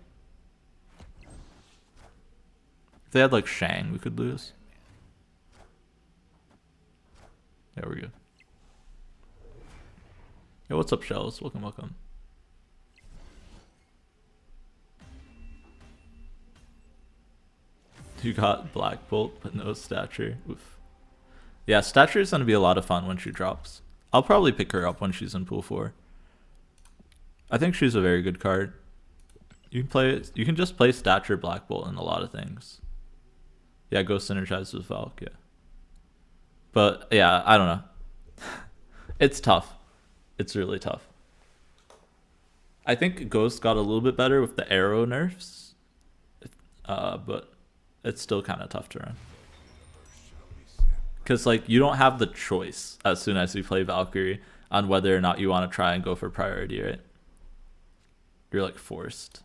If they had like Shang, we could lose. Yeah, we're good. Yo, what's up, Shells? Welcome, welcome. You got Black Bolt, but no Stature. Oof. Yeah, Stature is going to be a lot of fun when she drops. I'll probably pick her up when she's in pool 4. I think she's a very good card. You can just play Stature Black Bolt in a lot of things. Yeah, go synergize with Valk, yeah. But yeah, I don't know. It's tough. It's really tough. I think Ghost got a little bit better with the arrow nerfs. But it's still kind of tough to run. Because like you don't have the choice as soon as you play Valkyrie on whether or not you want to try and go for priority, right? You're like forced.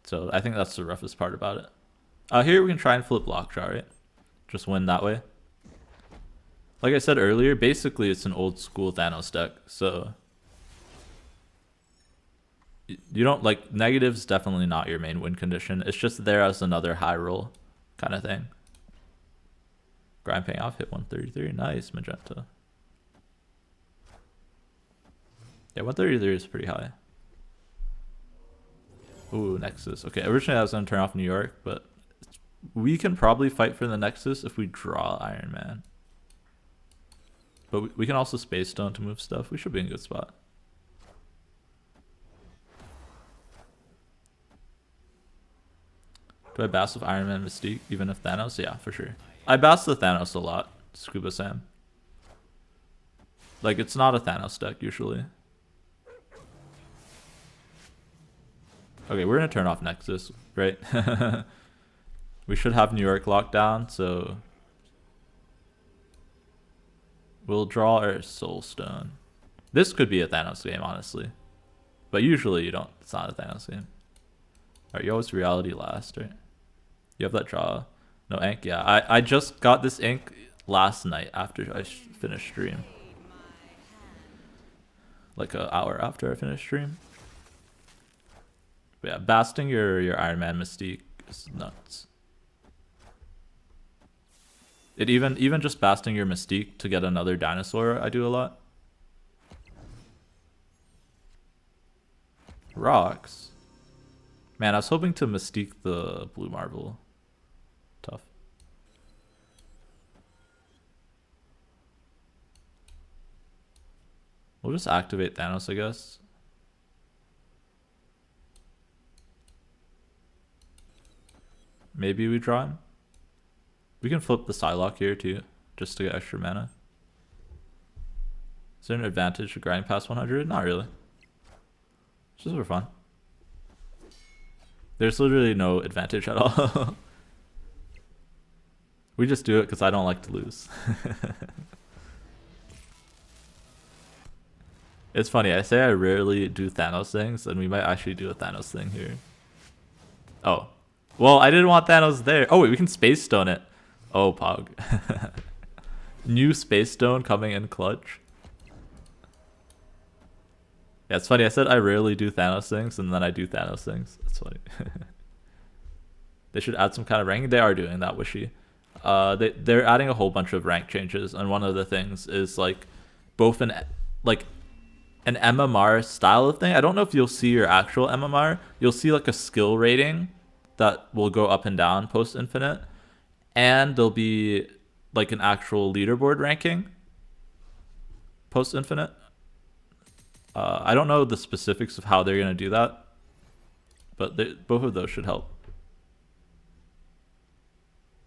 So I think that's the roughest part about it. Here we can try and flip Lockjaw, right? Just win that way. Like I said earlier, basically it's an old school Thanos deck, so you don't like negative's definitely not your main win condition. It's just there as another high roll kind of thing. Grind paying off, hit 133. Nice, Magenta. Yeah, 133 is pretty high. Ooh, Nexus. Okay, originally I was going to turn off New York, but we can probably fight for the Nexus if we draw Iron Man. But we can also Space Stone to move stuff. We should be in a good spot. Do I bass with Iron Man Mystique even if Thanos? Yeah, for sure. I bass the Thanos a lot, Scuba Sam. Like, it's not a Thanos deck usually. Okay, we're gonna turn off Nexus, right? We should have New York locked down, so we'll draw our Soul Stone. This could be a Thanos game, honestly. But usually you don't. It's not a Thanos game. Alright, you always reality last, right? You have that draw. No ink? Yeah, I just got this ink last night after I finished stream. Like an hour after I finished stream. But yeah, basting your Iron Man Mystique is nuts. It even just basting your Mystique to get another dinosaur, I do a lot. Rocks. Man, I was hoping to Mystique the blue marble. Tough. We'll just activate Thanos, I guess. Maybe we draw him. We can flip the Psylocke here too, just to get extra mana. Is there an advantage to grinding past 100? Not really. Just for fun. There's literally no advantage at all. We just do it because I don't like to lose. It's funny, I say I rarely do Thanos things, and we might actually do a Thanos thing here. Oh. Well, I didn't want Thanos there. Oh wait, we can Space Stone it. Oh, Pog. New Space Stone coming in clutch. Yeah, it's funny, I said I rarely do Thanos things, and then I do Thanos things. That's funny. They should add some kind of ranking. They are doing that, Wishy. They're adding a whole bunch of rank changes, and one of the things is like both an MMR style of thing. I don't know if you'll see your actual MMR. You'll see like a skill rating that will go up and down post infinite, and there'll be like an actual leaderboard ranking post infinite. I don't know the specifics of how they're gonna do that, but both of those should help.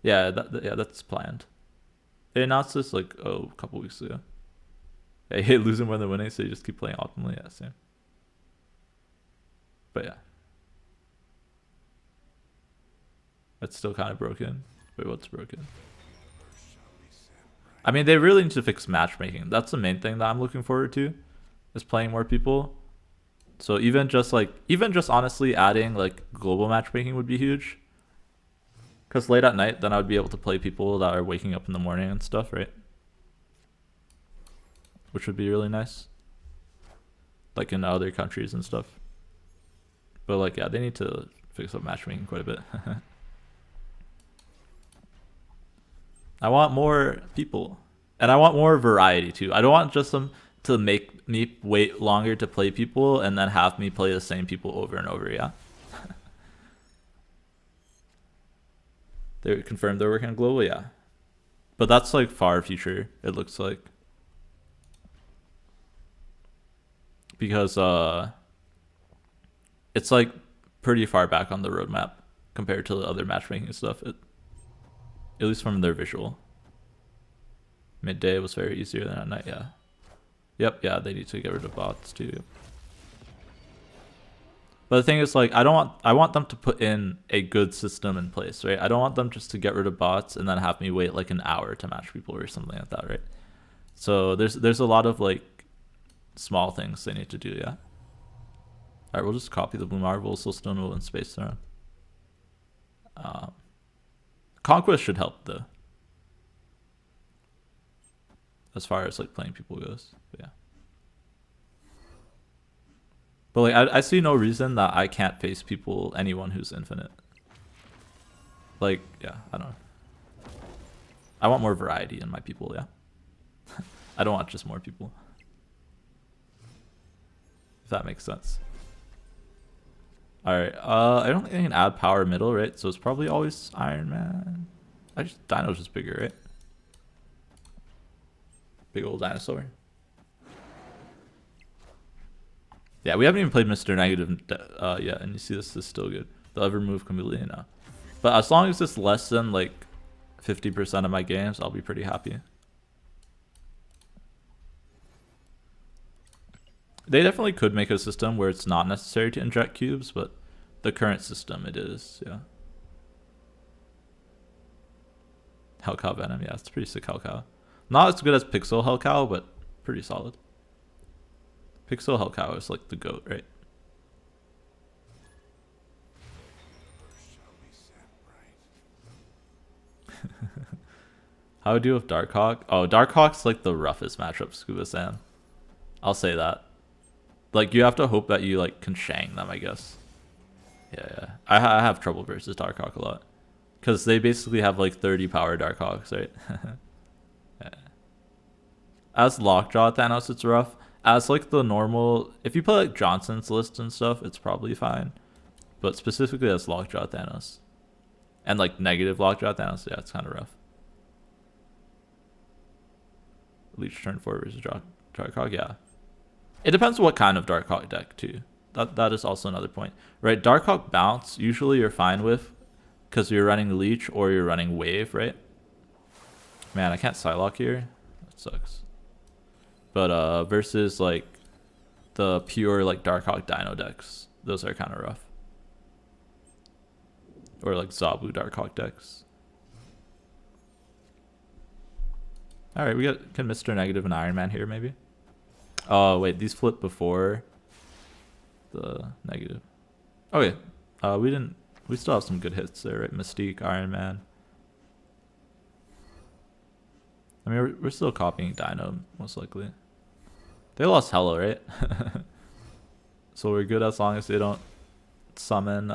Yeah, that's planned. They announced this like a couple weeks ago. Yeah, you hate losing more than winning, so you just keep playing optimally. Yeah, same. But yeah, that's still kind of broken. Wait, what's broken? I mean, they really need to fix matchmaking. That's the main thing that I'm looking forward to, is playing more people. So even just honestly adding like global matchmaking would be huge. Because late at night, then I would be able to play people that are waking up in the morning and stuff, right? Which would be really nice. Like in other countries and stuff. But like, yeah, they need to fix up matchmaking quite a bit. I want more people. And I want more variety too. I don't want just them to make me wait longer to play people and then have me play the same people over and over, yeah? They confirmed they're working on global, yeah. But that's like far future, it looks like. Because it's like pretty far back on the roadmap compared to the other matchmaking stuff. At least from their visual. Midday was very easier than at night, yeah. Yep, yeah, they need to get rid of bots too. But the thing is, like, I want them to put in a good system in place, right? I don't want them just to get rid of bots and then have me wait like an hour to match people or something like that, right? So there's a lot of like small things they need to do, yeah. Alright, we'll just copy the Blue Marvel, Soul Stone, and Space Throne. Conquest should help though, as far as like playing people goes. But yeah. But like I see no reason that I can't face anyone who's infinite. Like, yeah, I don't know. I want more variety in my people, yeah. I don't want just more people. If that makes sense. Alright, I don't think I can add power middle, right? So it's probably always Iron Man. Dino's just bigger, right? Big old dinosaur. Yeah, we haven't even played Mr. Negative yet, and you see this is still good. They'll ever move completely now. But as long as it's less than like 50% of my games, I'll be pretty happy. They definitely could make a system where it's not necessary to inject cubes, but the current system it is, yeah. Hellcow Venom, yeah, it's pretty sick Hellcow. Not as good as Pixel Hellcow, but pretty solid. Pixel Hellcow is like the GOAT, right? How would you do with Darkhawk? Oh, Darkhawk's like the roughest matchup, Scuba Sam. I'll say that. Like, you have to hope that you like can Shang them, I guess. Yeah. I have trouble versus Darkhawk a lot. Because they basically have like 30 power Darkhawks, right? Yeah. As Lockjaw Thanos, it's rough. As like the normal, if you play like Johnson's list and stuff, it's probably fine. But specifically as Lockjaw Thanos. And like negative Lockjaw Thanos, yeah, it's kind of rough. Leech turn 4 versus Darkhawk, yeah. It depends what kind of Darkhawk deck too. That is also another point. Right, Darkhawk bounce, usually you're fine with because you're running Leech or you're running Wave, right? Man, I can't Psylocke here. That sucks. But versus like the pure like Darkhawk Dino decks, those are kind of rough. Or like Zabu Darkhawk decks. All right, can Mr. Negative and Iron Man here maybe? Oh wait, these flip before the negative. Okay, we still have some good hits there, right? Mystique, Iron Man. I mean, we're still copying Dino most likely. They lost Hello, right? So we're good as long as they don't summon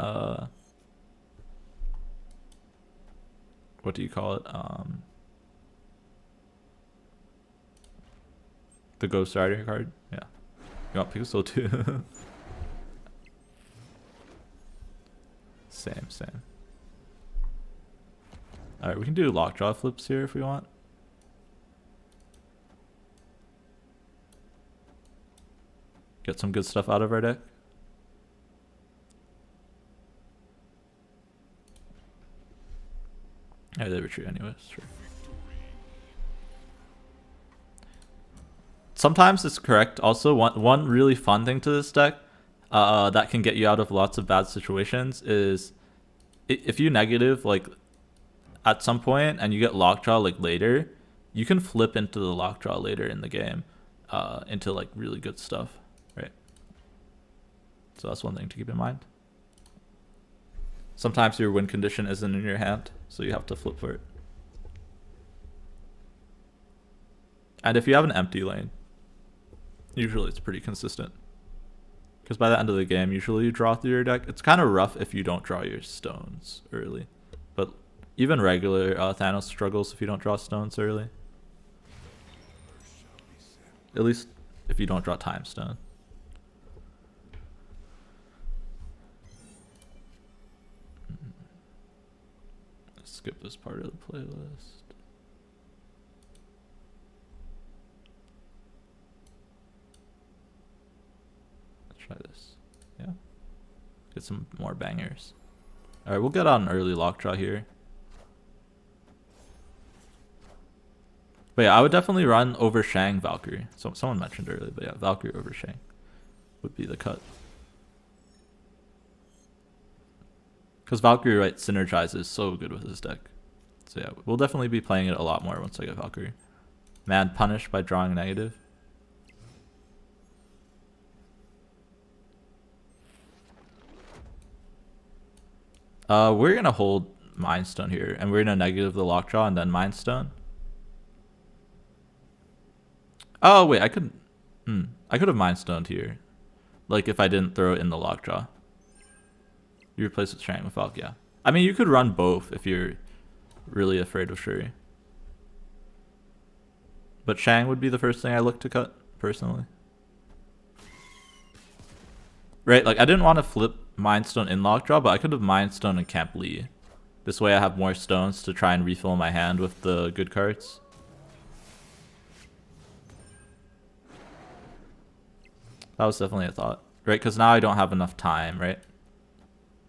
what do you call it? The Ghost Rider card? Yeah. You want Pixel too? Same. Alright, we can do Lockjaw flips here if we want. Get some good stuff out of our deck. Yeah, they retreat anyways, sure. Sometimes it's correct. Also, one really fun thing to this deck that can get you out of lots of bad situations is if you negative like at some point and you get Lockjaw like later, you can flip into the Lockjaw later in the game into like really good stuff, right? So that's one thing to keep in mind. Sometimes your win condition isn't in your hand, so you have to flip for it. And if you have an empty lane, usually it's pretty consistent. Because by the end of the game, usually you draw through your deck. It's kind of rough if you don't draw your stones early. But even regular Thanos struggles if you don't draw stones early. At least if you don't draw Time Stone. Let's skip this part of the playlist. Try this. Yeah. Get some more bangers. Alright, we'll get on early Lockjaw here. But yeah, I would definitely run over Shang Valkyrie. So someone mentioned earlier, but yeah, Valkyrie over Shang would be the cut. Because Valkyrie, right, synergizes so good with this deck. So yeah, we'll definitely be playing it a lot more once I get Valkyrie. Man punished by drawing negative. We're gonna hold Mind Stone here, and we're gonna negative the Lockjaw and then Mind Stone. Oh wait, I could have Mind Stoned here, like if I didn't throw it in the Lockjaw. You replace with Shang with Valk, yeah. I mean, you could run both if you're really afraid of Shuri. But Shang would be the first thing I look to cut personally. Right, like I didn't want to flip Mind Stone in Lockjaw, but I could have Mind Stone in Camp Lee. This way I have more stones to try and refill my hand with the good cards. That was definitely a thought. Right, because now I don't have enough time, right?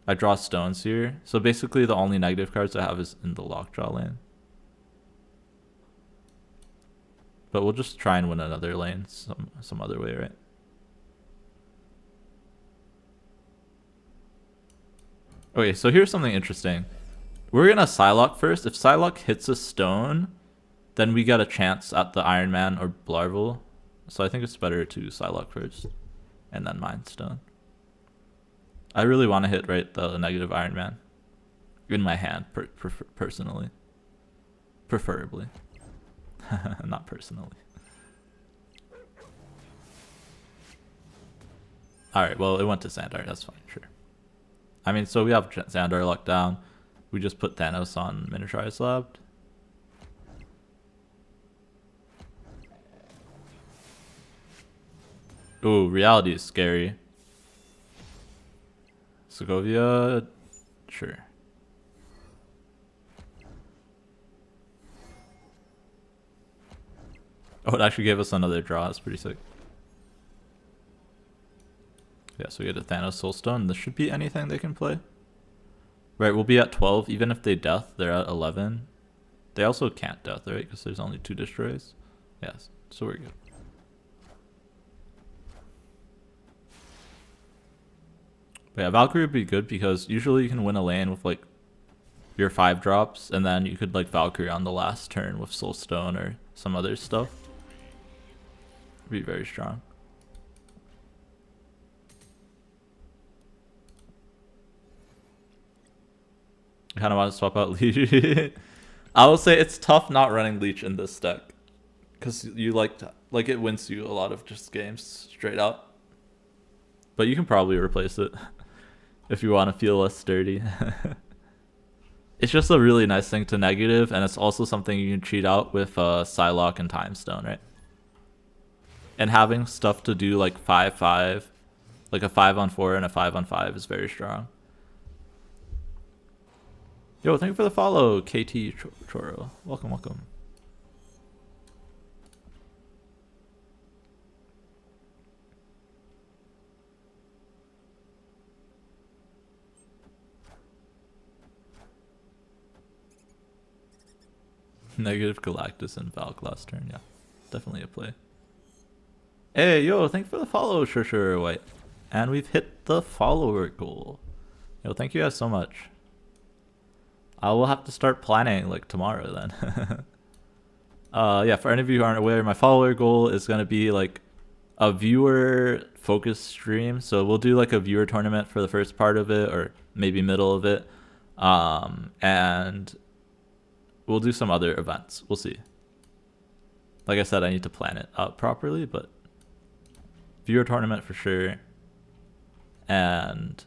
I draw stones here. So basically the only negative cards I have is in the Lockjaw lane. But we'll just try and win another lane some other way, right? Okay, so here's something interesting. We're gonna Psylocke first. If Psylocke hits a stone, then we get a chance at the Iron Man or Blarvel. So I think it's better to Psylocke first, and then Mind Stone. I really want to hit the negative Iron Man in my hand, personally. Preferably. Not personally. Alright, well, it went to Xandar. That's fine, sure. I mean, so we have Xandar locked down. we just put Thanos on Minotaur Slab. Ooh, reality is scary. Segovia, sure. Oh, it actually gave us another draw. That's pretty sick. Yeah, so we get a Thanos Soulstone. This should be anything they can play. Right, we'll be at 12. Even if they death, they're at 11. They also can't death, right? Because there's only 2 destroys. Yes, so we're good. But yeah, Valkyrie would be good because usually you can win a lane with like your 5 drops, and then you could like Valkyrie on the last turn with Soulstone or some other stuff. Be very strong. I kind of want to swap out Leech. I will say it's tough not running Leech in this deck because you like it wins you a lot of just games straight out. But you can probably replace it if you want to feel less sturdy. It's just a really nice thing to negative, and it's also something you can cheat out with Psylocke and Time Stone, right? And having stuff to do like 5-5, like a 5-on-4 and a 5-on-5 is very strong. Yo, thank you for the follow, KT Choro. Welcome, welcome. Negative Galactus and Valk last turn, yeah. Definitely a play. Hey, yo, thank you for the follow, Sure White. And we've hit the follower goal. Yo, thank you guys so much. I will have to start planning like tomorrow then. Yeah, for any of you who aren't aware, my follower goal is going to be like a viewer focused stream. So we'll do like a viewer tournament for the first part of it, or maybe middle of it. And we'll do some other events. We'll see. Like I said, I need to plan it out properly, but viewer tournament for sure. And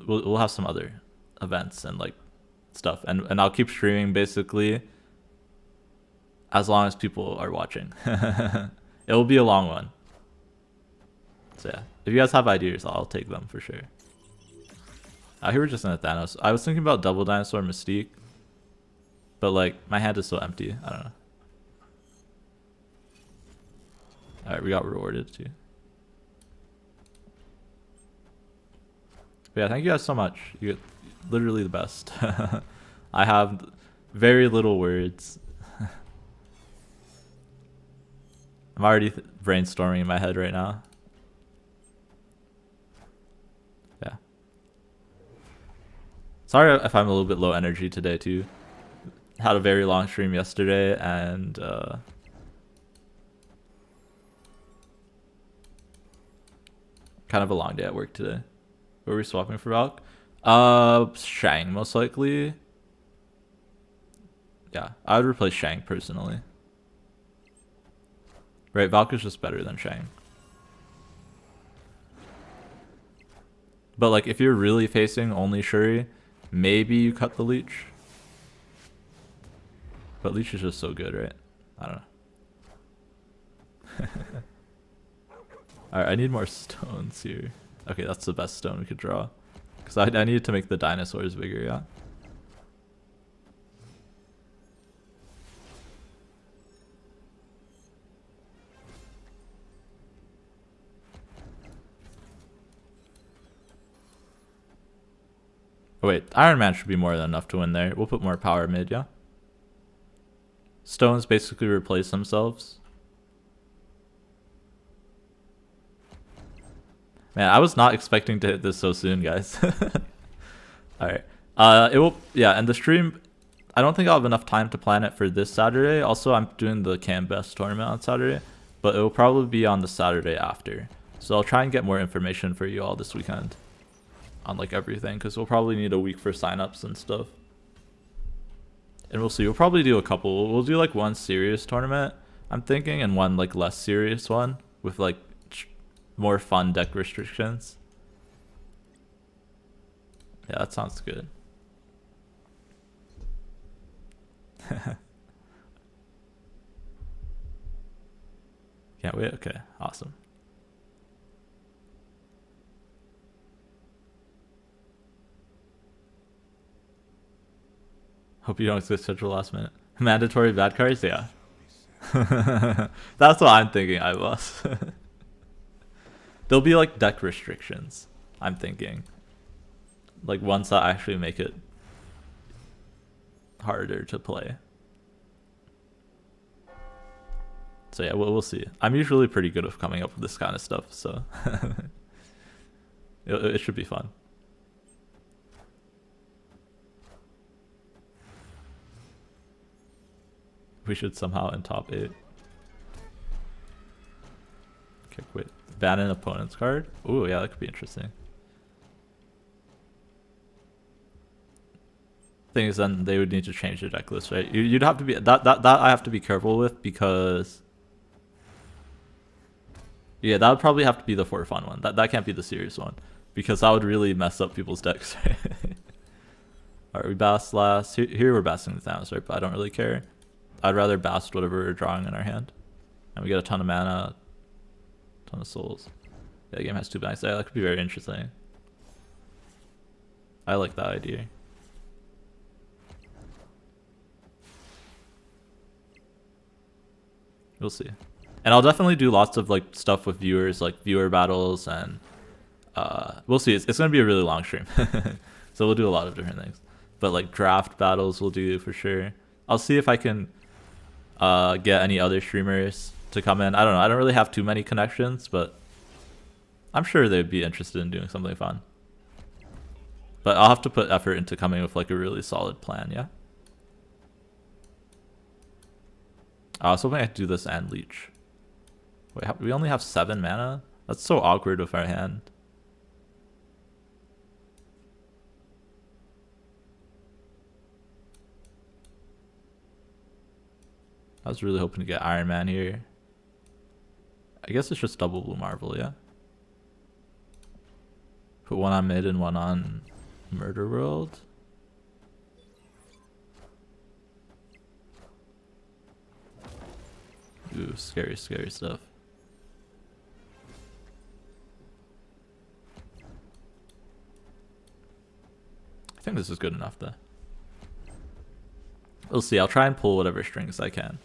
we'll have some other events and like stuff, and I'll keep streaming basically as long as people are watching. It will be a long one. So yeah, if you guys have ideas, I'll take them for sure. Here we're just in a Thanos. I was thinking about double dinosaur Mystique, but like my hand is so empty. I don't know. Alright, we got rewarded too. But yeah, thank you guys so much. You're literally the best. I have very little words. I'm already brainstorming in my head right now. Yeah. Sorry if I'm a little bit low energy today too. Had a very long stream yesterday, and kind of a long day at work today. Were we swapping for Valk? Shang most likely. Yeah, I would replace Shang personally. Right, Valk is just better than Shang. But like if you're really facing only Shuri, maybe you cut the Leech. But Leech is just so good, right? I don't know. Alright, I need more stones here. Okay, that's the best stone we could draw. Because I needed to make the dinosaurs bigger, yeah? Oh wait, Iron Man should be more than enough to win there. We'll put more power mid, yeah? Stones basically replace themselves. Man, I was not expecting to hit this so soon, guys. Alright. It will, yeah, and the stream, I don't think I'll have enough time to plan it for this Saturday. Also, I'm doing the Cam Best tournament on Saturday, but it will probably be on the Saturday after. So I'll try and get more information for you all this weekend on like everything, because we'll probably need a week for signups and stuff. And we'll see. We'll probably do a couple. We'll do like one serious tournament, I'm thinking, and one like less serious one with like more fun deck restrictions. Yeah, that sounds good. Can't wait. Okay, awesome. Hope you don't switch schedule last minute. Mandatory bad cards? Yeah. That's what I'm thinking, I was. There'll be like deck restrictions, I'm thinking. Like ones that actually make it harder to play. So yeah, we'll see. I'm usually pretty good at coming up with this kind of stuff, so it should be fun. We should somehow in top 8. Okay, wait. Ban an opponent's card? Ooh, yeah, that could be interesting. Thing is, then they would need to change the deck list, right? You'd have to be that I have to be careful with, because yeah, that would probably have to be the for fun one. That can't be the serious one, because that would really mess up people's decks. Right? Alright, we bast last. Here we're basting the Thanos, right? But I don't really care. I'd rather bast whatever we're drawing in our hand. And we get a ton of mana, ton of souls. Yeah, the game has 2 banks. Yeah, that could be very interesting. I like that idea. We'll see. And I'll definitely do lots of like stuff with viewers, like viewer battles, and we'll see. It's gonna be a really long stream. So we'll do a lot of different things. But like draft battles we'll do for sure. I'll see if I can get any other streamers to come in. I don't know. I don't really have too many connections, but I'm sure they'd be interested in doing something fun. But I'll have to put effort into coming with like a really solid plan, yeah? I was hoping I could do this and leech. Wait, we only have 7 mana? That's so awkward with our hand. I was really hoping to get Iron Man here. I guess it's just double Blue Marvel, yeah? Put one on mid and one on Murder World. Ooh, scary, scary stuff. I think this is good enough though. We'll see. I'll try and pull whatever strings I can.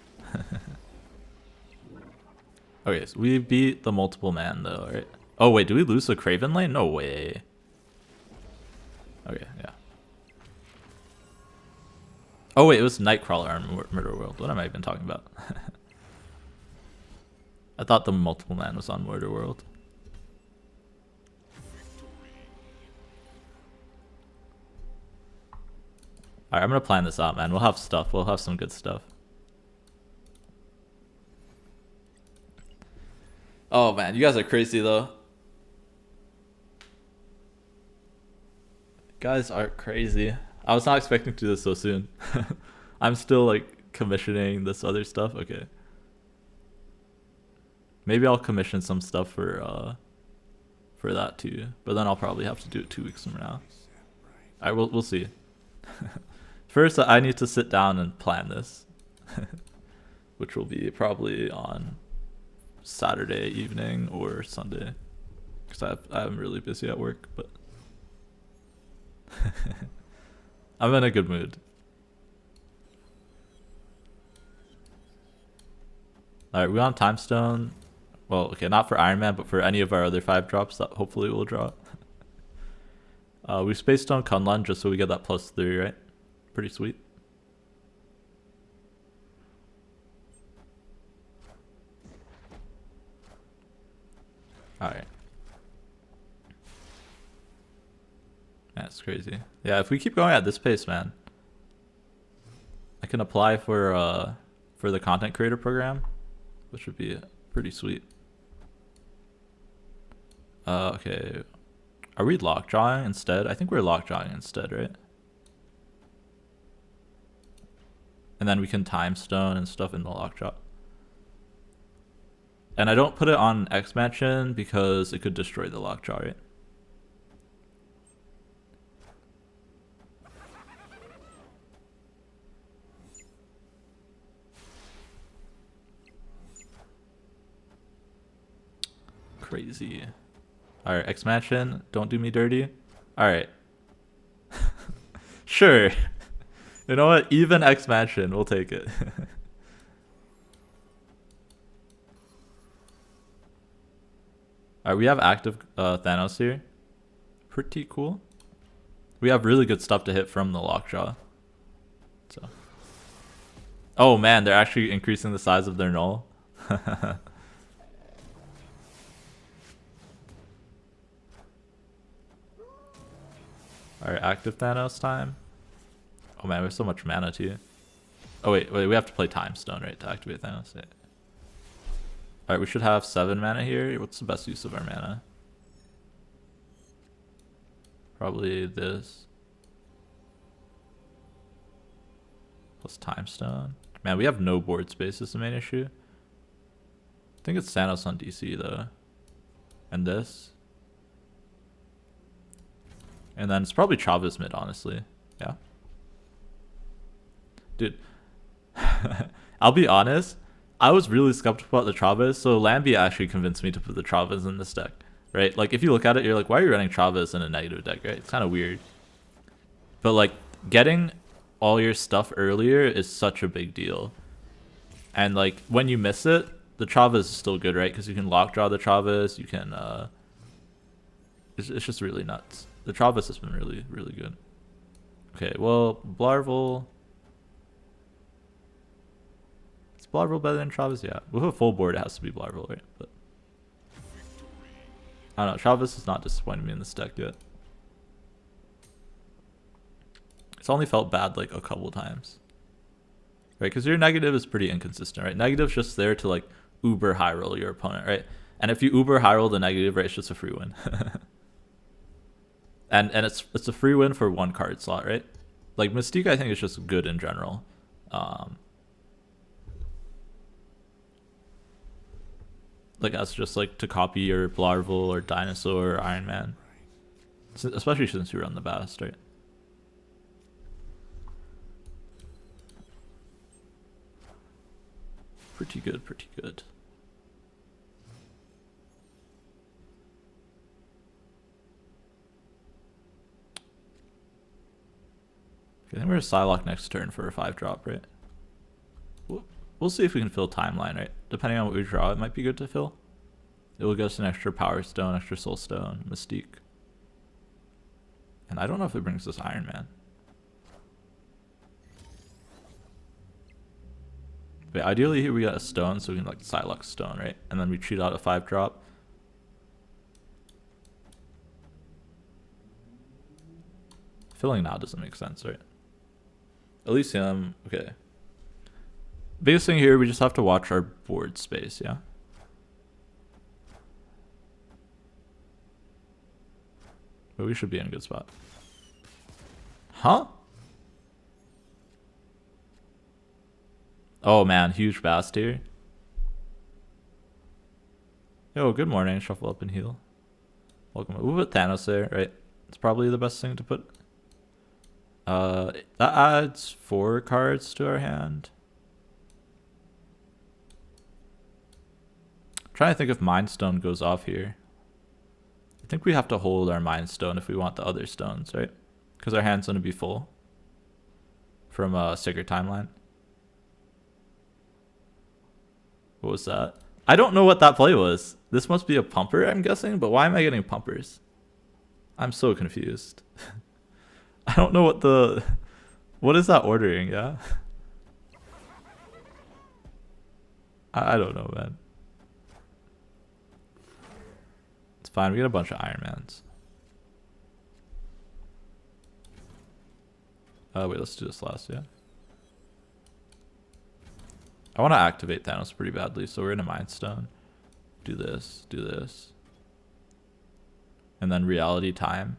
Okay, so we beat the multiple man though, right? Oh wait, do we lose the Craven lane? No way. Okay, yeah. Oh wait, it was Nightcrawler on Murder World. What am I even talking about? I thought the multiple man was on Murder World. Alright, I'm gonna plan this out, man. We'll have stuff. We'll have some good stuff. Oh man, you guys are crazy though. Guys are crazy. I was not expecting to do this so soon. I'm still like commissioning this other stuff. Okay. Maybe I'll commission some stuff for that too. But then I'll probably have to do it 2 weeks from now. Alright, we'll see. First, I need to sit down and plan this. Which will be probably on Saturday evening or Sunday. Because I'm really busy at work, but I'm in a good mood. Alright, we want Time Stone. Well, okay, not for Iron Man, but for any of our other 5 drops that hopefully we'll draw. We Space Stone Kunlun just so we get that +3, right? Pretty sweet. Alright. That's crazy. Yeah, if we keep going at this pace, man, I can apply for the content creator program, which would be pretty sweet. Okay. Are we lockjawing instead? I think we're lockjawing instead, right? And then we can time stone and stuff in the lockjaw. And I don't put it on expansion because it could destroy the lockjaw, right? crazy. Alright, expansion. Don't do me dirty. Alright. Sure. You know what? Even expansion. We'll take it. Alright, we have active Thanos here. Pretty cool. We have really good stuff to hit from the lockjaw. So. Oh man, they're actually increasing the size of their null. Alright, active Thanos time. Oh man, we have so much mana too. Oh wait, we have to play Time Stone, right, to activate Thanos. Yeah. Alright, we should have 7 mana here. What's the best use of our mana? Probably this. Plus Time Stone. Man, we have no board space is the main issue. I think it's Thanos on DC though. And this. And then it's probably Travis mid, honestly. Yeah. Dude. I'll be honest. I was really skeptical about the Travis, so Lambie actually convinced me to put the Travis in this deck. Right? Like, if you look at it, you're like, why are you running Travis in a negative deck, right? It's kind of weird. But, like, getting all your stuff earlier is such a big deal. And, like, when you miss it, the Travis is still good, right? Because you can lockjaw the Travis, you can, it's just really nuts. The Travis has been really, really good. Okay, well, Blarvel. Is Blarvel better than Travis? Yeah. With a full board, it has to be Blarvel, right? But I don't know. Travis has not disappointed me in this deck yet. It's only felt bad like a couple times. Right? Because your negative is pretty inconsistent, right? Negative's just there to like uber high roll your opponent, right? And if you uber high roll the negative, right, it's just a free win. and it's a free win for 1 card slot, right? Like Mystique, I think is just good in general. Like as just like to copy your Blarvel or Dinosaur or Iron Man, especially since you run the Bast, right? Pretty good, pretty good. Okay, I think we're gonna Psylocke next turn for a 5-drop, right? We'll see if we can fill Timeline, right? Depending on what we draw, it might be good to fill. It will give us an extra Power Stone, extra Soul Stone, Mystique. And I don't know if it brings us Iron Man. But ideally here we got a stone, so we can like Psylocke Stone, right? And then we cheat out a 5-drop. Filling now doesn't make sense, right? Elysium, okay. Biggest thing here, we just have to watch our board space, yeah? But we should be in a good spot. Huh? Oh man, huge Bast here. Yo, good morning. Shuffle up and heal. Welcome. We'll put Thanos there, right? It's probably the best thing to put. That adds 4 cards to our hand. Trying to think if Mind Stone goes off here. I think we have to hold our Mind Stone if we want the other stones, right? Because our hand's going to be full from a Sacred Timeline. What was that? I don't know what that play was. This must be a pumper, I'm guessing, but why am I getting pumpers? I'm so confused. I don't know what the... What is that ordering, yeah? I don't know, man. It's fine, we get a bunch of Iron Mans. Wait, let's do this last, yeah. I want to activate Thanos pretty badly, so we're in a Mind Stone. Do this, do this. And then Reality Time.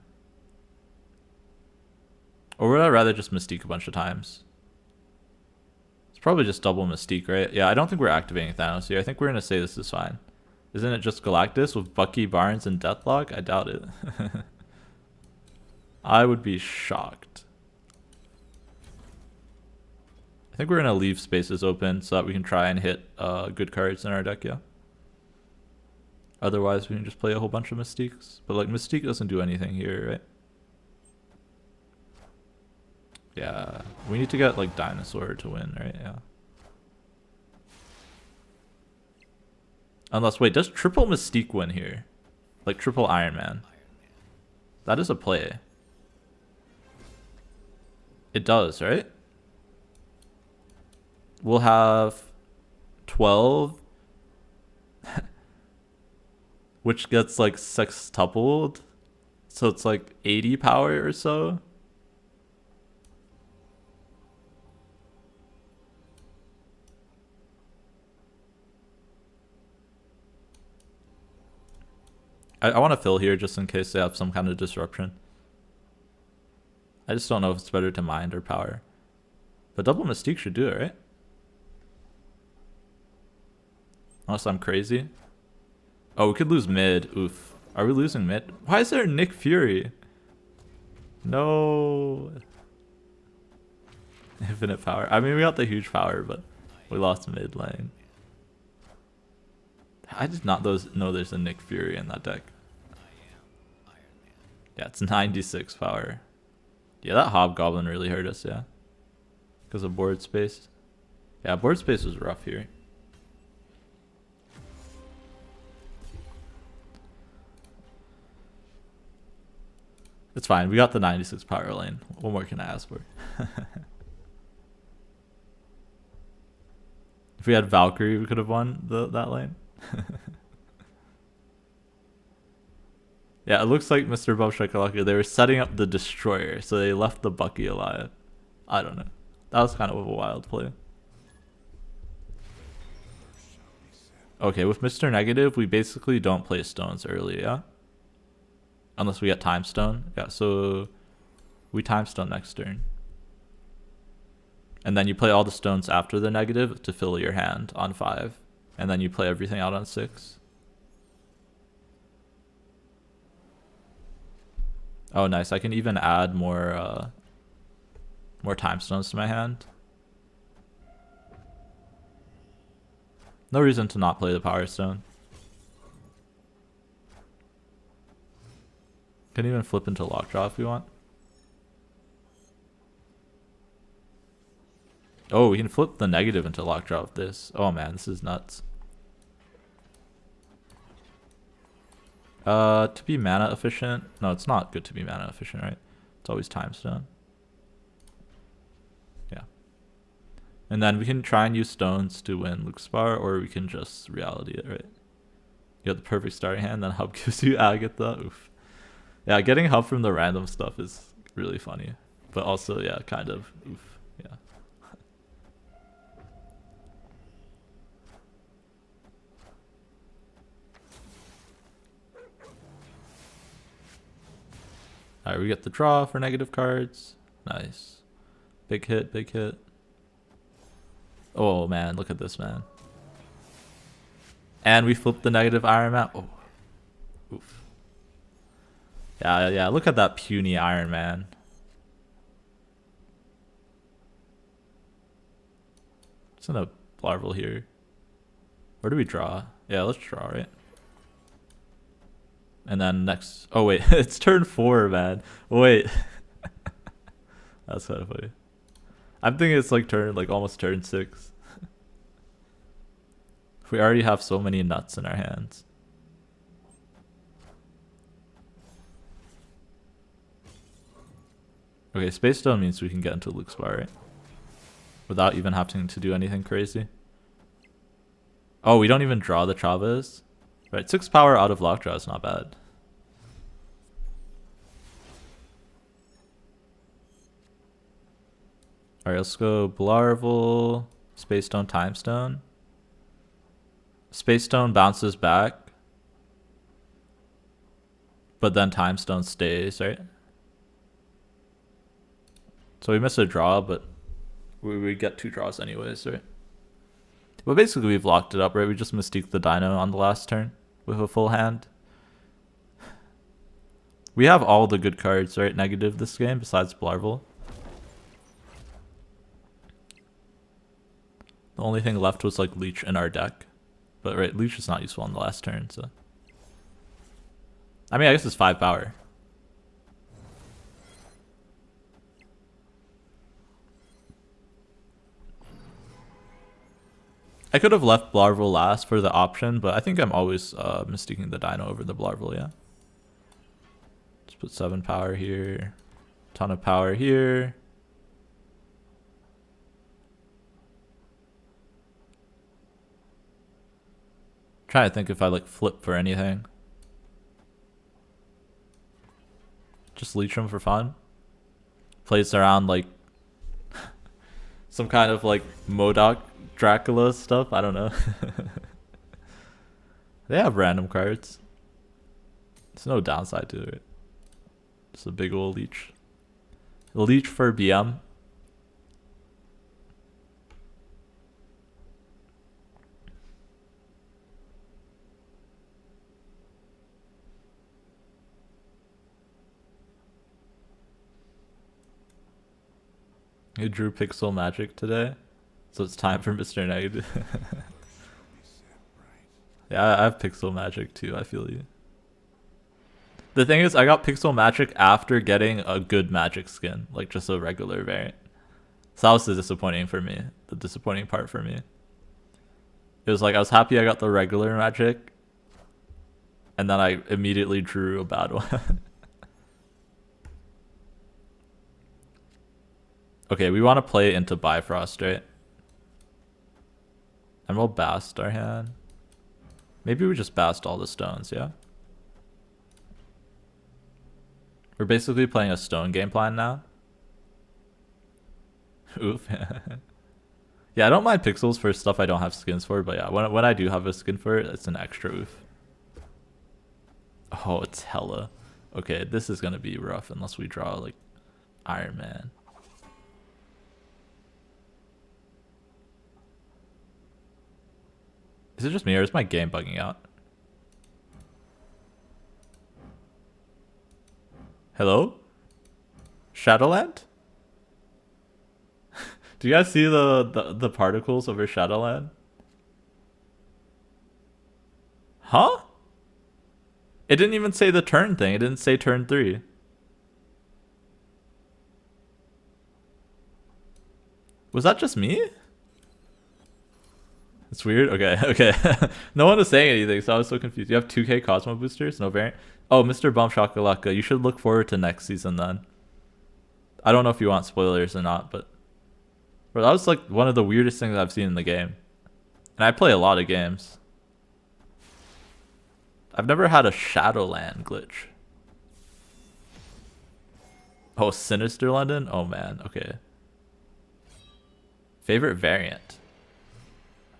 Or would I rather just Mystique a bunch of times? It's probably just double Mystique, right? Yeah, I don't think we're activating Thanos here. I think we're going to say this is fine. Isn't it just Galactus with Bucky, Barnes, and Deathlock? I doubt it. I would be shocked. I think we're going to leave spaces open so that we can try and hit good cards in our deck, yeah. Otherwise, we can just play a whole bunch of Mystiques. But like Mystique doesn't do anything here, right? Yeah, we need to get like Dinosaur to win, right? Yeah. Unless, wait, does triple Mystique win here? Like triple Iron Man? That is a play. It does, right? We'll have 12, which gets like sextupled. So it's like 80 power or so. I want to fill here just in case they have some kind of disruption. I just don't know if it's better to mind or power. But double Mystique should do it, right? Unless I'm crazy. Oh, we could lose mid. Oof. Are we losing mid? Why is there Nick Fury? No. Infinite power. I mean, we got the huge power, but we lost mid lane. I did not know there's a Nick Fury in that deck. Yeah, it's 96 power. Yeah, that Hobgoblin really hurt us, yeah. Because of board space. Yeah, board space was rough here. It's fine. We got the 96 power lane. What more can I ask for? If we had Valkyrie, we could have won that lane. Yeah, it looks like Mr. Bob Shakalaka, they were setting up the Destroyer, so they left the Bucky alive. I don't know. That was kind of a wild play. Okay, with Mr. Negative, we basically don't play stones early, yeah? Unless we get Time Stone. Yeah, so we Time Stone next turn. And then you play all the stones after the negative to fill your hand on 5. And then you play everything out on 6. Oh, nice. I can even add more Time Stones to my hand. No reason to not play the Power Stone. Can even flip into Lockjaw if we want. Oh, we can flip the negative into Lockjaw with this. Oh man, this is nuts. To be mana efficient. No, it's not good to be mana efficient, right? It's always Time Stone. Yeah. And then we can try and use stones to win Luxbar, or we can just reality it, right? You got the perfect starting hand, then Hub gives you Agatha. Oof. Yeah, getting help from the random stuff is really funny. But also, yeah, kind of oof. Yeah. Alright, we get the draw for negative cards. Nice. Big hit, big hit. Oh man, look at this, man. And we flipped the negative Iron Man. Oh. Oof. Yeah, look at that puny Iron Man. It's in a larval here. Where do we draw? Yeah, let's draw, right? And then next... Oh, wait. It's turn 4, man. Wait. That's kind of funny. I'm thinking it's like almost turn 6. We already have so many nuts in our hands. Okay, Space Stone means we can get into Luxbar, right? Without even having to do anything crazy. Oh, we don't even draw the Chavez? Right, 6 power out of Lockjaw is not bad. Alright, let's go Blarval, Space Stone, Time Stone. Space Stone bounces back. But then Time Stone stays, right? So we missed a draw, but we get 2 draws anyways, right? But basically we've locked it up, right? We just Mystique the Dino on the last turn with a full hand. We have all the good cards, right? Negative this game besides Blarval. The only thing left was like Leech in our deck. But right, Leech is not useful on the last turn, so. I mean, I guess it's 5 power. I could have left Blarvel last for the option, but I think I'm always mistaking the Dino over the Blarvel, yeah. Let's put 7 power here. Ton of power here. Trying to think if I like flip for anything. Just leech him for fun. Plays around like some kind of like Modok Dracula stuff. I don't know. They have random cards. There's no downside to it. Just a big old leech. Leech for BM. You drew Pixel Magic today, so it's time for Mr. Negative. Yeah, I have Pixel Magic too, I feel you. The thing is, I got Pixel Magic after getting a good Magic skin, like just a regular variant. So that was the disappointing for me, the disappointing part for me. It was like, I was happy I got the regular Magic, and then I immediately drew a bad one. Okay, we want to play into Bifrost, right? And we'll Bast our hand. Maybe we just Bast all the stones, yeah? We're basically playing a stone game plan now. Oof. Yeah, I don't mind pixels for stuff I don't have skins for, but yeah, when I do have a skin for it, it's an extra oof. Oh, it's hella. Okay, this is gonna be rough unless we draw like Iron Man. Is it just me or is my game bugging out? Hello? Shadowland? Do you guys see the particles over Shadowland? Huh? It didn't even say the turn thing. It didn't say turn 3. Was that just me? It's weird. Okay, okay. No one was saying anything, so I was so confused. You have 2K Cosmo boosters, no variant. Oh, Mr. Bum Shakalaka, you should look forward to next season then. I don't know if you want spoilers or not, but bro, that was like one of the weirdest things I've seen in the game. And I play a lot of games. I've never had a Shadowland glitch. Oh, Sinister London? Oh man, okay. Favorite variant?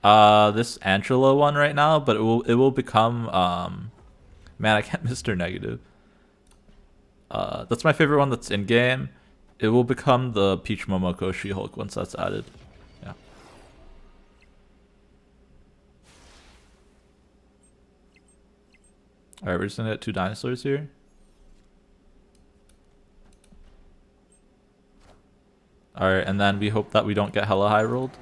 This Angela one right now, but it will become man, I can't Mr. Negative. That's my favorite one that's in game. It will become the Peach Momoko She-Hulk once that's added. Yeah. Alright, we're just gonna get 2 dinosaurs here. Alright, and then we hope that we don't get hella high rolled.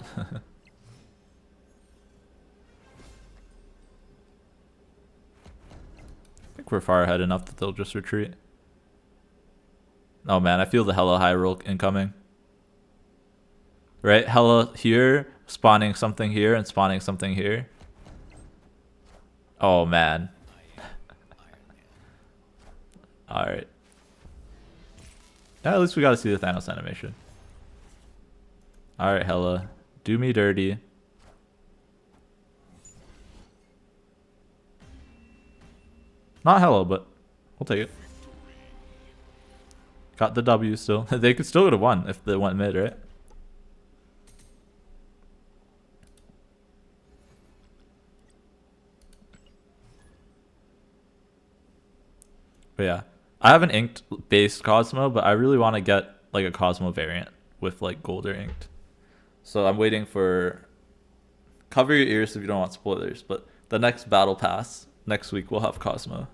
We're far ahead enough that they'll just retreat. Oh man, I feel the hella high roll incoming. Right? Hella here, spawning something here, and spawning something here. Oh man. Alright. Yeah, at least we gotta see the Thanos animation. Alright, hella. Do me dirty. Not hella, but we'll take it. Got the W still. They could still go to 1 if they went mid, right? But yeah, I have an inked based Cosmo, but I really want to get like a Cosmo variant with like gold or inked. So I'm waiting for. Cover your ears if you don't want spoilers, but the next battle pass next week we'll have Cosmo.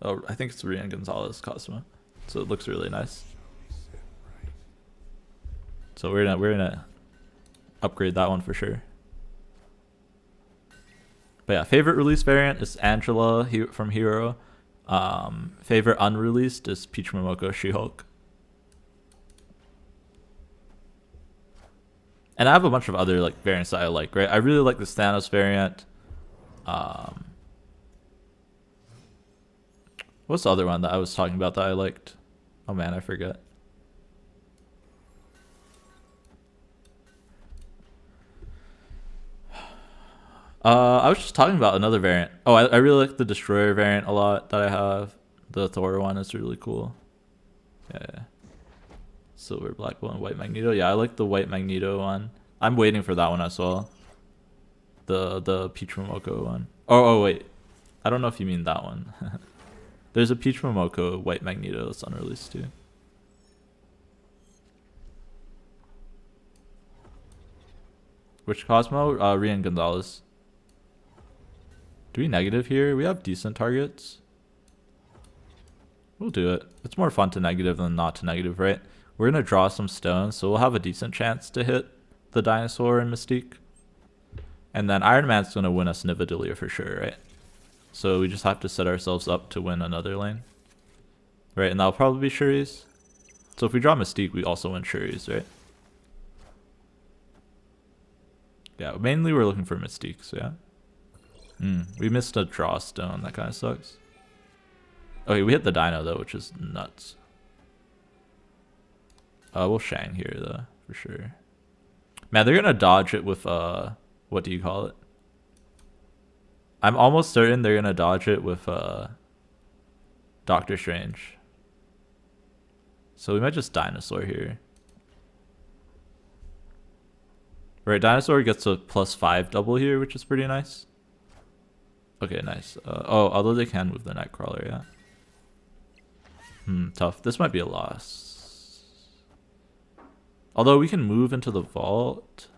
Oh, I think it's Rian Gonzalez Cosmo, so it looks really nice. So we're gonna upgrade that one for sure. But yeah, favorite release variant is Angela from Hero. Favorite unreleased is Peach Momoko She-Hulk. And I have a bunch of other like variants that I like, right? I really like the Thanos variant. What's the other one that I was talking about that I liked? Oh man, I forget. I was just talking about another variant. Oh, I really like the Destroyer variant a lot that I have. The Thor one is really cool. Yeah. Silver, Black Bolt, and White Magneto. Yeah, I like the White Magneto one. I'm waiting for that one as well. The Peach Momoko one. Oh wait. I don't know if you mean that one. There's a Peach Momoko White Magneto that's unreleased too. Which Cosmo? Rian Gonzalez. Do we negative here? We have decent targets. We'll do it. It's more fun to negative than not to negative, right? We're going to draw some stones, so we'll have a decent chance to hit the Dinosaur and Mystique. And then Iron Man's going to win us Nidavellir for sure, right? So we just have to set ourselves up to win another lane. Right, and that'll probably be Shuri's. So if we draw Mystique, we also win Shuri's, right? Yeah, mainly we're looking for Mystiques, yeah. We missed a draw stone. That kind of sucks. Okay, we hit the Dino though, which is nuts. We'll Shang here though, for sure. Man, they're gonna dodge it with what do you call it? I'm almost certain they're gonna dodge it with Doctor Strange. So we might just Dinosaur here. Right, Dinosaur gets a +5 double here, which is pretty nice. Okay, nice. Oh, although they can move the Nightcrawler, yeah. Tough. This might be a loss. Although we can move into the vault.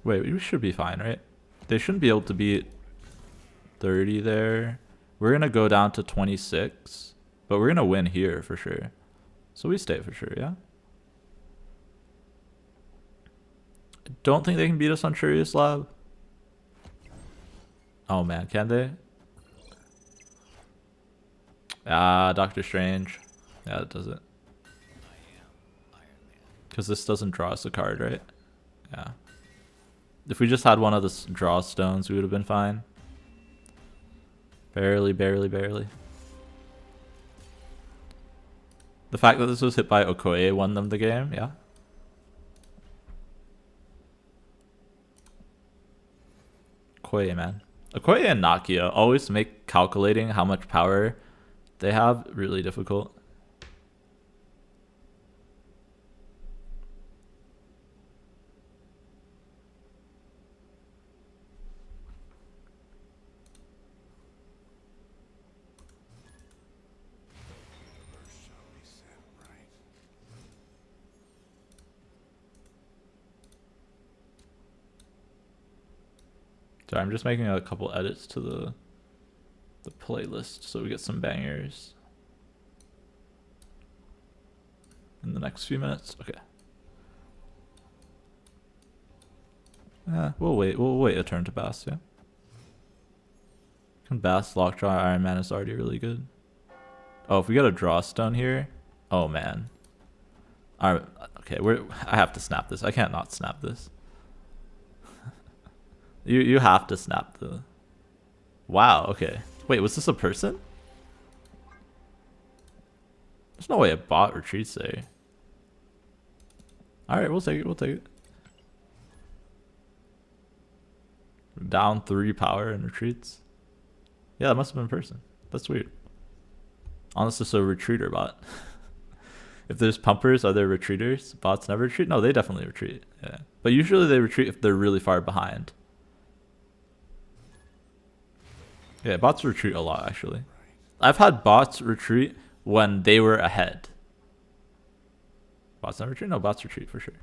Wait, we should be fine, right? They shouldn't be able to beat 30 there. We're going to go down to 26, but we're going to win here for sure. So we stay for sure, yeah? I don't think they can beat us on Shuri's Lab. Oh man, can they? Doctor Strange. Yeah, that does it. Because this doesn't draw us a card, right? Yeah. If we just had one of the draw stones, we would have been fine. Barely. The fact that this was hit by Okoye won them the game, yeah. Okoye, man. Okoye and Nakia always make calculating how much power they have really difficult. So I'm just making a couple edits to the playlist so we get some bangers in the next few minutes. Okay. We'll wait a turn to Bass, yeah. Can Bass Lockjaw Iron Man is already really good. Oh, if we get a draw stone here, oh man. Alright, okay, I have to snap this. I can't not snap this. You have to snap the... Wow, okay. Wait, was this a person? There's no way a bot retreats there. Alright, we'll take it. Down 3 power and retreats. Yeah, that must have been a person. That's weird. Unless it's a retreater bot. If there's pumpers, are there retreaters? Bots never retreat? No, they definitely retreat. Yeah. But usually they retreat if they're really far behind. Yeah, bots retreat a lot, actually. I've had bots retreat when they were ahead. Bots never retreat? No, bots retreat for sure.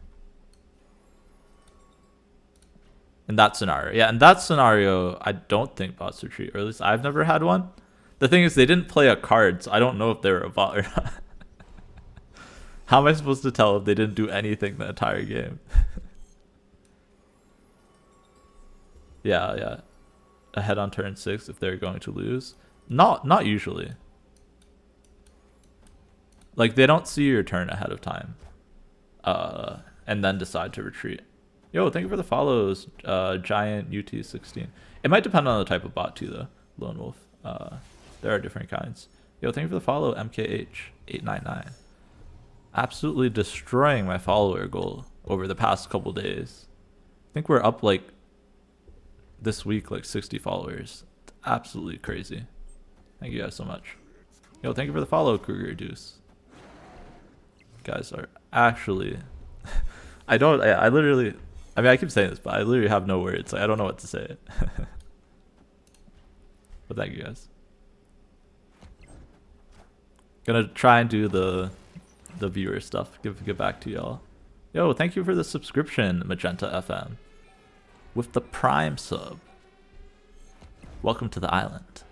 In that scenario. Yeah, in that scenario, I don't think bots retreat. Or at least I've never had one. The thing is, they didn't play a card, so I don't know if they were a bot or not. How am I supposed to tell if they didn't do anything the entire game? Yeah. Ahead on turn 6 if they're going to lose. Not usually. Like, they don't see your turn ahead of time. And then decide to retreat. Yo, thank you for the follows, Giant UT16. It might depend on the type of bot too, though. Lone Wolf. There are different kinds. Yo, thank you for the follow, MKH899. Absolutely destroying my follower goal over the past couple days. I think we're up like this week like 60 followers. It's absolutely crazy. Thank you guys so much. Yo, thank you for the follow, Kruger Deuce. You guys are actually I literally, I mean, I keep saying this, but I literally have no words. Like, I don't know what to say. But thank you guys. Gonna try and do the viewer stuff. Give back to y'all. Yo, thank you for the subscription, Magenta FM. With the Prime sub. Welcome to the island.